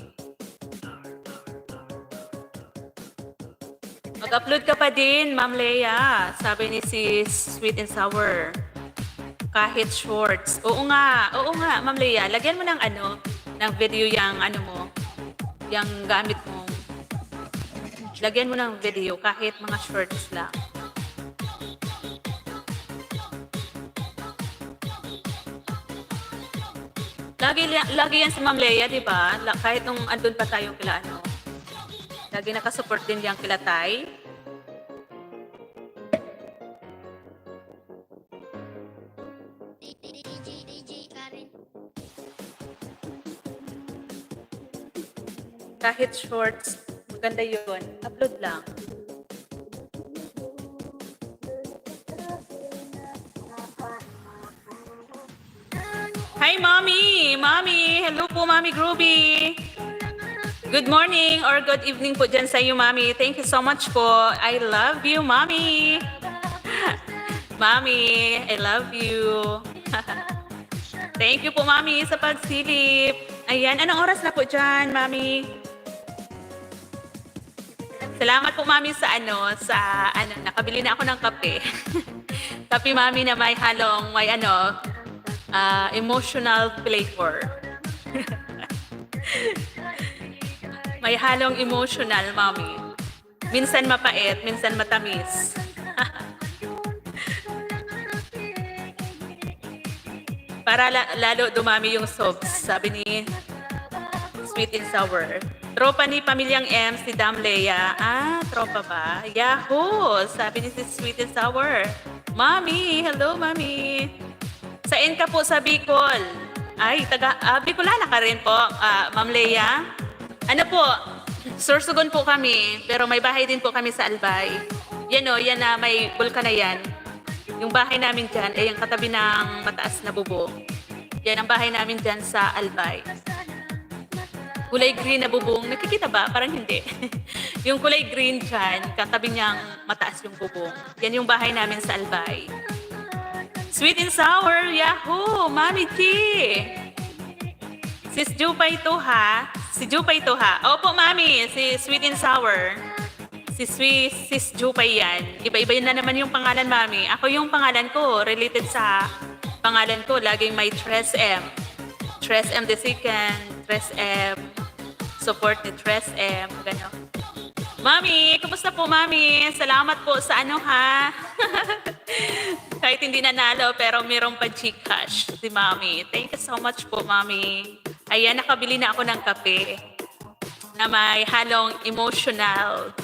S1: Mag-upload ka pa din, Ma'am Leia. Sabi ni Sis Sweet and Sour. Kahit shorts. Oo nga, Ma'am Leia. Lagyan mo ng ano, ng video yung ano mo, yung gamit mo. Lagyan mo ng video kahit mga shorts lang. Lagi yan si Ma'am Leia, di ba? Kahit nung andun pa tayo kila ano. Lagi nakasupport din yan kila Tay. Kahit shorts, maganda yun. Upload lang. Hi, Mommy! Mommy! Hello po, Mommy Groovy! Good morning or good evening po dyan sa iyo, Mommy. Thank you so much po. I love you, Mommy! Mommy, I love you. Thank you po, Mommy, sa pagsilip. Ayan, anong oras na po dyan, Mommy? Salamat po, Mami, sa nakabili na ako ng kape. Kape, Mami, na may halong, may emotional flavor. May halong emotional, Mami. Minsan mapait, minsan matamis. Para lalo dumami yung sobs, sabi ni Sweet and Sour. Tropa ni Pamilyang M, si Dam Leia. Ah, tropa ba? Yahoo! Sabi ni si Sweet and Sour. Mami, hello, Mami. Saan ka po sa Bicol? Ay, Bicolana ka rin po, Ma'am Leia. Ano po, Sorsogon po kami, pero may bahay din po kami sa Albay. Yan o, yan na may bulkan na yan. Yung bahay namin dyan, ay yung katabi ng mataas na bubong. Yan ang bahay namin dyan sa Albay. Kulay green na bubong. Nakikita ba? Parang hindi. Yung kulay green dyan, katabi niyang mataas yung bubong. Yan yung bahay namin sa Albay. Sweet and Sour, Yahoo! Mami G! Sis Jupay to ha? Si Jupay to ha? Opo, Mami! Si Sweet and Sour. Sis Jupay yan. Iba-iba na naman yung pangalan, Mami. Ako yung pangalan ko, related sa pangalan ko, laging may Tres M. Tres M the second, Tres M. Support ni Tres M. Gano'n. Mami, kumusta po, Mami? Salamat po sa ano, ha? Kahit hindi nanalo, pero mayroong pa Gcash si Mami. Thank you so much po, Mami. Ayan, nakabili na ako ng kape na may halong emotional.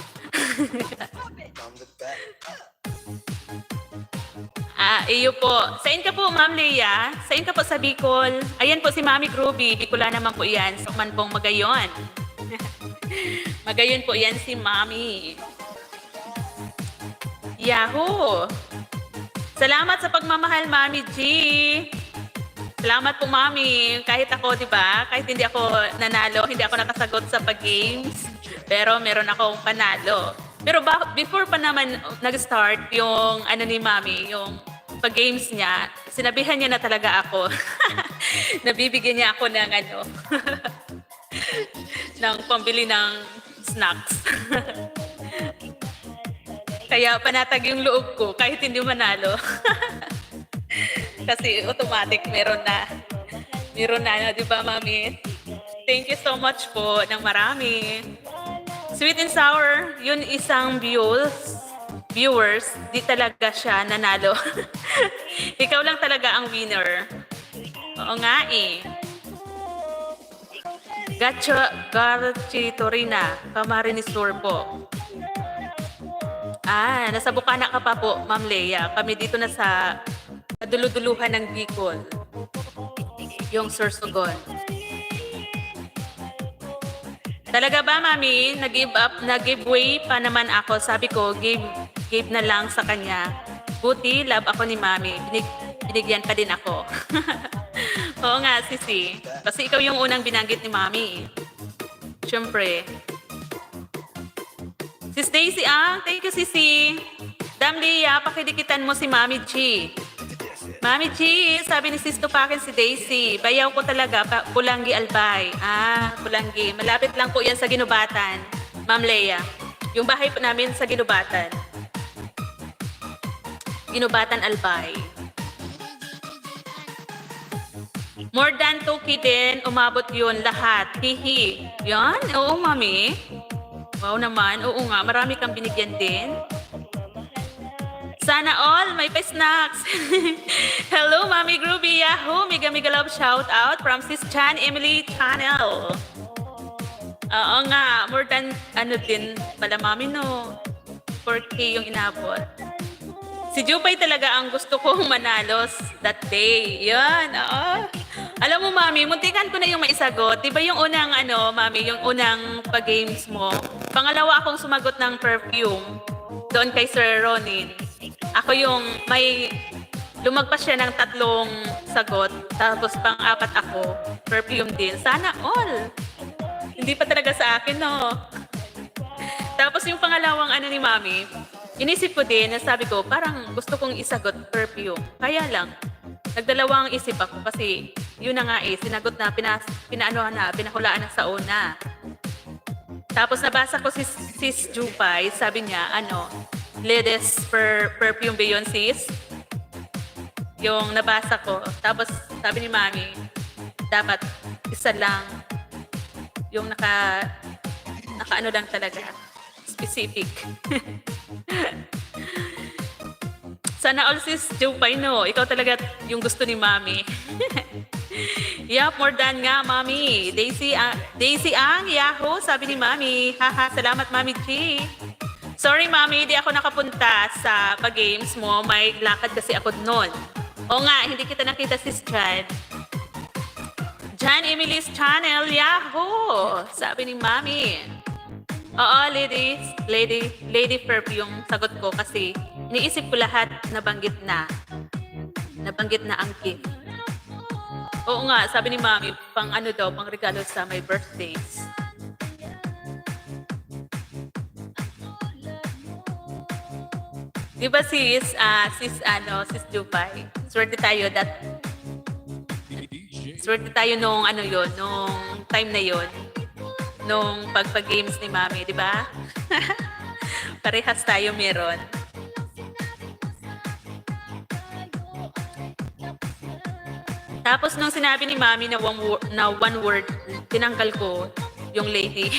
S1: Iyo po. Saan ka po, Ma'am Leia? Saan ka po sa Bicol? Ayan po si Mami Groovy. Bicolana naman po yan. Sukman pong Magayon. Magayon po yan si Mami. Yahoo! Salamat sa pagmamahal, Mami G. Salamat po, Mami. Kahit ako, di ba? Kahit hindi ako nanalo, hindi ako nakasagot sa pag-games. Pero meron akong panalo. Pero before pa naman nag-start yung ano ni Mami, yung pag-games niya, sinabihan niya na talaga ako. Nabibigyan niya ako ng ng pambili ng snacks. Kaya panatag yung loob ko kahit hindi manalo. Kasi automatic meron na, di ba, Mami? Thank you so much po ng marami. Sweet and Sour, yun isang viewers, di talaga siya nanalo. Ikaw lang talaga ang winner. Oo nga eh. Garchitorina, Camarines Sur po. Nasa Bukana ka pa po, Ma'am Leia. Kami dito na sa kaduluduluhan ng Bicol. Yung Sorsogon. Talaga ba, Mami? Nag-giveaway pa naman ako. Sabi ko, give na lang sa kanya. Buti, love ako ni Mami. Binigyan pa din ako. Oo nga, Sisi. Kasi ikaw yung unang binanggit ni Mami. Siyempre. Sis Daisy, thank you, Sisi. Dam Leia, pakidikitan mo si Mami G. Mami G, sabi ni Sis Tupakin si Daisy, bayaw ko talaga, Pulangi Albay. Pulangi. Malapit lang po yan sa Ginubatan, Ma'am Leia. Yung bahay po namin sa Ginubatan. Ginubatan Albay. More than 2K din, umabot yun lahat. Hihi. Yan? Oo, mami. Wow naman. Oo nga, marami kang binigyan din. Sana all, may pa-snacks. Hello, Mami Groovy Yahoo! Mega mega love shout out from Sis Chan Emily Channel. Oo nga, more than ano din pala mami no. 4K yung inabot. Si Jupay talaga ang gusto kong manalo that day. Yan, oo. Alam mo mami, muntikan ko na yung maisagot. Diba yung unang ano, mami, yung unang pag-games mo? Pangalawa akong sumagot ng perfume doon kay Sir Ronin. Ako yung may lumagpas siya ng 3 sagot, tapos pang-4 ako, perfume din. Sana all. Hindi pa talaga sa akin, no? Tapos yung pangalawang ano ni Mami, inisip ko din, sabi ko, parang gusto kong isagot perfume. Kaya lang, nagdalawang isip ako kasi yun na nga sinagot na, pinahulaan na sa una. Tapos nabasa ko si Sis Jupay, sabi niya, ladies perfume ba yun, sis? Yung nabasa ko. Tapos sabi ni Mami, dapat isa lang. Yung naka ano lang talaga. Specific. Sana all sis Jupay, no? Ikaw talaga yung gusto ni Mami. Yup, more than nga, Mami. Daisy ang Yahoo, sabi ni Mami. Haha, salamat, Mami G. Sorry, Mami, di ako nakapunta sa pag-games mo. May lakad kasi ako noon. O nga, hindi kita nakita, Sis Jan. Jan Emily's Channel, Yahoo! Sabi ni Mami. Oo, lady perfume, sagot ko kasi iniisip ko lahat nabanggit na. Nabanggit na ang gift. Oo nga, sabi ni Mami, pang regalo sa my birthdays. Di ba sis Jupay? Swerte tayo nung nung time na yon, nung pagpa-games ni Mami, di ba? Parehas tayo meron. Tapos nung sinabi ni Mami na one word, tinanggal ko yung lady.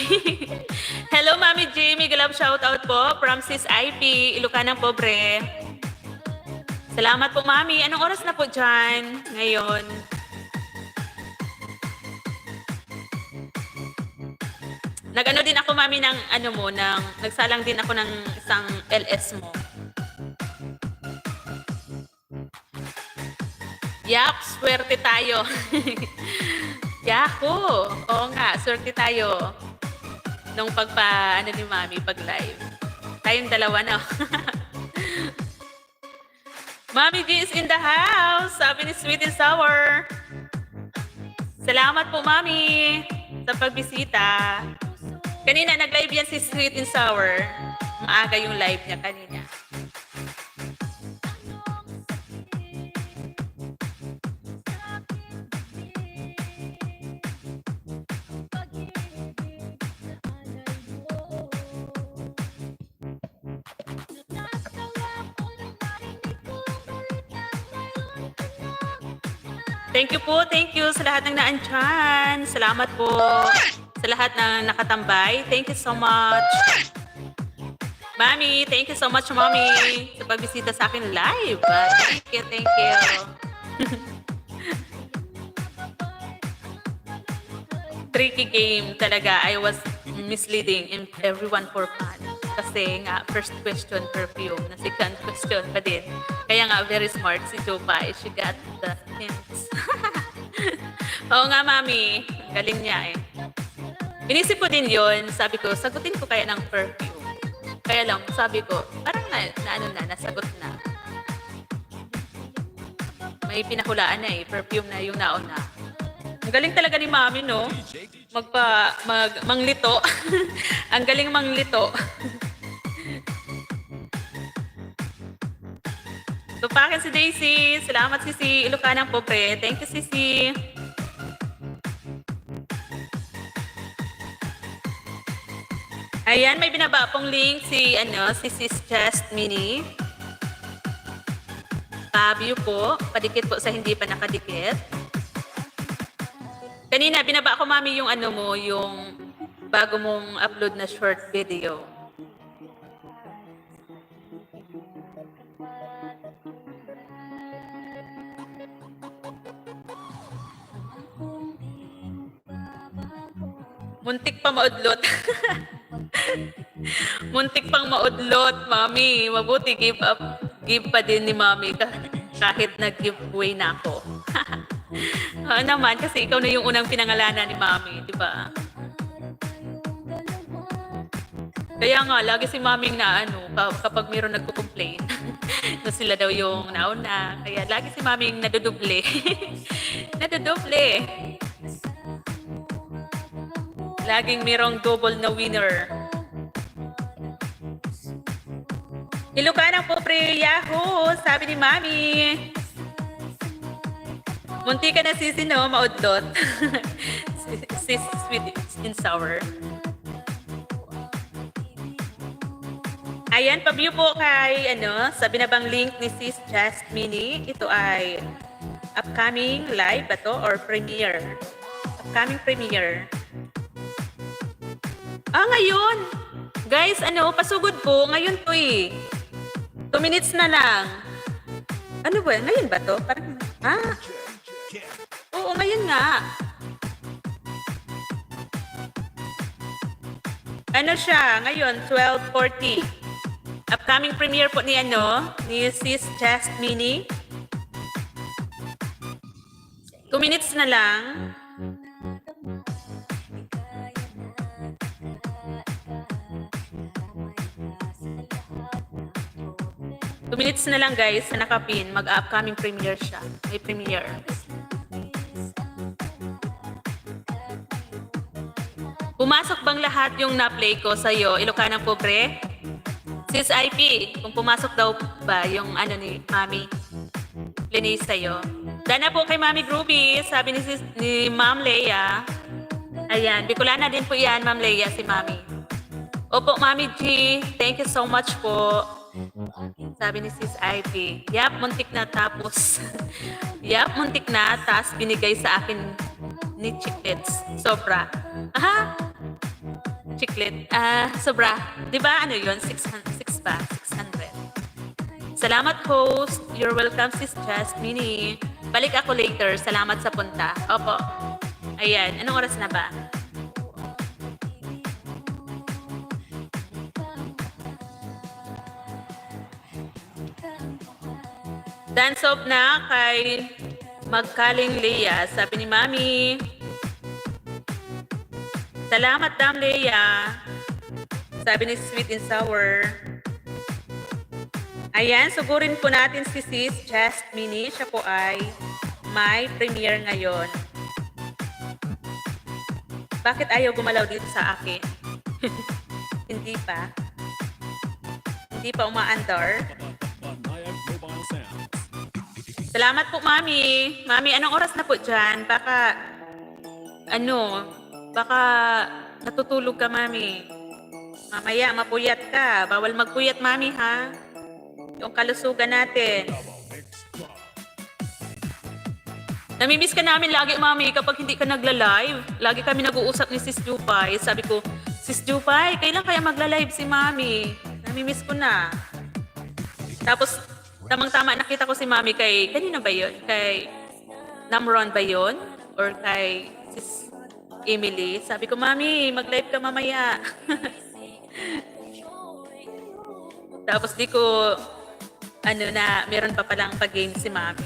S1: Hello, Mami Jamie. Galab shoutout po from Sis IP, Ilocanang Pobre. Salamat po, Mami. Anong oras na po dyan ngayon? Nag-ano din ako, Mami, ng nagsalang din ako ng isang LS mo. Yap, swerte tayo. Yahoo! Oo nga, swerte tayo. Nung ni Mami, pag-live. Tayong dalawa na. Mami G is in the house. Sabi ni Sweet and Sour. Salamat po, Mami, sa pagbisita. Kanina, nag-live yan si Sweet and Sour. Maaga yung live niya kanina. Thank you sa lahat ng naandyan. Salamat po sa lahat ng nakatambay. Thank you so much. Mami, thank you so much, Mami, sa pagbisita sa akin live. Thank you. Tricky game talaga. I was misleading everyone for fun. Kasi nga, first question, perfume. Na second question pa din. Kaya nga, very smart si Jopay. She got the hints. Oo nga, Mami. Galing niya eh. Inisip ko din yun. Sabi ko, sagutin ko kaya ng perfume. Kaya lang, sabi ko, parang nasagot na. May pinahulaan na eh. Perfume na yung nauna. Ang galing talaga ni Mami, no? Manglito. Ang galing manglito. Tupakin si Daisy. Salamat, Sisi. Ilocanang Pobre. Thank you, Sisi. Ayan, may binaba pong link si Sis Just Mini. Pa-view po. Padikit po sa hindi pa nakadikit. Kanina, binaba ko, mami, yung ano mo, yung bago mong upload na short video. Muntik pa maudlot. Muntik pang maudlot, mami. Mabuti, give up. Give pa din ni mami kahit nag-giveaway na ako. Oo naman, kasi ikaw na yung unang pinangalanan ni mami, di ba? Kaya nga, lagi si maming na ano, kapag mayroon nagko-complain, na sila daw yung nauna. Kaya lagi si maming naduduble. Naduduble. Laging mayroong double na winner. Ilocana po, pre. Yahoo! Sabi ni mami. Munti ka na sisi, no? Maudlot. Sis sweet and sour. Ayan, pa-view po kay, sa binabang link ni Sis Just Mini. Ito ay upcoming live ba to or premiere? Upcoming premiere. Ngayon. Guys, pasugod po. Ngayon to eh. 2 minutes na lang. Ano ba? Ngayon ba to? Parang, Oo, ngayon nga. Ano siya? Ngayon, 12:40. Upcoming premiere po ni ni Sis Just Mini. 2 minutes na lang. Minutes na lang, guys, na nakapin. Mag-upcoming premiere siya. May premiere. Pumasok bang lahat yung na-play ko sa'yo? Ilocana po, pre? Sis IP, kung pumasok daw ba yung ni Mami Linis sa'yo. Dana po kay Mami Groovy, sabi ni Ma'am Leia. Ayan, Bicolana din po yan, Ma'am Leia, si Mami. Opo, Mami G, thank you so much po. Sabi ni Sis Ivy, yap, muntik na tapos. Yap, muntik na, tapos binigay sa akin ni Chiclets. Sobra. Aha! Chiclet. Sobra. Di ba yun? 600 ba? 600. Salamat, host. You're welcome, Sis Just Mini. Balik ako later. Salamat sa punta. Opo. Ayan. Anong oras na ba? Dance off na kay Magkaling Leia. Sabi ni Mami. Salamat, Dam Leia. Sabi ni Sweet and Sour. Ayan, sugurin po natin si Sis Just Mini. Siya po ay may premiere ngayon. Bakit ayaw gumalaw dito sa akin? Hindi pa. Hindi pa umaandar. Salamat po, Mami. Mami, anong oras na po dyan? Baka natutulog ka, Mami. Mamaya, mapuyat ka. Bawal magpuyat, Mami, ha? Yung kalusugan natin. Namimiss ka namin lagi, Mami, kapag hindi ka nagla-live. Lagi kami nag-uusap ni Sis Jupay. Sabi ko, Sis Jupay, kailan kaya magla-live si Mami? Namimiss ko na. Tapos, tamang-tama nakita ko si Mami kanino ba yun? Kay Namron ba yun? Or kay Sis Emily? Sabi ko, Mami, mag-live ka mamaya. Tapos di ko, meron pa palang pag-game si Mami.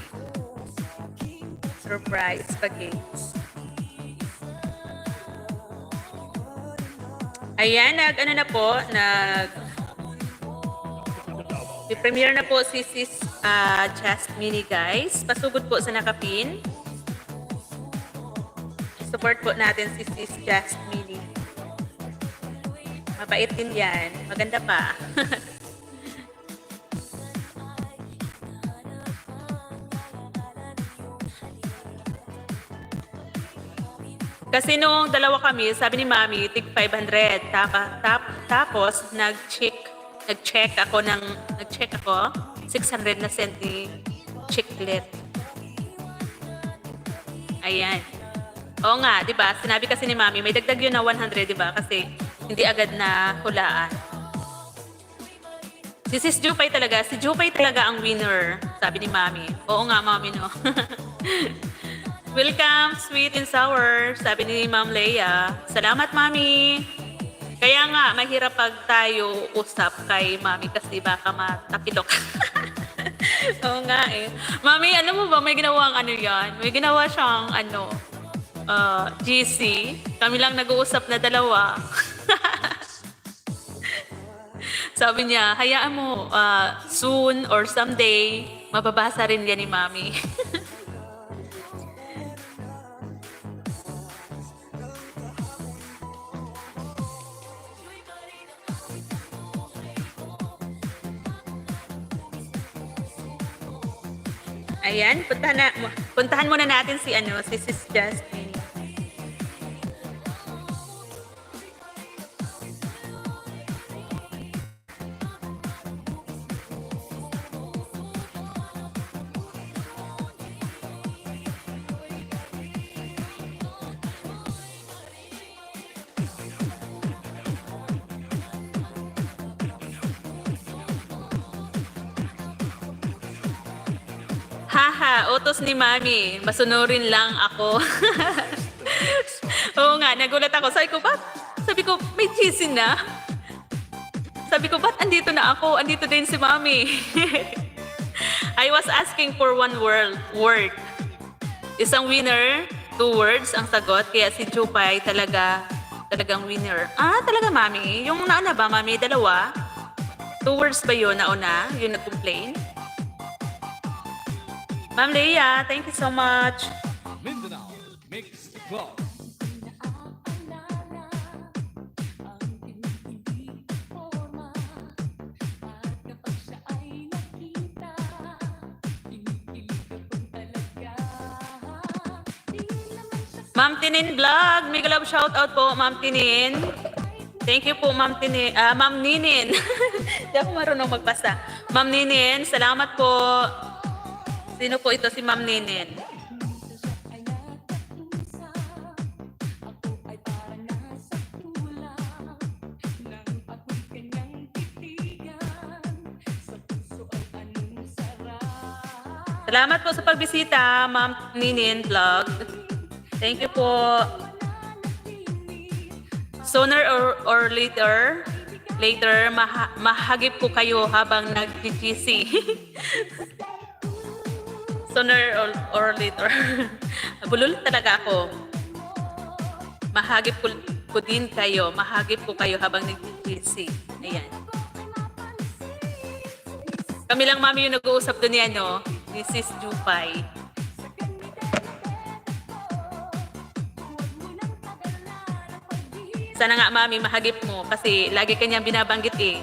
S1: Surprise pag-games. Ayan, premiere na po si Sis Just Mini, guys. Pasugod po sa nakapin. Support po natin si Sis Just Mini. Mabait din yan. Maganda pa. Kasi nung dalawa kami, sabi ni Mami, tig 500. Tapos, nag-check ako, 600 na sent ni Chiclet. Ayan. Oo nga, di ba? Sinabi kasi ni Mami, may dagdag yun na 100, di ba? Kasi hindi agad na hulaan. Si Sis Jupay talaga. Si Jupay talaga ang winner, sabi ni Mami. Oo nga, Mami, no? Welcome, sweet and sour, sabi ni Ma'am Leia. Salamat, Mami. Kaya nga, mahirap pag tayo usap kay Mami kasi baka matapilok. Oo nga eh. Mami, alam mo ba, may ginawang ano yan? May ginawa siyang GC. Kami lang nag-uusap na dalawa. Sabi niya, hayaan mo, soon or someday, mababasa rin yan ni Mami. Ayan, puntahan muna natin si Sis Jasmine. Haha, utos ni Mami. Masunurin lang ako. Oo nga, nagulat ako. Sabi ko, may GC na? Sabi ko, ba't andito na ako? Andito din si Mami. I was asking for one word. Isang winner, 2 words ang sagot. Kaya si Jupay talagang winner. Ah, talaga, Mami? Yung nauna ba, Mami? 2? 2 words ba yun nauna? Yung nag-complain? Ma'am Leia, thank you so much.
S2: Mindanao Mix Club.
S1: Ma'am Tinin Vlog, mega love shoutout po, Ma'am Tinin. Thank you po, Ma'am Tinin. Ma'am Ninin. Hindi ako marunong magbasa. Ma'am Ninin, salamat po. Sino po ito si Ma'am Ninin? Salamat po sa pagbisita, Ma'am Ninin Vlog. Thank you po. Sooner or later, mahagip ko kayo habang nag-GC. Sooner or later. Bulol talaga ako. Mahagip ko din kayo. Mahagip ko kayo habang nag-GC. Ayan. Kami lang, Mami, yung nag-uusap doon ni ni Sis Jupay. Sana nga, Mami, mahagip mo kasi lagi kanyang binabanggit eh.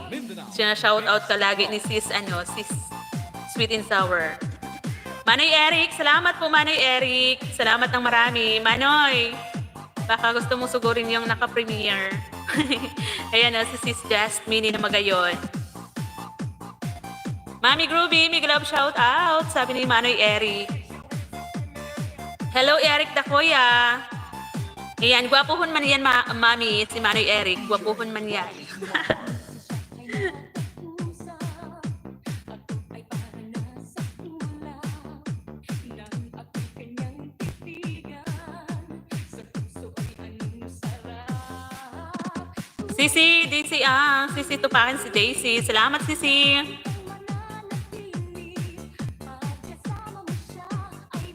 S1: Siya shoutout ka lagi ni Sis Sweet and Sour. Manoy Eric, salamat po, Manoy Eric. Salamat ng marami. Manoy, baka gusto mo sugurin yung naka-premiere. Ayan na, si Sis Jasmine na magayon. Mami Groovy, big love shout out, sabi ni Manoy Eric. Hello, Eric Dakoya. Ayan, gwapuhon man yan, Mami, si Manoy Eric. Gwapuhon man yan. Sisi, Daisy Sisi tupakin si Daisy. Salamat, Sisi.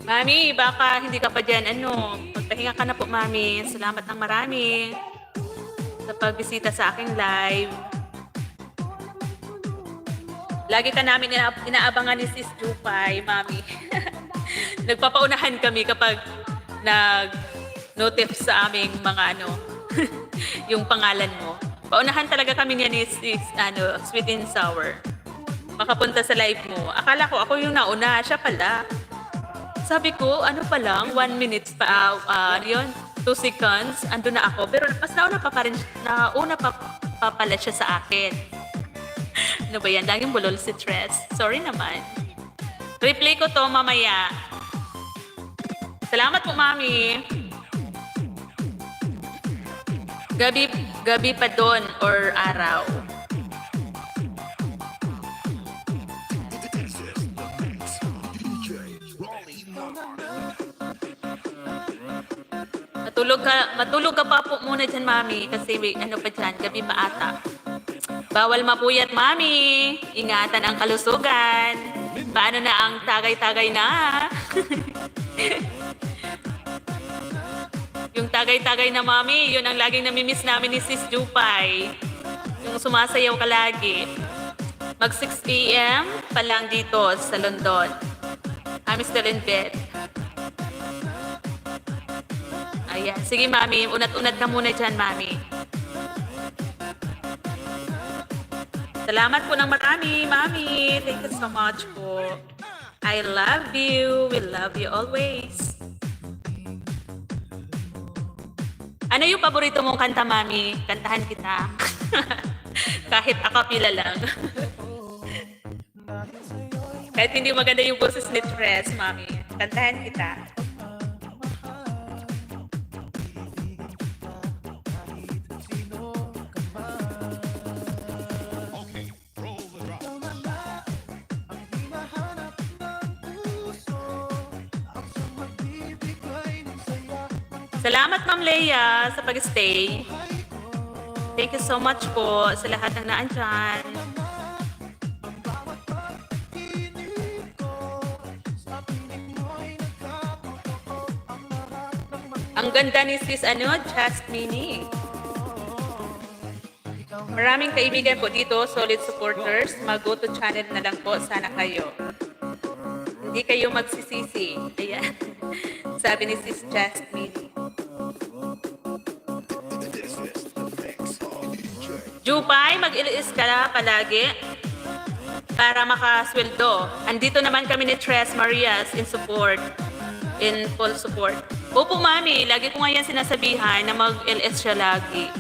S1: Mami, baka hindi ka pa dyan, magpahinga ka na po, Mami. Salamat ng marami sa pagbisita sa aking live. Lagi ka namin inaabangan ni Sis Jupay, Mami. Nagpapaunahan kami kapag nag-notif sa aming mga yung pangalan mo. Paunahan talaga kami niya ni Sis, Sweet and Sour. Makapunta sa live mo. Akala ko ako yung nauna, siya pala. Sabi ko, pa lang, 1 minute pa, 2 seconds, ando na ako. Pero mas nauna pa pala siya sa akin. Ano ba yan? Laging bulol si Tres. Sorry naman. Replay ko to mamaya. Salamat po, Mami. Gabi pa doon or araw.
S3: This is the mix of DJ Rolly Mark.
S1: Matulog ka pa po muna dyan, mami. Kasi may ano pa dyan, gabi pa ata. Bawal mapuyat, mami. Ingatan ang kalusugan. Paano na ang tagay-tagay na? Yung tagay-tagay na, mami, yun ang laging namimiss namin ni Sis Jupay. Yung sumasayaw ka lagi. Mag 6 p.m. pa lang dito sa London. I'm still in bed. Ayan. Sige, mami. Unat-unat ka muna dyan, mami. Salamat po ng marami, mami. Thank you so much po. I love you. We love you always. Ano yung paborito mong kanta, mami? Kantahan kita. Kahit akapila lang. Kahit hindi maganda yung boses ni Tres, mami. Kantahan kita.
S2: Okay, roll the drop.
S1: Salamat, Ma'am Leia, sa pag-stay. Thank you so much po sa lahat ng naandyan. Ang ganda ni Sis Jasmine. Maraming kaibigan po dito, solid supporters. Mag-go to channel na lang po, sana kayo. Hindi kayo magsisisi. Ayan. Sabi ni Sis Jasmine.
S3: This is the mix of DJ
S1: Jupay, mag-ilis ka na palagi para makasweldo. Andito naman kami ni Tres Marias in support. In full support. Opo, mami. Lagi ko nga yan sinasabihan na mag-LS siya lagi.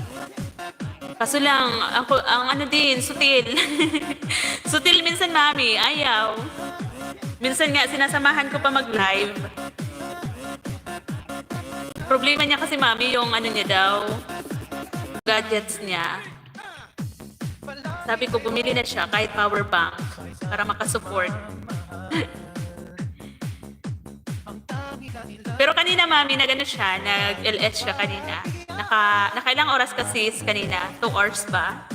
S1: Kaso lang, ang ano din, sutil. Sutil minsan, mami. Ayaw. Minsan nga, sinasamahan ko pa mag-live. Problema niya kasi, mami, yung ano niya daw, gadgets niya. Sabi ko, bumili na siya kahit power bank para makasupport. Pero kanina, mami, nag-ano siya, nag-LS siya kanina. Nakailang oras kasi kanina? 2 hours ba?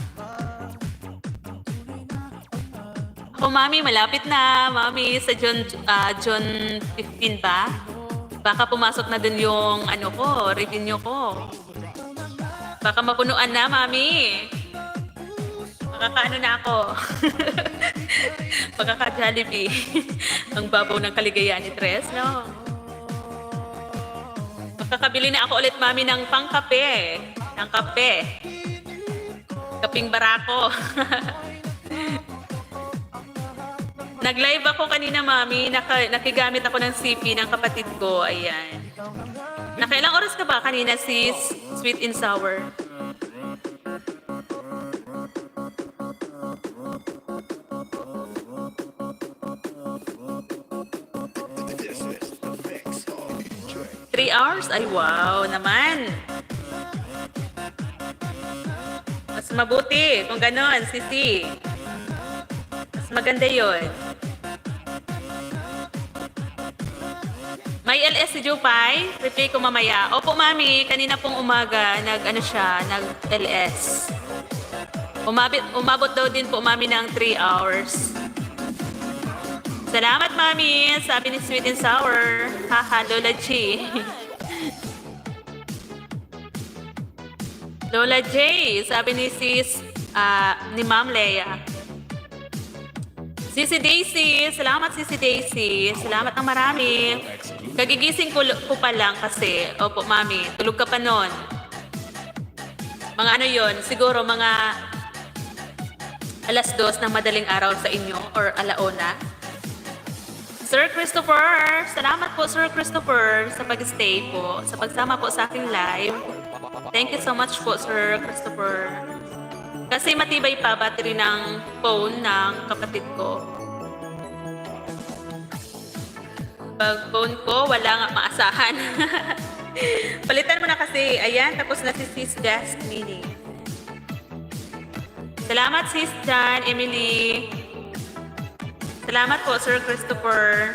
S1: Ako, mami, malapit na, mami, sa June 15 ba? Baka pumasok na dun yung ano ko, revenue ko. Baka mapunuan na, mami. Makakaano na ako. Pagkaka-Jollibee. Ang babaw ng kaligayahan ni Tres, no? Makakabili na ako ulit, mami, ng pangkape. Ng kape. Kaping barako. Nag-live ako kanina, mami. Nakigamit ako ng CP ng kapatid ko. Ayan. Nakailang oras ka ba kanina, sis? Sweet and sour.
S3: This is the mix of DJ
S1: 3 hours? Ay, wow naman. Mas mabuti kung ganon, sisi. Mas maganda yun. May LS si Jupay? Replay ko mamaya. Opo, mami. Kanina pong umaga, nag-LS. Umabot daw din po, mami, ng 3 hours. Salamat, mami. Sabi ni Sweet and Sour. Haha, Lola G. Lola J. Sabi ni sis, ni Ma'am Leia. Sisi Daisy. Salamat, Sisi Daisy. Salamat ng marami. Kagigising ko pa lang kasi. Opo, mami. Tulog ka pa nun. Mga ano yon, siguro mga 2:00 ng madaling araw sa inyo or 1:00. Sir Christopher, salamat po, Sir Christopher, sa pag-stay po, sa pagsama po sa aking live. Thank you so much po, Sir Christopher. Kasi matibay pa battery ng phone ng kapatid ko. Pag phone ko, wala nga maasahan. Palitan mo na kasi Okay, ayan, tapos na si Sis Jasmine. Salamat Sis Jan, Emily. Salamat po Sir Christopher.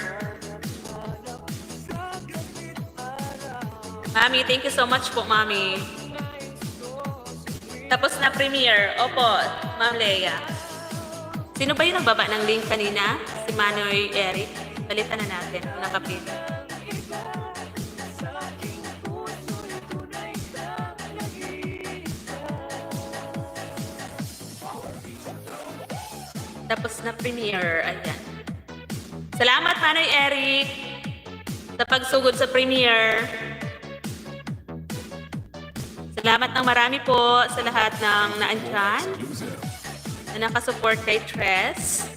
S1: Mami, thank you so much po, Mami. Tapos na premiere. Opo, Ma'am Leia. Sino ba yung nagbaba ng link kanina? Si Manoy Eric. Balitan na natin kung nakapila. Tapos na premiere. Ayan. Salamat, Manoy Eric, sa pagsugod sa premiere. Salamat ng marami po sa lahat ng naandyan na nakasupport kay Tres.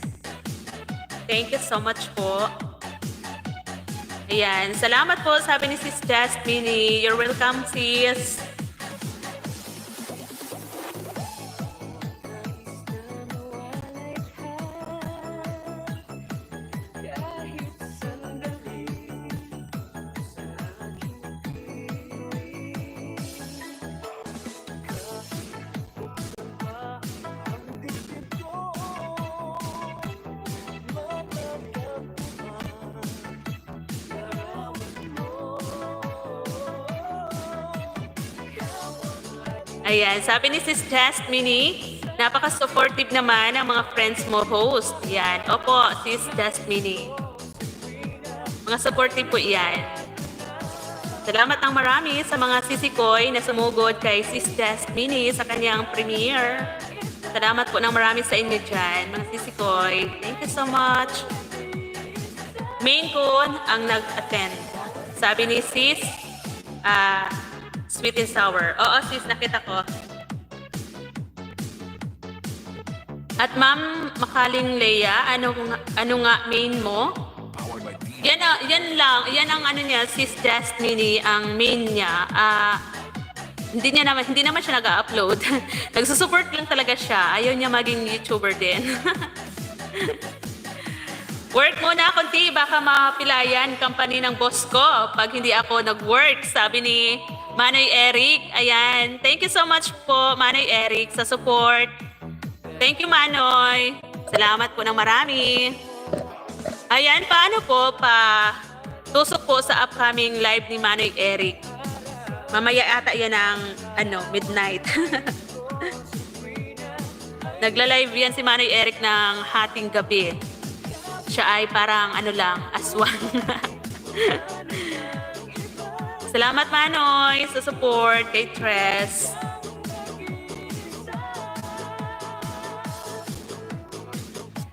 S1: Thank you so much po. Ayan. Salamat po, sabi ni Sis Jasmine. You're welcome, sis. Ayan, sabi ni Sis Jasmine, napaka-supportive naman ang mga friends mo host. Yan, opo, Sis Jasmine. Mga supportive po yan. Salamat ng marami sa mga sisikoy na sumugod kay Sis Jasmine sa kanyang premiere. Salamat po ng marami sa inyo dyan, mga sisikoy. Thank you so much. Main Con ang nag-attend. Sabi ni Sis, Sweet and Sour. Oo, sis, nakita ko. At Ma'am Makaling Leia, ano nga main mo? Yan lang. Yan ang ano niya, Sis Jasmine, ang main niya. Hindi naman siya nag-upload. Nagsusupport lang talaga siya. Ayaw niya maging YouTuber din. Work muna konti, baka mapilayan company ng boss ko pag hindi ako nag-work, sabi ni Manoy Eric. Ayan. Thank you so much po, Manoy Eric, sa support. Thank you, Manoy. Salamat po ng marami. Ayan, paano po tusok po sa upcoming live ni Manoy Eric? Mamaya ata yan ng midnight. Nagla-live yan si Manoy Eric ng hating gabi. Siya ay parang aswang. Salamat, Manoy, sa support kay Tres.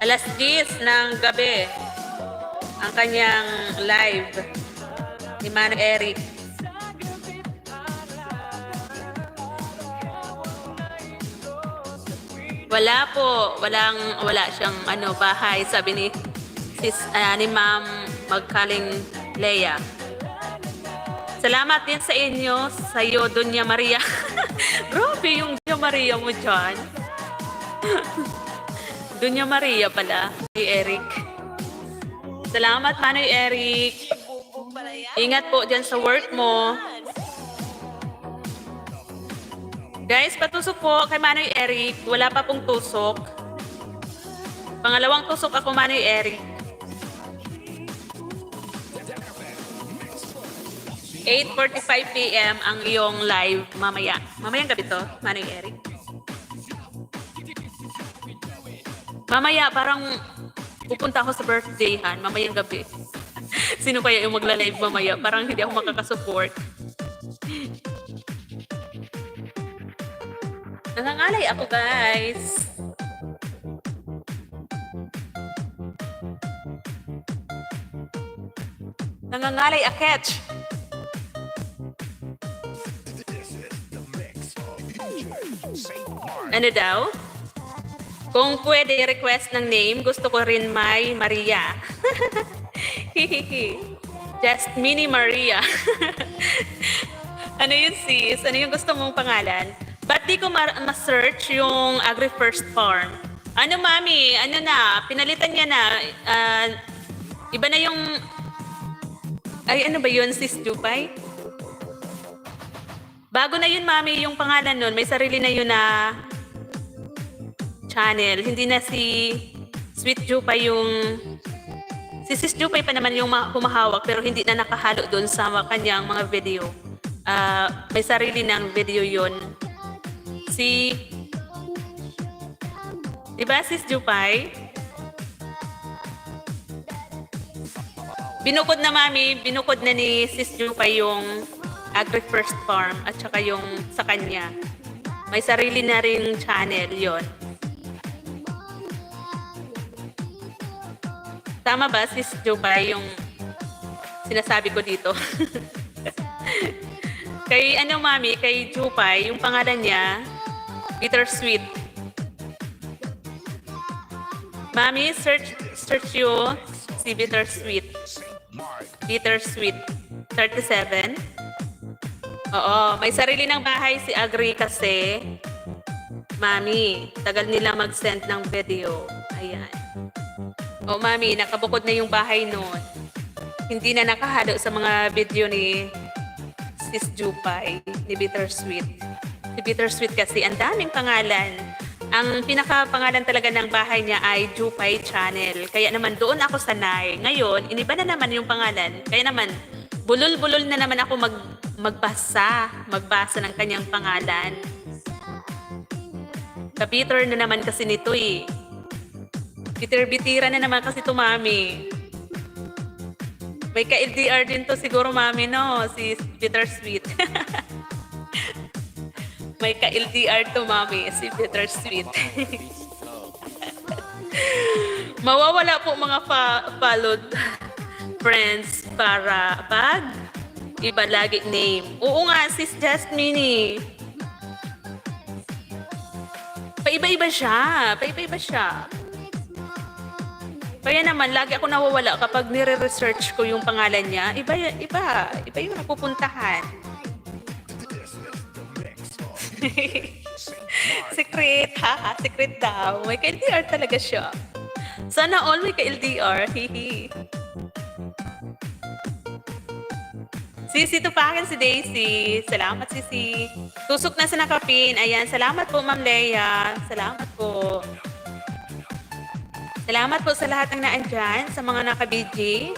S1: Alas 10 ng gabi ang kanyang live ni Manoy Eric. Wala po, wala siyang bahay, sabi ni ni Ma'am Magkaling Leia. Salamat din sa inyo, sa iyo, Doña Maria. Grabe yung Doña Maria mo dyan. Doña Maria pala, si Eric. Salamat, Manoy Eric. Ingat po dyan sa work mo. Guys, patusok po kay Manoy Eric. Wala pa pong tusok. Pangalawang tusok ako, Manoy Eric. 8:45 PM ang iyong live mamaya. Mamayang gabi to, Manoy Eric. Mamaya, parang pupunta ako sa birthdayhan, mamayang gabi. Sino kaya yung magla-live mamaya? Parang hindi ako makakasupport. Nangangalay ako, guys. Nangangalay a catch. Ano daw? Kung pwede request ng name, gusto ko rin may Maria. Just Mini Maria. Ano yun, sis? Ano yung gusto mong pangalan? Ba't di ko ma-search yung Agri-First Farm? Ano, mami? Ano na? Pinalitan niya na. Iba na yung... Ay, ano ba yun, sis Jupay? Bago na yun, mami, yung pangalan nun. May sarili na yun na channel. Hindi na si Sweet Jupay yung... Si Sis Jupay pa naman yung humahawak pero hindi na nakahalo doon sa kanyang mga video. May sarili ng video yun. Si... Diba, Sis Jupay? Binukod na, mami. Binukod na ni Sis Jupay yung Agri First Farm at saka yung sa kanya. May sarili na rin channel yon. Tama ba, Sis Jupay, yung sinasabi ko dito? Kay ano, mami, kay Jupay, yung pangalan niya, Bittersweet. Mami, search you si Bittersweet. Bittersweet 37. Oo, may sarili ng bahay si Agri kasi, mami, tagal nila mag-send ng video. Ayan. O, mami, nakabukod na yung bahay noon. Hindi na nakahalo sa mga video ni Sis Jupay, ni Bittersweet. Si Bittersweet kasi, ang daming pangalan. Ang pinaka-pangalan talaga ng bahay niya ay Jupay Channel. Kaya naman doon ako sanay. Ngayon, iniba na naman yung pangalan. Kaya naman, bulol-bulol na naman ako magbasa ng kanyang pangalan. Kapiter na naman kasi nito eh. Bitir-bitira na naman kasi ito, mami. May ka-LDR din to siguro, mami, no? Si Bittersweet. May ka-LDR to, mami. Si Bittersweet. Mawawala po mga followed friends para pag iba lagi name. Oo nga, Sis Jasmine eh. Paiba-iba siya. Paiba-iba siya. Kaya naman, lagi ako nawawala kapag nire-research ko yung pangalan niya. Iba yung napupuntahan. Secret, ha? Secret daw. May ka-LDR talaga siya. Sana all may ka-LDR. Hihi. Sisi, tupakin si Daisy. Salamat, Sisi. Tusok na sa nakapin. Ayan, salamat po, Ma'am Leia. Salamat po. Salamat po sa lahat ng naandyan, sa mga naka-BG,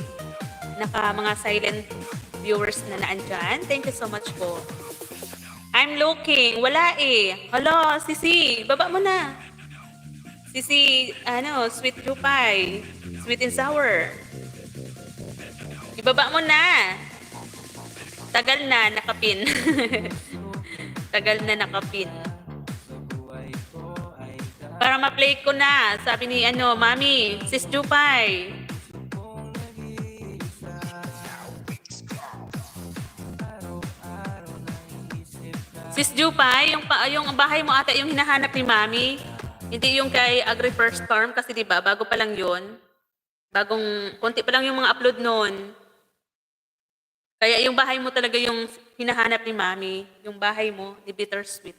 S1: mga silent viewers na naandyan. Thank you so much po. I'm looking. Wala eh. Hala, Sisi, baba mo na. Sisi, Sweet Jupay. Sweet and sour. Ibaba mo na. Tagal na nakapin. Tagal na nakapin. Para ma-play ko na. Sabi ni Mami, Sis Jupay. Sis Jupay, yung bahay mo ata yung hinahanap ni Mami. Hindi yung kay Agri First Farm kasi 'di ba, bago pa lang 'yon. Konti pa lang yung mga upload noon. Kaya yung bahay mo talaga yung hinahanap ni Mami, yung bahay mo ni Bittersweet.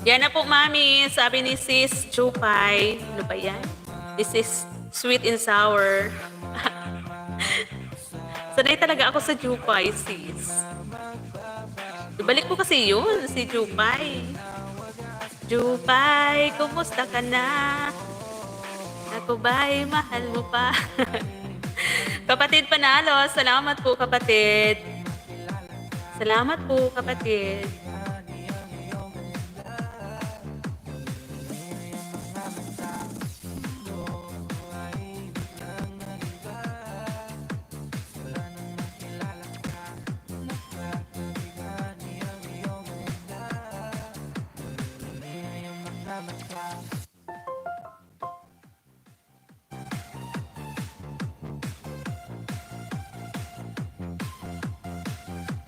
S1: Yan na po, Mami. Sabi ni Sis Jupay. Ano ba yan? This is sweet and sour. Sanay talaga ako sa Jupay, sis. Ibalik ko kasi yun, si Jupay. Jupay, kumusta ka na? Ako ba'y mahal mo pa? Kapatid Panalo, salamat po, kapatid. Salamat po, kapatid.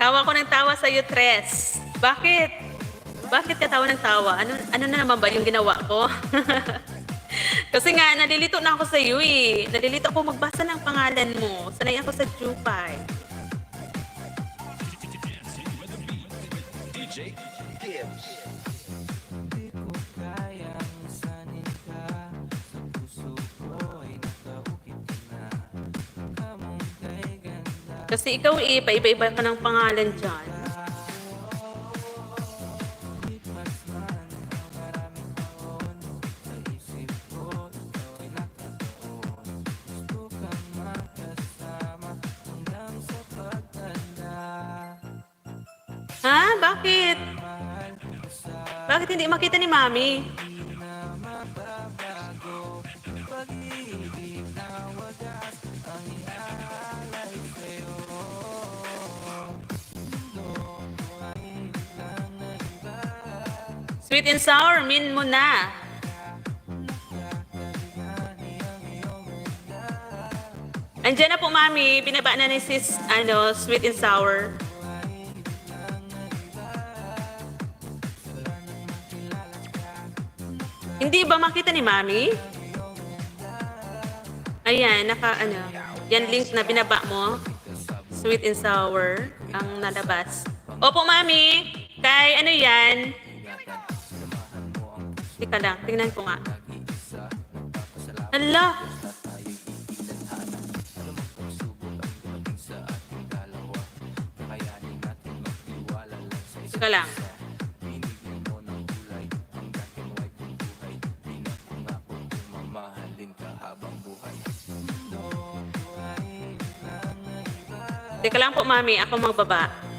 S1: Tawa ko ng tawa sa iyo, Tres. Bakit? Bakit ka tawa ng tawa? Ano na naman ba yung ginawa ko? Kasi nga, nalilito na ako sa iyo eh. Nalilito ako magbasa ng pangalan mo. Sanay ako sa Jupay.
S3: DJ Gibbs.
S1: Kasi ikaw paiba-iba ka ng pangalan dyan. Ha? Bakit? Bakit hindi makita ni Mami? Sweet and sour, min mo na. Andiyan na po, Mami. Binaba na ni sis, sweet and sour. Hindi ba makita ni Mami? Ayan, yan link na binaba mo. Sweet and sour ang nalabas. Opo, Mami. Kay yan? Teka lang, tingnan ko nga. Hala! Teka lang. Teka lang po, Mami. Ako magbaba.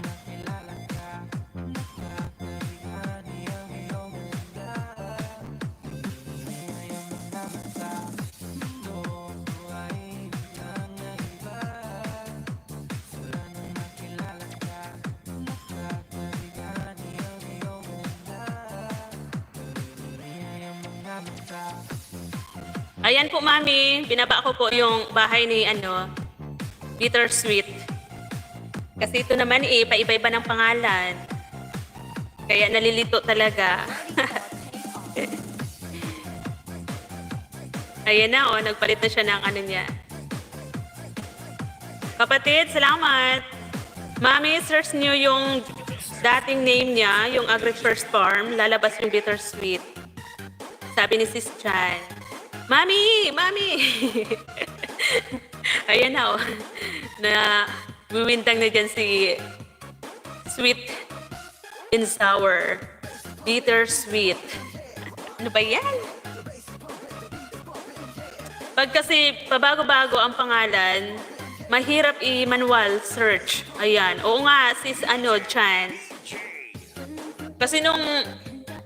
S1: Ayan po, Mami. Binaba ko po yung bahay ni Bittersweet. Kasi ito naman paiba-iba ng pangalan. Kaya nalilito talaga. Ayan na, nagpalit na siya ng niya. Kapatid, salamat. Mami, search niyo yung dating name niya, yung Agri First Farm, lalabas yung Bittersweet. Sabi ni Sis Chan. Mami! Mami! Ayan na, na wiwindang na dyan si Sweet and Sour. Bittersweet. Ano ba yan? Pag kasi pabago-bago ang pangalan, mahirap i-manual search. Ayan. Oo nga, sis Chan. Kasi nung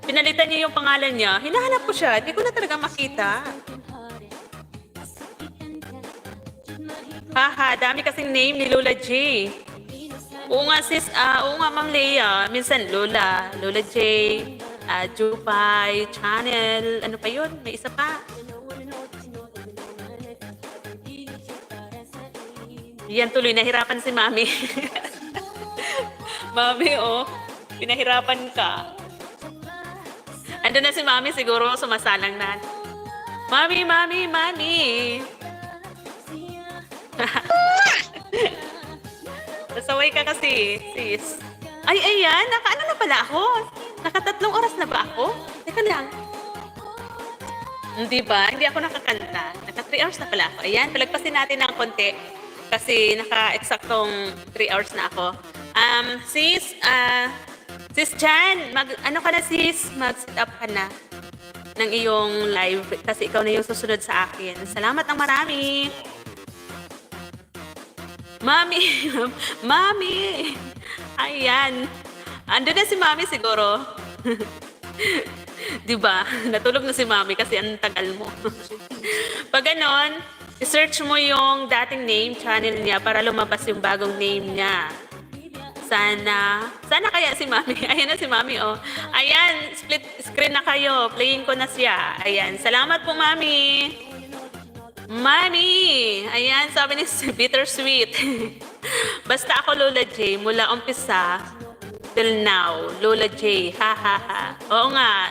S1: pinalitan niya yung pangalan niya, hinahanap ko siya. Hindi ko na talaga makita. Haha, dami kasing name ni Lola J. Oo nga sis, oo nga Ma'am Leia. Minsan Lola J, Jupay, Channel, ano pa yun? May isa pa. Yan tuloy, nahirapan si Mami. Mami, pinahirapan ka. Ando na si Mami, siguro sumasalang na. Mami! Nasaway ka kasi, sis. Ay, ayan, nakaano na pala ako? Naka3 oras na ba ako? Teka lang. Hindi ba? Hindi ako nakakanta. Naka 3 hours na pala ako. Ayan, palagpasin natin ng konti. Kasi naka-eksaktong 3 hours na ako. Sis Chan, ano ka na sis? Mag-sit up ka na ng iyong live kasi ikaw na yung susunod sa akin. Salamat ng marami. Mami! Ayan. Ando na si Mami siguro. Diba? Natulog na si Mami kasi ang tagal mo. Pag ganon, i-search mo yung dating name channel niya para lumabas yung bagong name niya. Sana kaya si Mami. Ayan na si Mami, Ayan, split screen na kayo. Playing ko na siya. Ayan, salamat po, Mami. Mami! Ayan, sabi ni Bittersweet. Basta ako, Lola J, mula umpisa till now. Lola J, ha. Oo nga.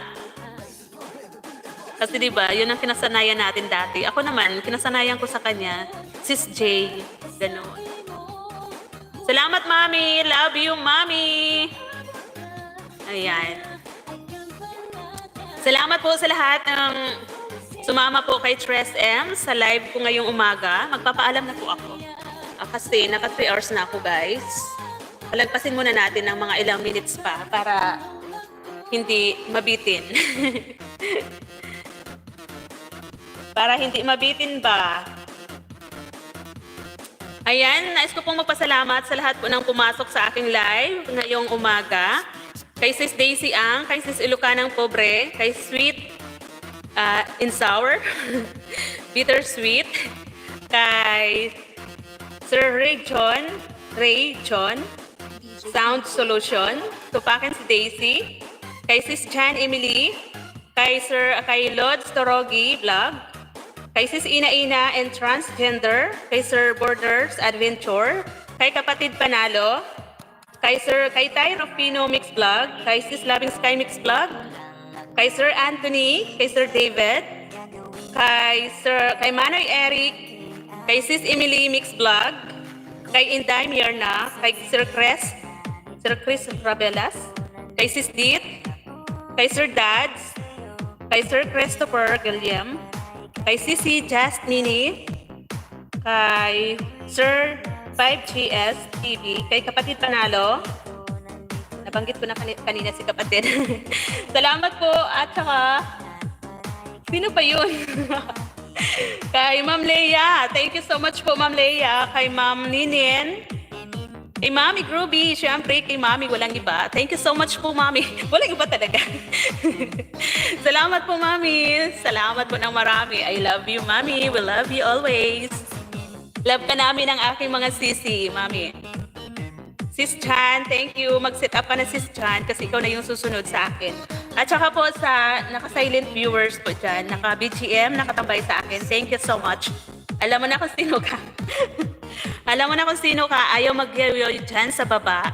S1: Kasi diba, yun ang kinasanayan natin dati. Ako naman, kinasanayan ko sa kanya, Sis J. Ganon. Salamat, Mami. Love you, Mami. Ayan. Salamat po sa lahat ng sumama po kay Tres M sa live ko ngayong umaga. Magpapaalam na po ako. kasi naka 3 hours na ako, guys. Palagpasin muna natin ng mga ilang minutes pa para hindi mabitin. Para hindi mabitin ba? Ayan, nais ko pong magpasalamat sa lahat po ng pumasok sa aking live ngayong umaga. Kay Sis Daisy Ang, kay Sis Ilocanang Pobre, kay Sweet and Sour, Bittersweet, kay Sir Ray John, Sound Solution, Tupakin si Daisy, kay Sis Jan Emily, kay Lods Torogi Vlog, kay Sis Ina and Transgender, kay Sir Borders Adventure, kay Kapatid Panalo, kay Ty Rufino Mix Vlog, kay Sis Loving Sky Mix Vlog, kay Sir Anthony, kay Sir David, kay Manoy Eric, kay Sis Emily Mix Vlog, kay Inday Mierna, kay Sir Chris Rabelas, kay Sis Dit, kay Sir Dads, kay Sir Christopher Gilliam, kay Sisi Just Nini, kay Sir 5GS TV, kay Kapatid Panalo, nabanggit ko na kanina si Kapatid. Salamat po at saka, sino pa yun? Kay Ma'am Leia, thank you so much po Ma'am Leia, kay Ma'am Ninin, kay Mami Groovy, syempre kay Mami walang iba. Thank you so much po Mami. Walang iba talaga. Salamat po Mami. Salamat po ng marami. I love you Mami. We love you always. Love ka namin ang aking mga sisi, Mami. Sis Chan, thank you. Mag-set up ka na Sis Chan kasi ikaw na yung susunod sa akin. At saka po sa naka-silent viewers po dyan, naka-BGM, nakatambay sa akin. Thank you so much. Alam mo na kung sino ka. Alam mo na kung sino ka. Ayaw mag-yoyo dyan sa baba.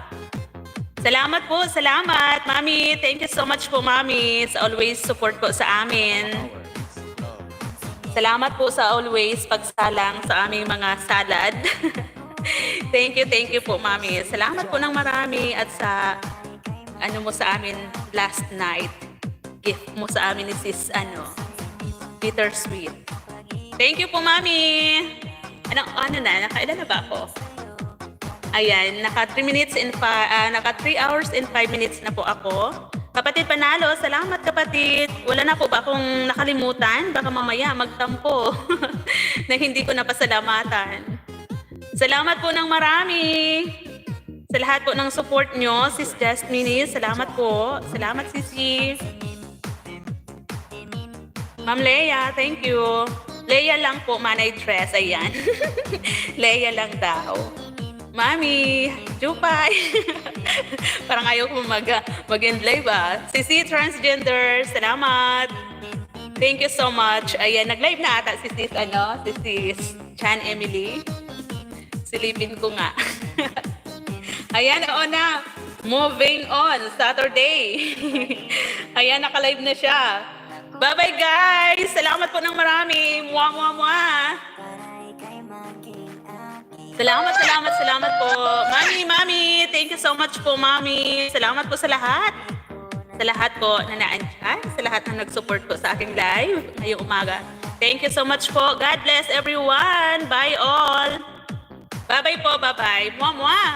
S1: Salamat po. Salamat. Mami, thank you so much po, Mami. Sa always support po sa amin. Salamat po sa always pagsalang sa aming mga salad. Thank you po, Mami. Salamat po ng marami at sa ano mo sa amin last night. Gift mo sa amin ni Sis Bittersweet. Thank you po, Mami. Nakailan na ba ako? Ayan, naka 3 hours and 5 minutes na po ako. Kapatid Panalo, salamat kapatid. Wala na po ba akong nakalimutan? Baka mamaya magtampo na hindi ko napasalamatan. Salamat po ng marami. Sa lahat po ng support nyo, Sis Jasmine, salamat po. Salamat, Sisi. Ma'am Leia, thank you. Leia lang po, manay dress. Ayan. Leia lang daw. Mami, Jupay. Parang ayaw ko mag-end live Sisi Transgender, salamat. Thank you so much. Ayan, nag-live na ata si Sis Chan Emily. Silipin ko nga. Ayan, oo na. Moving on, Saturday. Ayan, naka-live na siya. Bye-bye guys! Salamat po ng marami. Mwah, mwah, mwah. Salamat po. Mami, thank you so much po, Mami. Salamat po sa lahat. Sa lahat po na naandyan. Sa lahat na nag-support po sa aking live ngayong umaga. Thank you so much po. God bless everyone. Bye all. Bye-bye po, bye-bye. Mwah, mwah.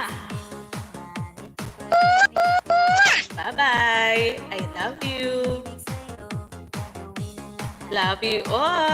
S1: Bye-bye. I love you. Love you all.